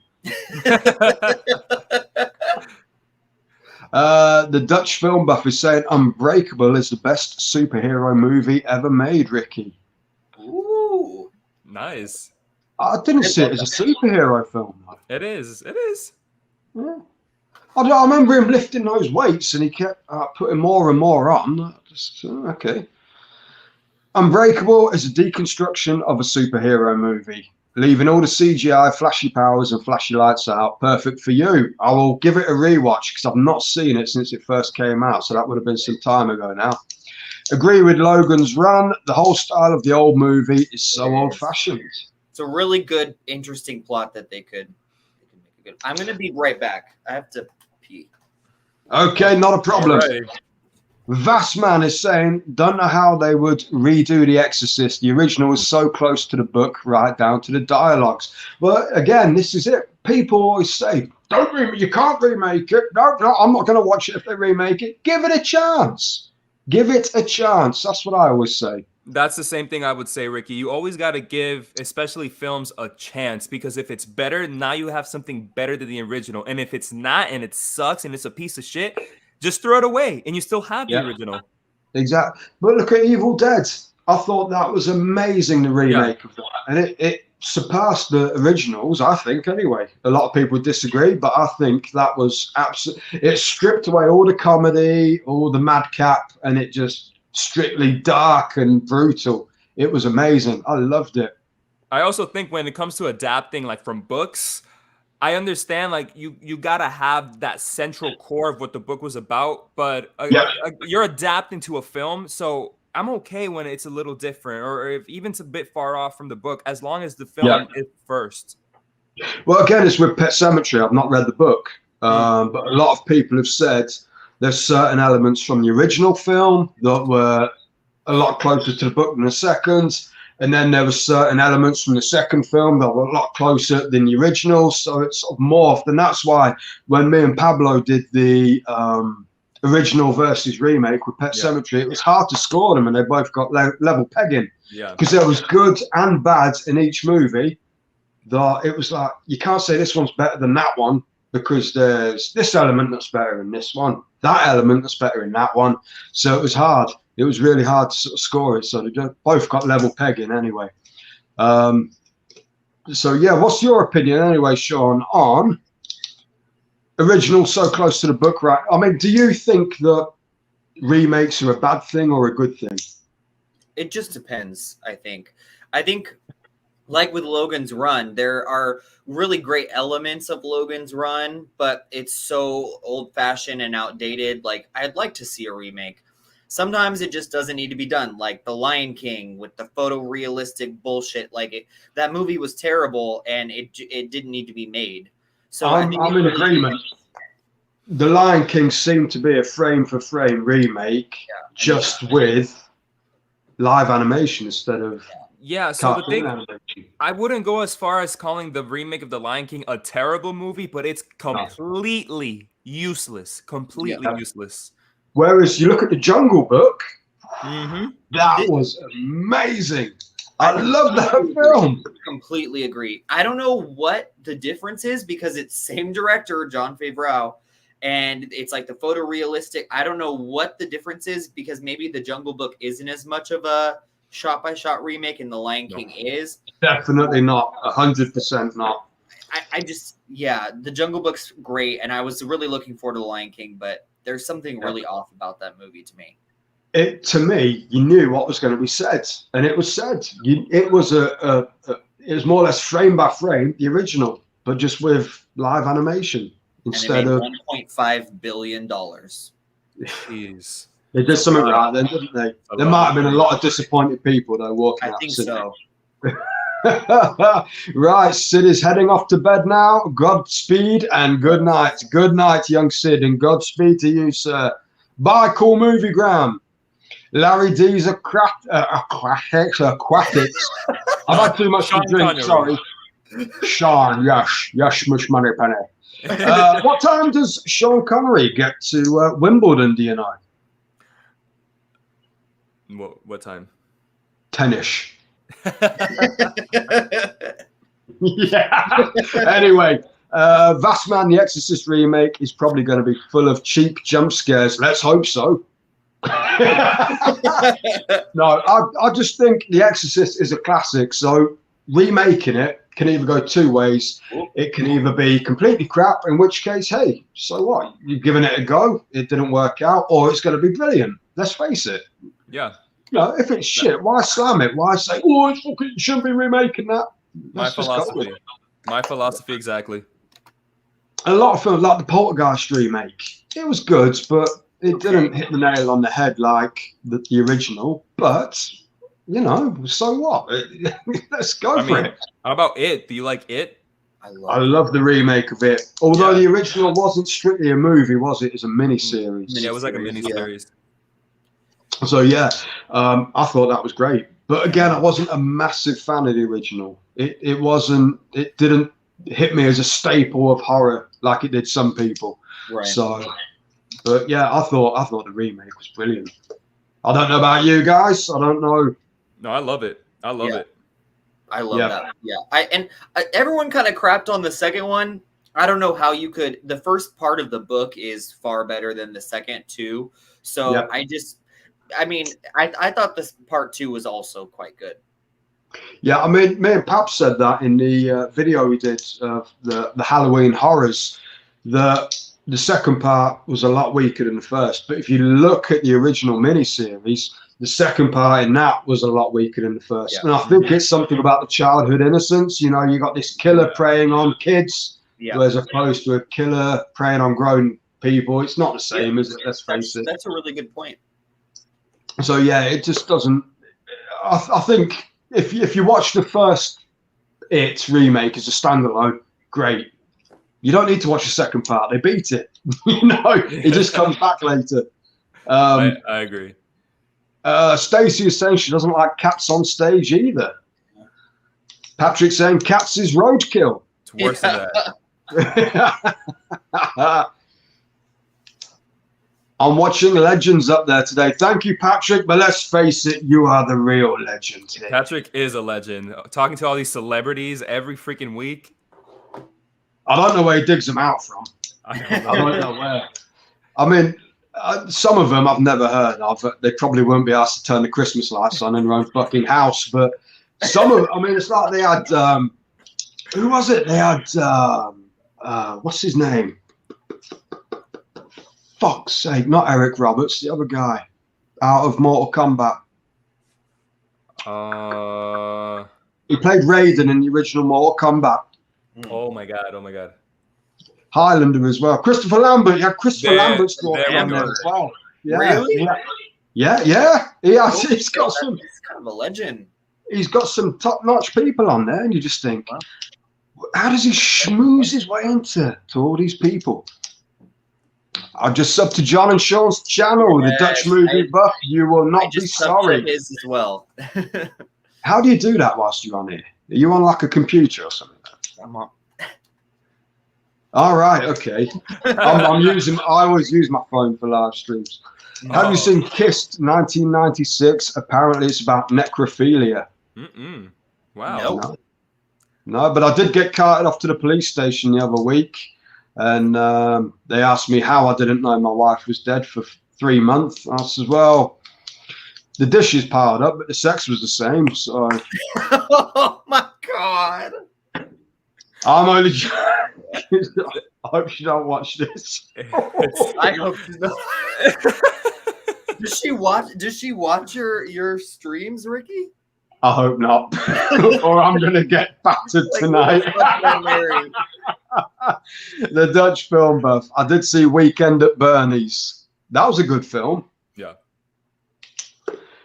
The Dutch film buff is saying Unbreakable is the best superhero movie ever made, Ricky. Ooh. Nice. I didn't see it as a superhero film. It is. Yeah. I remember him lifting those weights and he kept putting more and more on. Okay. Unbreakable is a deconstruction of a superhero movie, leaving all the CGI, flashy powers and flashy lights out. Perfect for you. I will give it a rewatch because I've not seen it since it first came out, so that would have been some time ago now. Agree with Logan's Run. The whole style of the old movie is so old-fashioned. It's a really good, interesting plot that they could make a good. I'm going to be right back. I have to pee. Okay, not a problem. Right. Vastman is saying, don't know how they would redo The Exorcist. The original was so close to the book, right down to the dialogues. Well, again, this is it. People always say, you can't remake it. No, I'm not going to watch it if they remake it. Give it a chance. Give it a chance. That's what I always say. That's the same thing I would say, Ricky. You always got to give, especially films, a chance, because if it's better, now you have something better than the original. And if it's not and it sucks and it's a piece of shit, just throw it away and you still have the original. Exactly. But look at Evil Dead. I thought that was amazing, the remake of that. And it surpassed the originals, I think, anyway. A lot of people disagree, but I think that was absolutely... It stripped away all the comedy, all the madcap, and it just strictly dark and brutal. It was amazing. I loved it. I also think when it comes to adapting like from books, I understand like you gotta have that central core of what the book was about, but you're adapting to a film, so I'm okay when it's a little different, or if even it's a bit far off from the book, as long as the film is first. Well, again, it's with Pet Sematary. I've not read the book, but a lot of people have said there's certain elements from the original film that were a lot closer to the book than the second. And then there were certain elements from the second film that were a lot closer than the original. So it's sort of morphed. And that's why when me and Pablo did the original versus remake with Pet Sematary, it was hard to score them, and they both got level pegging. Yeah. Because there was good and bad in each movie. That it was like, you can't say this one's better than that one, because there's this element that's better in this one, that element that's better in that one. So it was hard. It was really hard to sort of score it. So they both got level pegging anyway. So yeah, what's your opinion anyway, Shawn, on original so close to the book, right? I mean, do you think that remakes are a bad thing or a good thing? It just depends, I think. Like with Logan's Run, there are really great elements of Logan's Run, but it's so old-fashioned and outdated. Like, I'd like to see a remake. Sometimes it just doesn't need to be done, like The Lion King with the photorealistic bullshit. Like, that movie was terrible, and it didn't need to be made. So I'm in agreement. The Lion King seemed to be a frame-for-frame remake, just with live animation instead of... Yeah, so the thing, I wouldn't go as far as calling the remake of The Lion King a terrible movie, but it's completely useless. Completely useless. Whereas you look at the Jungle Book, that was amazing. I love that film. Completely agree. I don't know what the difference is, because it's same director, Jon Favreau, and it's like the photorealistic. I don't know what the difference is, because maybe the Jungle Book isn't as much of a shot-by-shot remake, and The Lion King is. Definitely not. 100% not. I just, the Jungle Book's great, and I was really looking forward to The Lion King, but there's something really off about that movie to me. To me, you knew what was going to be said, and it was said. It was it was more or less frame by frame the original, but just with live animation instead of $1.5 billion. Jeez. They did something right then, didn't they? There might have been a lot of disappointed people though walking out. I think so. Right, Sid is heading off to bed now. Godspeed and good night. Good night, young Sid, and Godspeed to you, sir. Bye, cool movie gram. Larry D's aquatics. I've had too much to drink, sorry. Shawn, yes, much money, penny. What time does Sean Connery get to Wimbledon, do you know? What time? 10ish. Yeah. Anyway, Vastman, the Exorcist remake is probably going to be full of cheap jump scares. Let's hope so. No, I just think The Exorcist is a classic. So remaking it can either go two ways. It can either be completely crap, in which case, hey, so what? You've given it a go. It didn't work out, or it's going to be brilliant. Let's face it. Yeah. You know, if it's shit, why slam it? Why say, oh, it shouldn't be remaking that? My philosophy. My philosophy, exactly. A lot of films, like the Poltergeist remake, it was good, but it didn't hit the nail on the head like the original. But, you know, so what? Let's go for it. How about It? Do you like It? I love the remake of it. Although the original wasn't strictly a movie, was it? It was a mini-series. Yeah, it was like a mini-series. So yeah, I thought that was great. But again, I wasn't a massive fan of the original. It didn't hit me as a staple of horror like it did some people. Right. So, but yeah, I thought the remake was brilliant. I don't know about you guys. I don't know. No, I love it. I love it. I love that. Yeah. Everyone kind of crapped on the second one. I don't know how you could. The first part of the book is far better than the second too. So I thought this part 2 was also quite good. Yeah, I mean, me and Pap said that in the video we did of the Halloween horrors. The second part was a lot weaker than the first. But if you look at the original miniseries, the second part in that was a lot weaker than the first. And I think it's something about the childhood innocence. You know, you got this killer preying on kids, as opposed to a killer preying on grown people. It's not the same, is it? Let's face it. That's a really good point. So yeah, it just doesn't. I think if you watch the first It remake as a standalone, great. You don't need to watch the second part. They beat it. You know, it just comes back later. I agree. Stacey is saying she doesn't like cats on stage either. Patrick saying cats is roadkill. It's worse than that. I'm watching Legends up there today. Thank you, Patrick. But let's face it, you are the real legend here. Patrick is a legend. Talking to all these celebrities every freaking week. I don't know where he digs them out from. I don't know where. I mean, some of them I've never heard of. They probably won't be asked to turn the Christmas lights on in their own fucking house. But some of them, I mean, it's like they had, who was it? They had, what's his name? Fuck's sake, not Eric Roberts, the other guy out of Mortal Kombat. He played Raiden in the original Mortal Kombat. Oh my god. Highlander as well. Christopher Lambert. Yeah, Christopher Lambert's daughter on there as well. Yeah. Really? Yeah. He's got some. He's kind of a legend. He's got some top-notch people on there, and you just think, how does he schmooze his way into all these people? I just subbed to Jon and Shawn's channel, the Dutch movie buff. You will not be sorry. His as well. How do you do that whilst you're on here? Are you on like a computer or something? I'm on. All right, okay. I always use my phone for live streams. Oh. Have you seen Kissed 1996? Apparently it's about necrophilia. Wow. No, but I did get carted off to the police station the other week. And they asked me how I didn't know my wife was dead for 3 months. I said, well, the dishes piled up, but the sex was the same. So, oh my God. I'm only. I hope you don't watch this. I hope you don't. Does she watch your streams, Ricky? I hope not, or I'm gonna get battered tonight. The Dutch film buff. I did see Weekend at Bernie's. That was a good film. Yeah.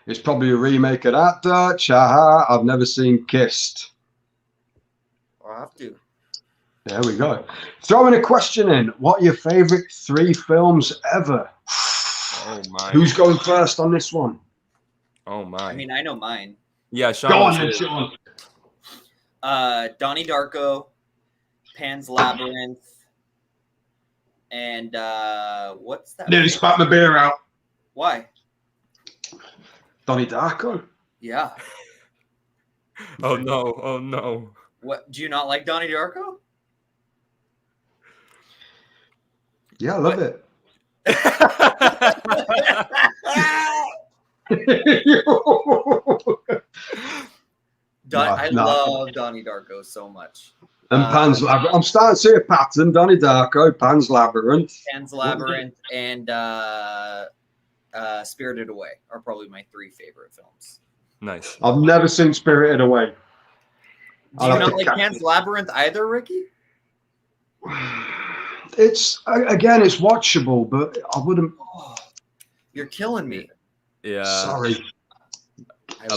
It's probably a remake of that, Dutch. I've never seen Kissed. I'll have to. There we go. Throwing a question in. What are your favorite 3 films ever? Oh my. Who's going first on this one? Oh my. I mean, I know mine. Yeah, Shawn. Go on, Shawn. Donnie Darko, Pan's Labyrinth, and what's that? Nearly spat my beer out. Why? Donnie Darko. Yeah. Oh no. What? Do you not like Donnie Darko? Yeah, I love it. I love Donnie Darko so much. And Pan's Labyrinth. I'm starting to see a pattern. Donnie Darko, Pan's Labyrinth. Pan's Labyrinth and Spirited Away are probably my 3 favorite films. Nice. I've never seen Spirited Away. Do you not like Pan's Labyrinth either, Ricky? It's watchable, but I wouldn't. Oh, you're killing me. Yeah. Sorry. I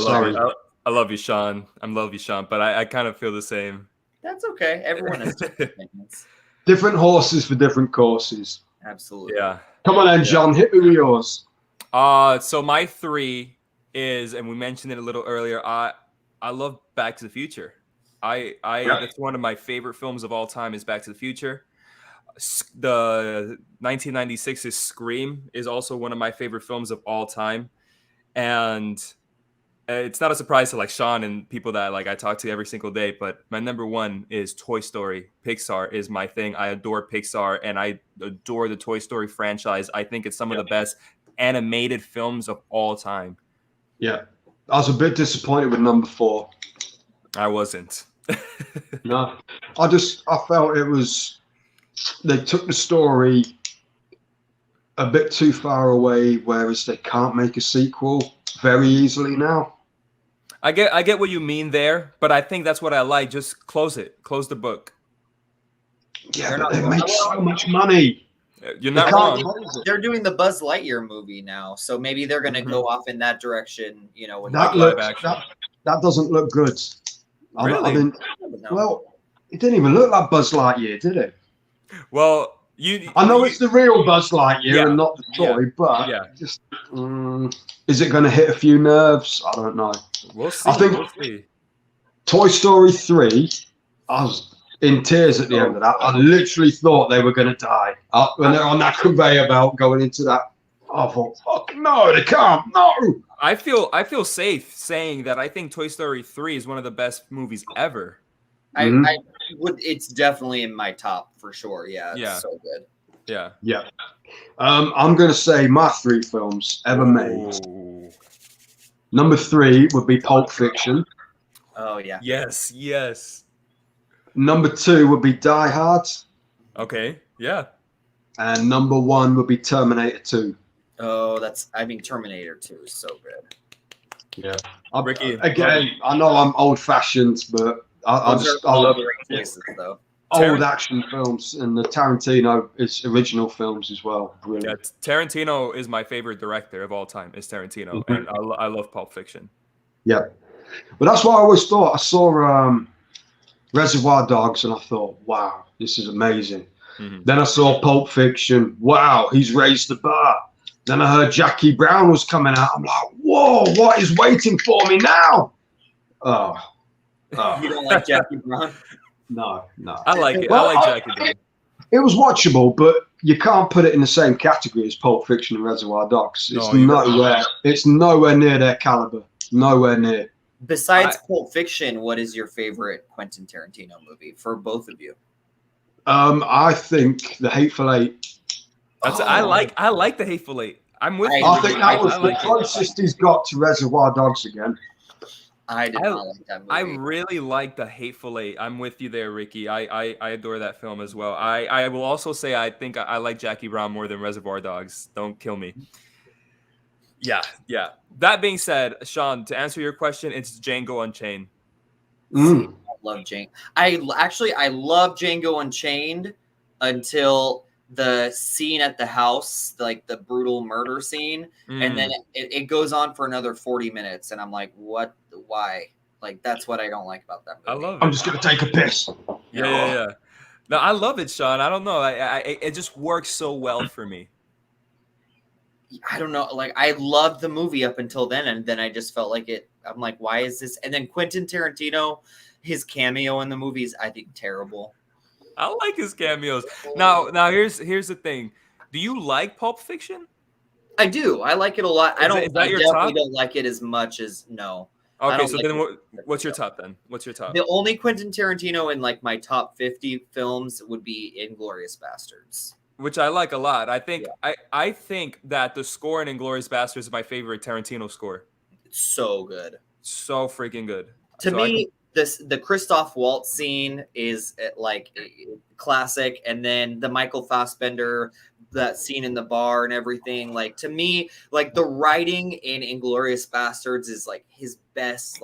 love you, Shawn. But I kind of feel the same. That's okay. Everyone has different opinions. Different horses for different courses. Absolutely. Yeah. Come on then, John. Hit me with yours. So my 3 is, and we mentioned it a little earlier. I love Back to the Future. That's one of my favorite films of all time. Is Back to the Future. The 1996's Scream is also one of my favorite films of all time, and it's not a surprise to like Shawn and people that like I talk to every single day. But my number 1 is Toy Story. Pixar is my thing. I adore Pixar, and I adore the Toy Story franchise. I think it's some of the best animated films of all time. Yeah, I was a bit disappointed with number 4. I wasn't. No, I felt it was. They took the story a bit too far away, whereas they can't make a sequel very easily now. I get what you mean there, but I think that's what I like. Just close it. Close the book. Yeah, but they make so much money. You're not wrong. They're doing the Buzz Lightyear movie now, so maybe they're going to go off in that direction. You know, with that doesn't look good. Really? Well, it didn't even look like Buzz Lightyear, did it? Well, I know it's the real Buzz Lightyear and not the toy, but just is it going to hit a few nerves? I don't know. We'll see. I think Toy Story 3, I was in tears at the end of that. I literally thought they were going to die when they're on that conveyor belt going into that. I thought, fuck no, they can't. No. I feel safe saying that I think Toy Story 3 is one of the best movies ever. I would. It's definitely in my top for sure. Yeah, it's so good. Yeah. I'm going to say my 3 films ever made. Number 3 would be Pulp Fiction. Oh yeah. Yes. Number 2 would be Die Hard. Okay. Yeah. And number 1 would be Terminator 2. Oh, Terminator 2 is so good. Yeah. Ricky, again, I know I'm old-fashioned, but I love choices, though. Old action films, and the Tarantino is original films as well. Brilliant. Yeah, Tarantino is my favorite director of all time. Is Tarantino, and I love Pulp Fiction. Yeah, but that's what I always thought. I saw Reservoir Dogs, and I thought, wow, this is amazing. Then I saw Pulp Fiction. Wow, he's raised the bar. Then I heard Jackie Brown was coming out. I'm like, whoa, what is waiting for me now? Oh. You don't like Jackie Brown? No. I like it. I like Jackie Brown. It was watchable, but you can't put it in the same category as Pulp Fiction and Reservoir Dogs. It's nowhere near their caliber. Nowhere near. Besides Pulp Fiction, what is your favorite Quentin Tarantino movie for both of you? I think The Hateful Eight. I like The Hateful Eight. I'm with you. I think that was the closest he's got to Reservoir Dogs again. I did not like that movie. I really like The Hateful Eight. I'm with you there, Ricky. I adore that film as well. I will also say I think I like Jackie Brown more than Reservoir Dogs. Don't kill me. Yeah. That being said, Shawn, to answer your question, it's Django Unchained. I love Django. I love Django Unchained until the scene at the house, like the brutal murder scene, and then it goes on for another 40 minutes, and I'm like, what? Why? Like, that's what I don't like about that movie. I love it. I'm just gonna take a piss. Yeah. No, I love it, Shawn. I don't know. It just works so well for me. I don't know. Like, I loved the movie up until then, and then I just felt like it. I'm like, why is this? And then Quentin Tarantino, his cameo in the movies, I think terrible. I like his cameos. Now here's the thing. Do you like Pulp Fiction? I do. I like it a lot. I definitely top? don't like it as much as no. Okay, so then what's your top then? What's your top? The only Quentin Tarantino in like my top 50 films would be Inglourious Basterds, which I like a lot. I think I think that the score in Inglourious Basterds is my favorite Tarantino score. It's so good. So freaking good. To me, the Christoph Waltz scene is like classic, and then the Michael Fassbender, that scene in the bar and everything. Like, to me, like the writing in Inglourious Basterds is like his best,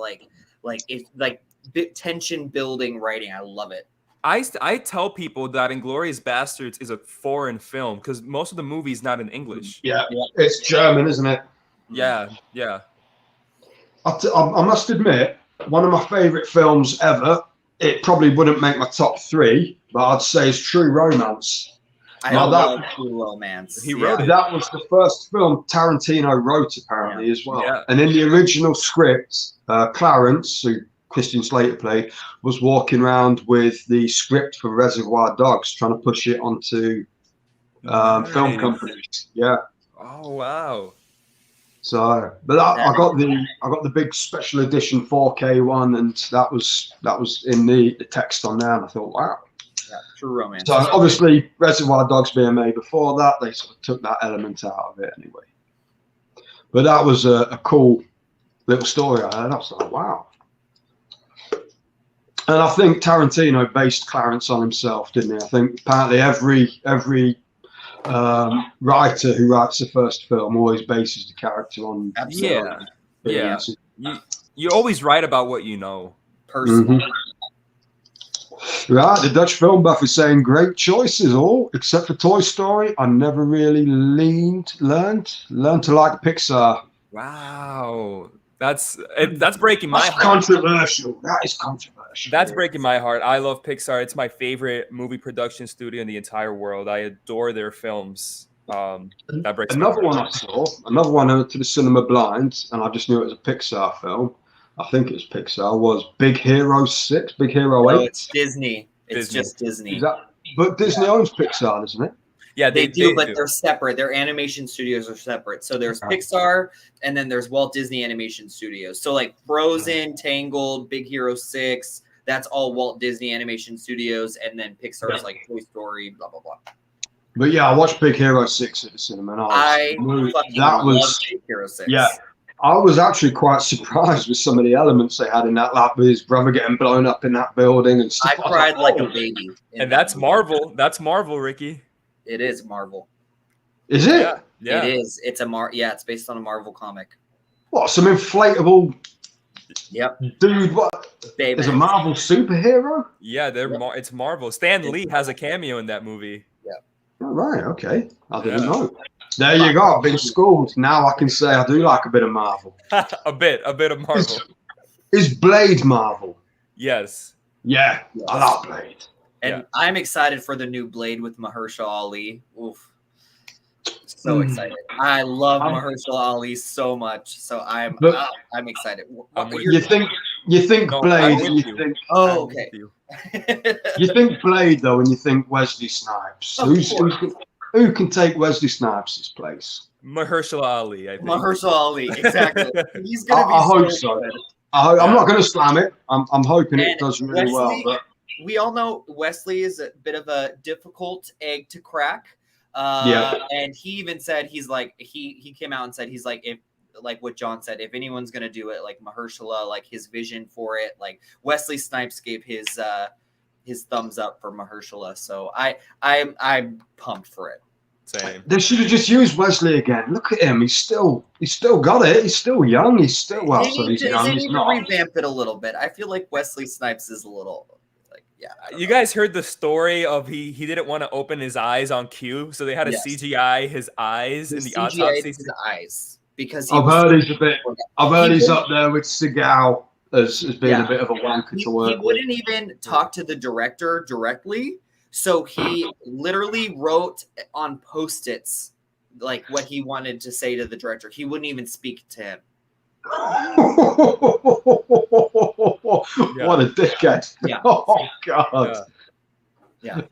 tension building writing. I love it. I tell people that Inglourious Basterds is a foreign film because most of the movie is not in English. Yeah, it's German, isn't it? Yeah. I must admit, one of my favourite films ever, it probably wouldn't make my top 3, but I'd say is True Romance. I love True Romance. He wrote it. That was the first film Tarantino wrote, apparently, as well. Yeah. And in the original script, Clarence, who Christian Slater played, was walking around with the script for Reservoir Dogs, trying to push it onto film companies. Yeah. Oh wow. So, but I got the big special edition 4K one, and that was in the text on there, and I thought, wow. Yeah, True Romance. So obviously, Reservoir Dogs being made before that, they sort of took that element out of it anyway. But that was a cool little story I heard. I was like, wow. And I think Tarantino based Clarence on himself, didn't he? I think apparently every writer who writes the first film always bases the character on. Absolutely. Yeah. You always write about what you know. Personally. Right, the Dutch film buff is saying great choices, all except for Toy Story. I never really learned to like Pixar. Wow. That's breaking my That's heart. controversial. That is controversial. That's breaking my heart. I love Pixar. It's my favorite movie production studio in the entire world. I adore their films. That breaks my Another heart. one I saw, another one I went to the cinema blind, and I just knew it was a Pixar film. I think it was Pixar. Was Big Hero 6, Big Hero 8? No, it's Disney. It's just Disney. But Disney owns Pixar, doesn't it? Yeah, they do, but they're separate. Their animation studios are separate. So there's Pixar, and then there's Walt Disney Animation Studios. So like Frozen, Tangled, Big Hero 6, that's all Walt Disney Animation Studios, and then Pixar's like Toy Story, blah blah blah. But yeah, I watched Big Hero 6 at the cinema, and I love Big Hero 6. Yeah, I was actually quite surprised with some of the elements they had in that, like with his brother getting blown up in that building and stuff. I cried like a baby. And that's Marvel. That's Marvel, Ricky. It is Marvel. Is it? Yeah. It is. It's it's based on a Marvel comic. What, some inflatable dude, what? Baby. Is a Marvel superhero? Yeah, it's Marvel. Stan Lee has a cameo in that movie. Yeah. Oh, right, okay. I didn't know. There you go. I've been schooled. Now I can say I do like a bit of Marvel. a bit of Marvel. Is Blade Marvel? Yes. Yeah, I like Blade. And I'm excited for the new Blade with Mahershala Ali. Oof. So excited. I love Mahershala Ali so much. So I'm excited. You think Blade, you think okay. You think Blade though, and you think Wesley Snipes. Who can take Wesley Snipes' place? Mahershala Ali, I think. Mahershala Ali, exactly. He's gonna be I hope so. I'm not going to slam it. I'm hoping it does really well. But we all know Wesley is a bit of a difficult egg to crack. And he even said he came out and said he's like, if like what John said, if anyone's gonna do it, like Mahershala, like his vision for it, like Wesley Snipes gave his thumbs up for Mahershala. So I'm pumped for it. Same. They should have just used Wesley again. Look at him. He's still got it. He's still young. He's still he's young. He's not. Revamp it a little bit. I feel like Wesley Snipes is a little like You guys heard the story of he didn't want to open his eyes on cue, so they had to CGI his eyes in the autopsy. His eyes because I've heard he's up there with Seagal as being a bit of a wanker to work. He wouldn't even talk to the director directly. So he literally wrote on Post-its like what he wanted to say to the director. He wouldn't even speak to him. What a dickhead. Yeah. Oh, God. Yeah.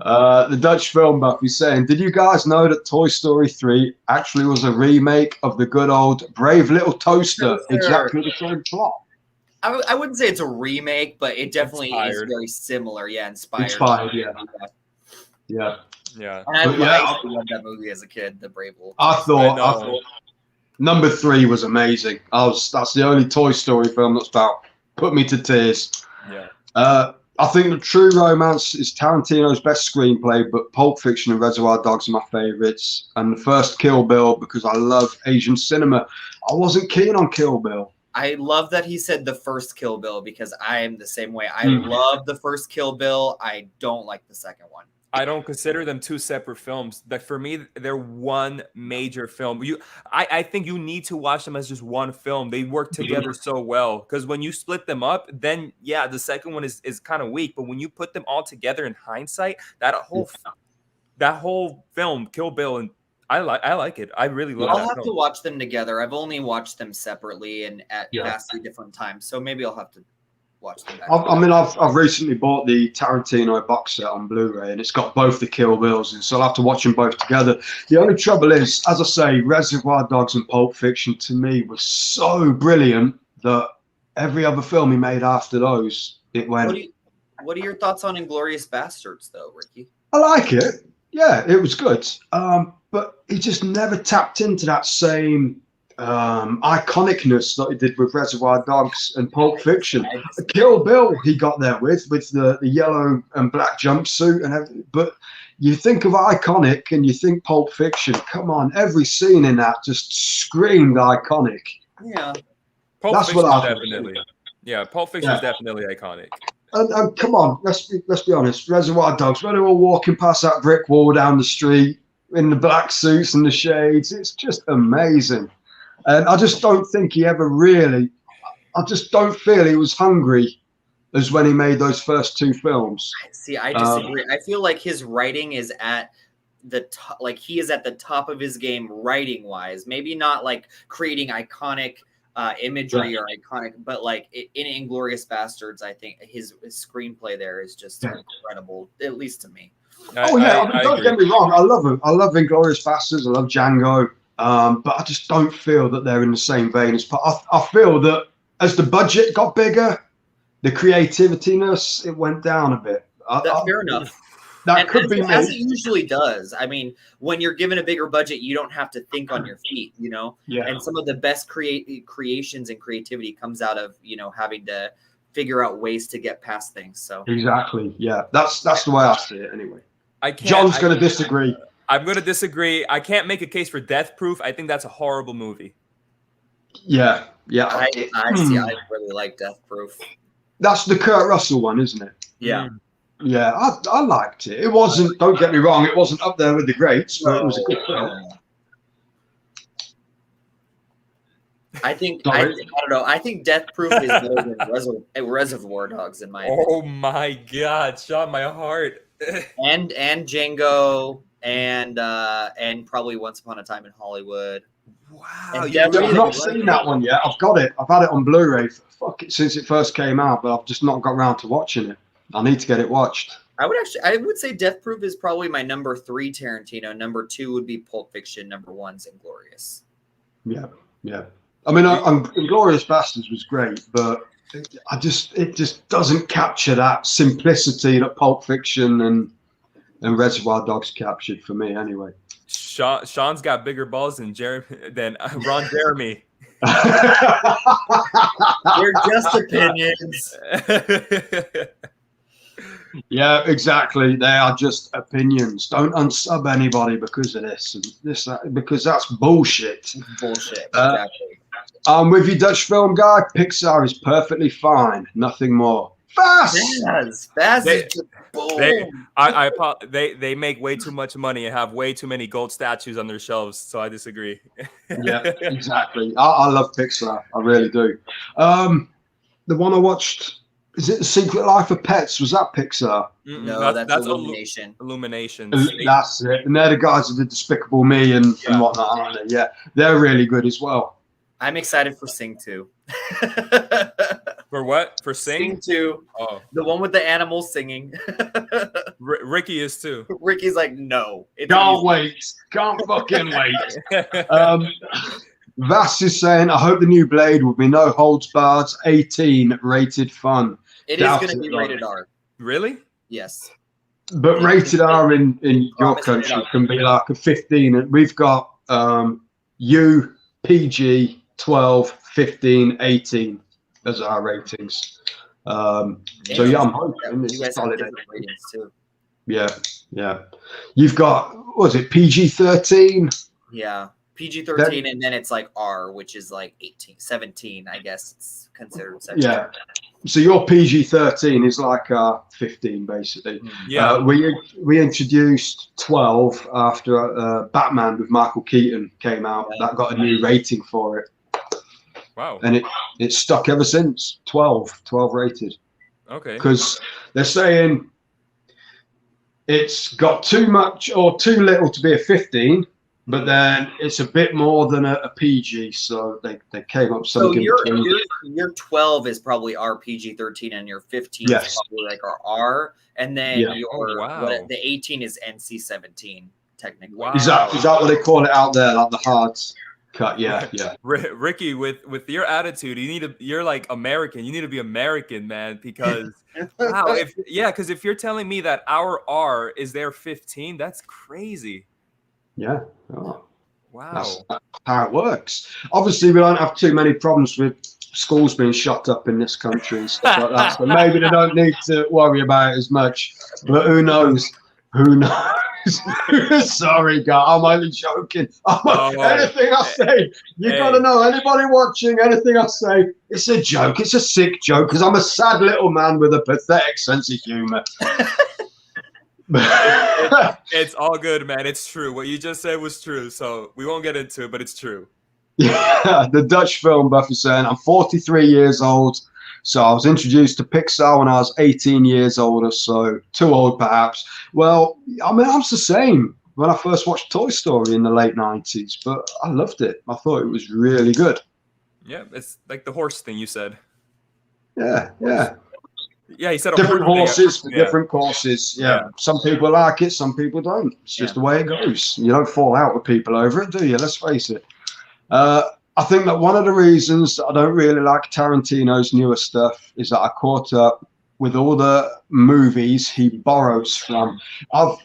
The Dutch film buff is saying, did you guys know that Toy Story 3 actually was a remake of the good old Brave Little Toaster? Exactly the same plot. I wouldn't say it's a remake, but it definitely is very similar. Yeah, inspired. Yeah. And I loved that movie as a kid, The Brave Little Toaster. I thought number 3 was amazing. That's the only Toy Story film that's about put me to tears. Yeah. I think The True Romance is Tarantino's best screenplay, but Pulp Fiction and Reservoir Dogs are my favorites. And the first Kill Bill because I love Asian cinema. I wasn't keen on Kill Bill. I love that he said the first Kill Bill because I am the same way. I love the first Kill Bill. I don't like the second one. I don't consider them two separate films. That for me, they're one major film. I think you need to watch them as just one film. They work together so well because when you split them up, then the second one is kind of weak. But when you put them all together in hindsight, that whole film, Kill Bill, and I like it. I really love it. I'll have to watch them together. I've only watched them separately and at vastly different times. So maybe I'll have to watch them back. I've recently bought the Tarantino box set on Blu-ray and it's got both the Kill Bills in, so I'll have to watch them both together. The only trouble is, as I say, Reservoir Dogs and Pulp Fiction to me was so brilliant that every other film he made after those, it went. What are your thoughts on Inglourious Bastards, though, Ricky? I like it. Yeah, it was good. But he just never tapped into that same iconicness that he did with Reservoir Dogs and Pulp Fiction. Kill Bill he got there with the yellow and black jumpsuit and everything. But you think of iconic and you think Pulp Fiction. Come on, every scene in that just screamed iconic. Yeah, Pulp Fiction definitely. Yeah, Pulp Fiction is definitely iconic. And come on, let's be honest. Reservoir Dogs, when they were walking past that brick wall down the street in the black suits and the shades, it's just amazing. And I just don't think he ever really I just don't feel he was hungry as when he made those first 2 films. See, I disagree. I feel like his writing is at the top, like he is at the top of his game writing wise. Maybe not like creating iconic imagery or iconic, but like in Inglourious Bastards, I think his screenplay there is just incredible, at least to me. Don't get me wrong. I love him. I love Inglourious Bastards. I love Django. But I just don't feel that they're in the same vein as. I feel that as the budget got bigger, the creativeness it went down a bit. Fair enough. That could be as it usually does. I mean, when you're given a bigger budget, you don't have to think on your feet, you know. Yeah. And some of the best creations and creativity comes out of having to figure out ways to get past things. So exactly, yeah, that's the way I see it anyway. John's going to disagree. I'm going to disagree. I can't make a case for Death Proof. I think that's a horrible movie. Yeah. I see. I really like Death Proof. That's the Kurt Russell one, isn't it? Yeah. Yeah, I liked it. It wasn't. Don't get me wrong. It wasn't up there with the greats, but it was a good film. I don't know. I think Death Proof is better than Reservoir Dogs in my opinion. Oh my God, Shawn, my heart. and Django and probably Once Upon a Time in Hollywood. Wow, I've not seen that one yet. I've got it. I've had it on Blu-ray since it first came out, but I've just not got around to watching it. I need to get it watched. I would say Death Proof is probably my number 3 Tarantino. Number 2 would be Pulp Fiction. Number 1's Inglourious. Yeah. I mean, Inglourious Bastards was great, but it just doesn't capture that simplicity that Pulp Fiction and Reservoir Dogs captured for me, anyway. Shawn's got bigger balls than Ron Jeremy. They're just opinions. Yeah, exactly. They are just opinions. Don't unsub anybody because of this and this, because that's bullshit. Bullshit. Exactly. I'm with you, Dutch film guy. Pixar is perfectly fine. Nothing more. Fast. They make way too much money and have way too many gold statues on their shelves. So I disagree. Yeah, exactly. I love Pixar. I really do. The one I watched. Is it The Secret Life of Pets? Was that Pixar? No, that's Illumination. Illumination. That's it. And they're the guys who did Despicable Me and whatnot, aren't they? Yeah, they're really good as well. I'm excited for Sing 2. For what? For Sing? Sing 2. Oh. The one with the animals singing. Ricky is too. Ricky's like, no. Can't wait. Can't fucking wait. Vass is saying, I hope the new Blade will be no holds barred, 18 rated fun. It is going to be rated R. Really? Yes. But rated R in your country can be like a 15. And we've got U, PG, 12, 15, 18 as our ratings. So yeah, I'm hoping it's solid. Ratings too. Yeah. You've got, what was it, PG-13? Yeah. PG-13, and then it's like R, which is like 18, 17, I guess it's considered 17. Yeah. So your PG-13 is like 15, basically. Yeah. We introduced 12 after Batman with Michael Keaton came out. Yeah. That got a new rating for it. Wow. And it's stuck ever since. 12 rated. Okay. Because they're saying it's got too much or too little to be a 15. But then it's a bit more than a PG, so they came up something. So your 12 is probably our PG-13, and your 15 is probably like our R, and then the 18 is NC-17 technically. Wow. Is that what they call it out there, like the hard cut? Yeah. Ricky, with your attitude, you're like American. You need to be American, man, because wow, because if you're telling me that our R is their 15, that's crazy. Yeah. Oh. Wow. That's how it works. Obviously, we don't have too many problems with schools being shut up in this country and stuff like that. So maybe they don't need to worry about it as much. But who knows? Sorry, guy. I'm only joking. Anything I say, you got to know. Anybody watching, anything I say, it's a joke. It's a sick joke because I'm a sad little man with a pathetic sense of humor. It's all good, man. It's true. What you just said was true. So we won't get into it, but it's true. Yeah, the Dutch film buff is saying, I'm 43 years old, so I was introduced to Pixar when I was 18 years old or so. Too old, perhaps. Well, I mean, I was the same when I first watched Toy Story in the late 90s, but I loved it. I thought it was really good. Yeah, it's like the horse thing you said. Yeah, yeah. Yeah, he said Different horses for yeah. different courses. Yeah. Some people like it, some people don't. It's just the way it goes. You don't fall out with people over it, do you? Let's face it. I think that one of the reasons that I don't really like Tarantino's newer stuff is that I caught up with all the movies he borrows from. I've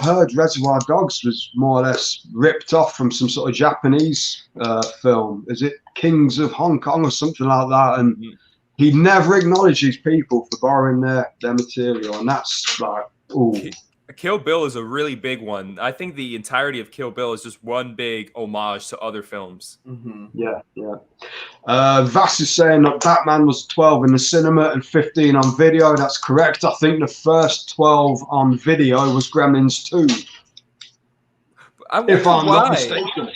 heard Reservoir Dogs was more or less ripped off from some sort of Japanese film. Is it Kings of Hong Kong or something like that? And he never acknowledges people for borrowing their material, and that's like, ooh. Kill Bill is a really big one. I think the entirety of Kill Bill is just one big homage to other films. Mm-hmm. Yeah, yeah. Vass is saying that Batman was 12 in the cinema and 15 on video. That's correct. I think the first 12 on video was Gremlins 2. If I'm not mistaken.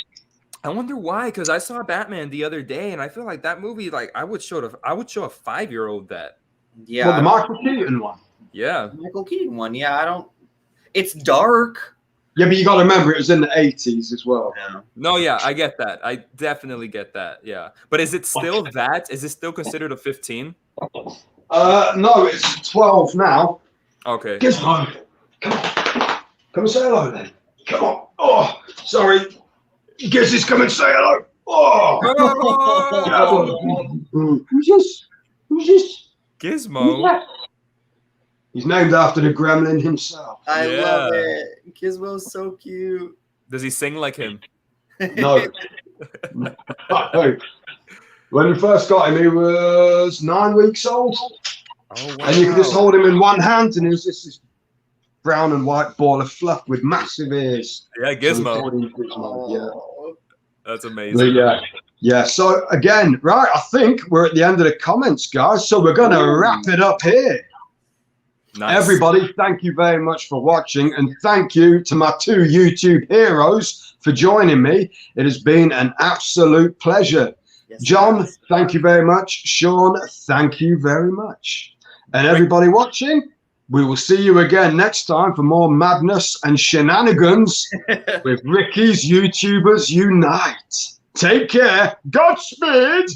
I wonder why, because I saw Batman the other day, and I feel like that movie, like I would show a 5-year-old that. Yeah. Well, the Michael Keaton one. Yeah. Michael Keaton one. Yeah, I don't. It's dark. Yeah, but you got to remember it was in the 80s as well. Yeah. No, yeah, I get that. I definitely get that. Yeah, but is it still that? Is it still considered a 15? No, it's 12 now. Okay. Gizmo, come on, come and say hello then. Come on. Oh, sorry. Gizzy's come and say hello. Oh. Who's this? Who's this? Gizmo. He's named after the gremlin himself. I love it. Gizmo's so cute. Does he sing like him? No. When we first got him, he was 9 weeks old. Oh, wow. And you could just hold him in one hand, and he was just this brown and white ball of fluff with massive ears. Yeah, Gizmo. So Gizmo. Yeah. That's amazing. Yeah. So again, right, I think we're at the end of the comments, guys. So we're going to wrap it up here. Nice. Everybody, thank you very much for watching, and thank you to my 2 YouTube heroes for joining me. It has been an absolute pleasure. Yes, John, thank you very much. Shawn, thank you very much. And everybody watching, we will see you again next time for more madness and shenanigans with Ricky's YouTubers Unite. Take care. Godspeed.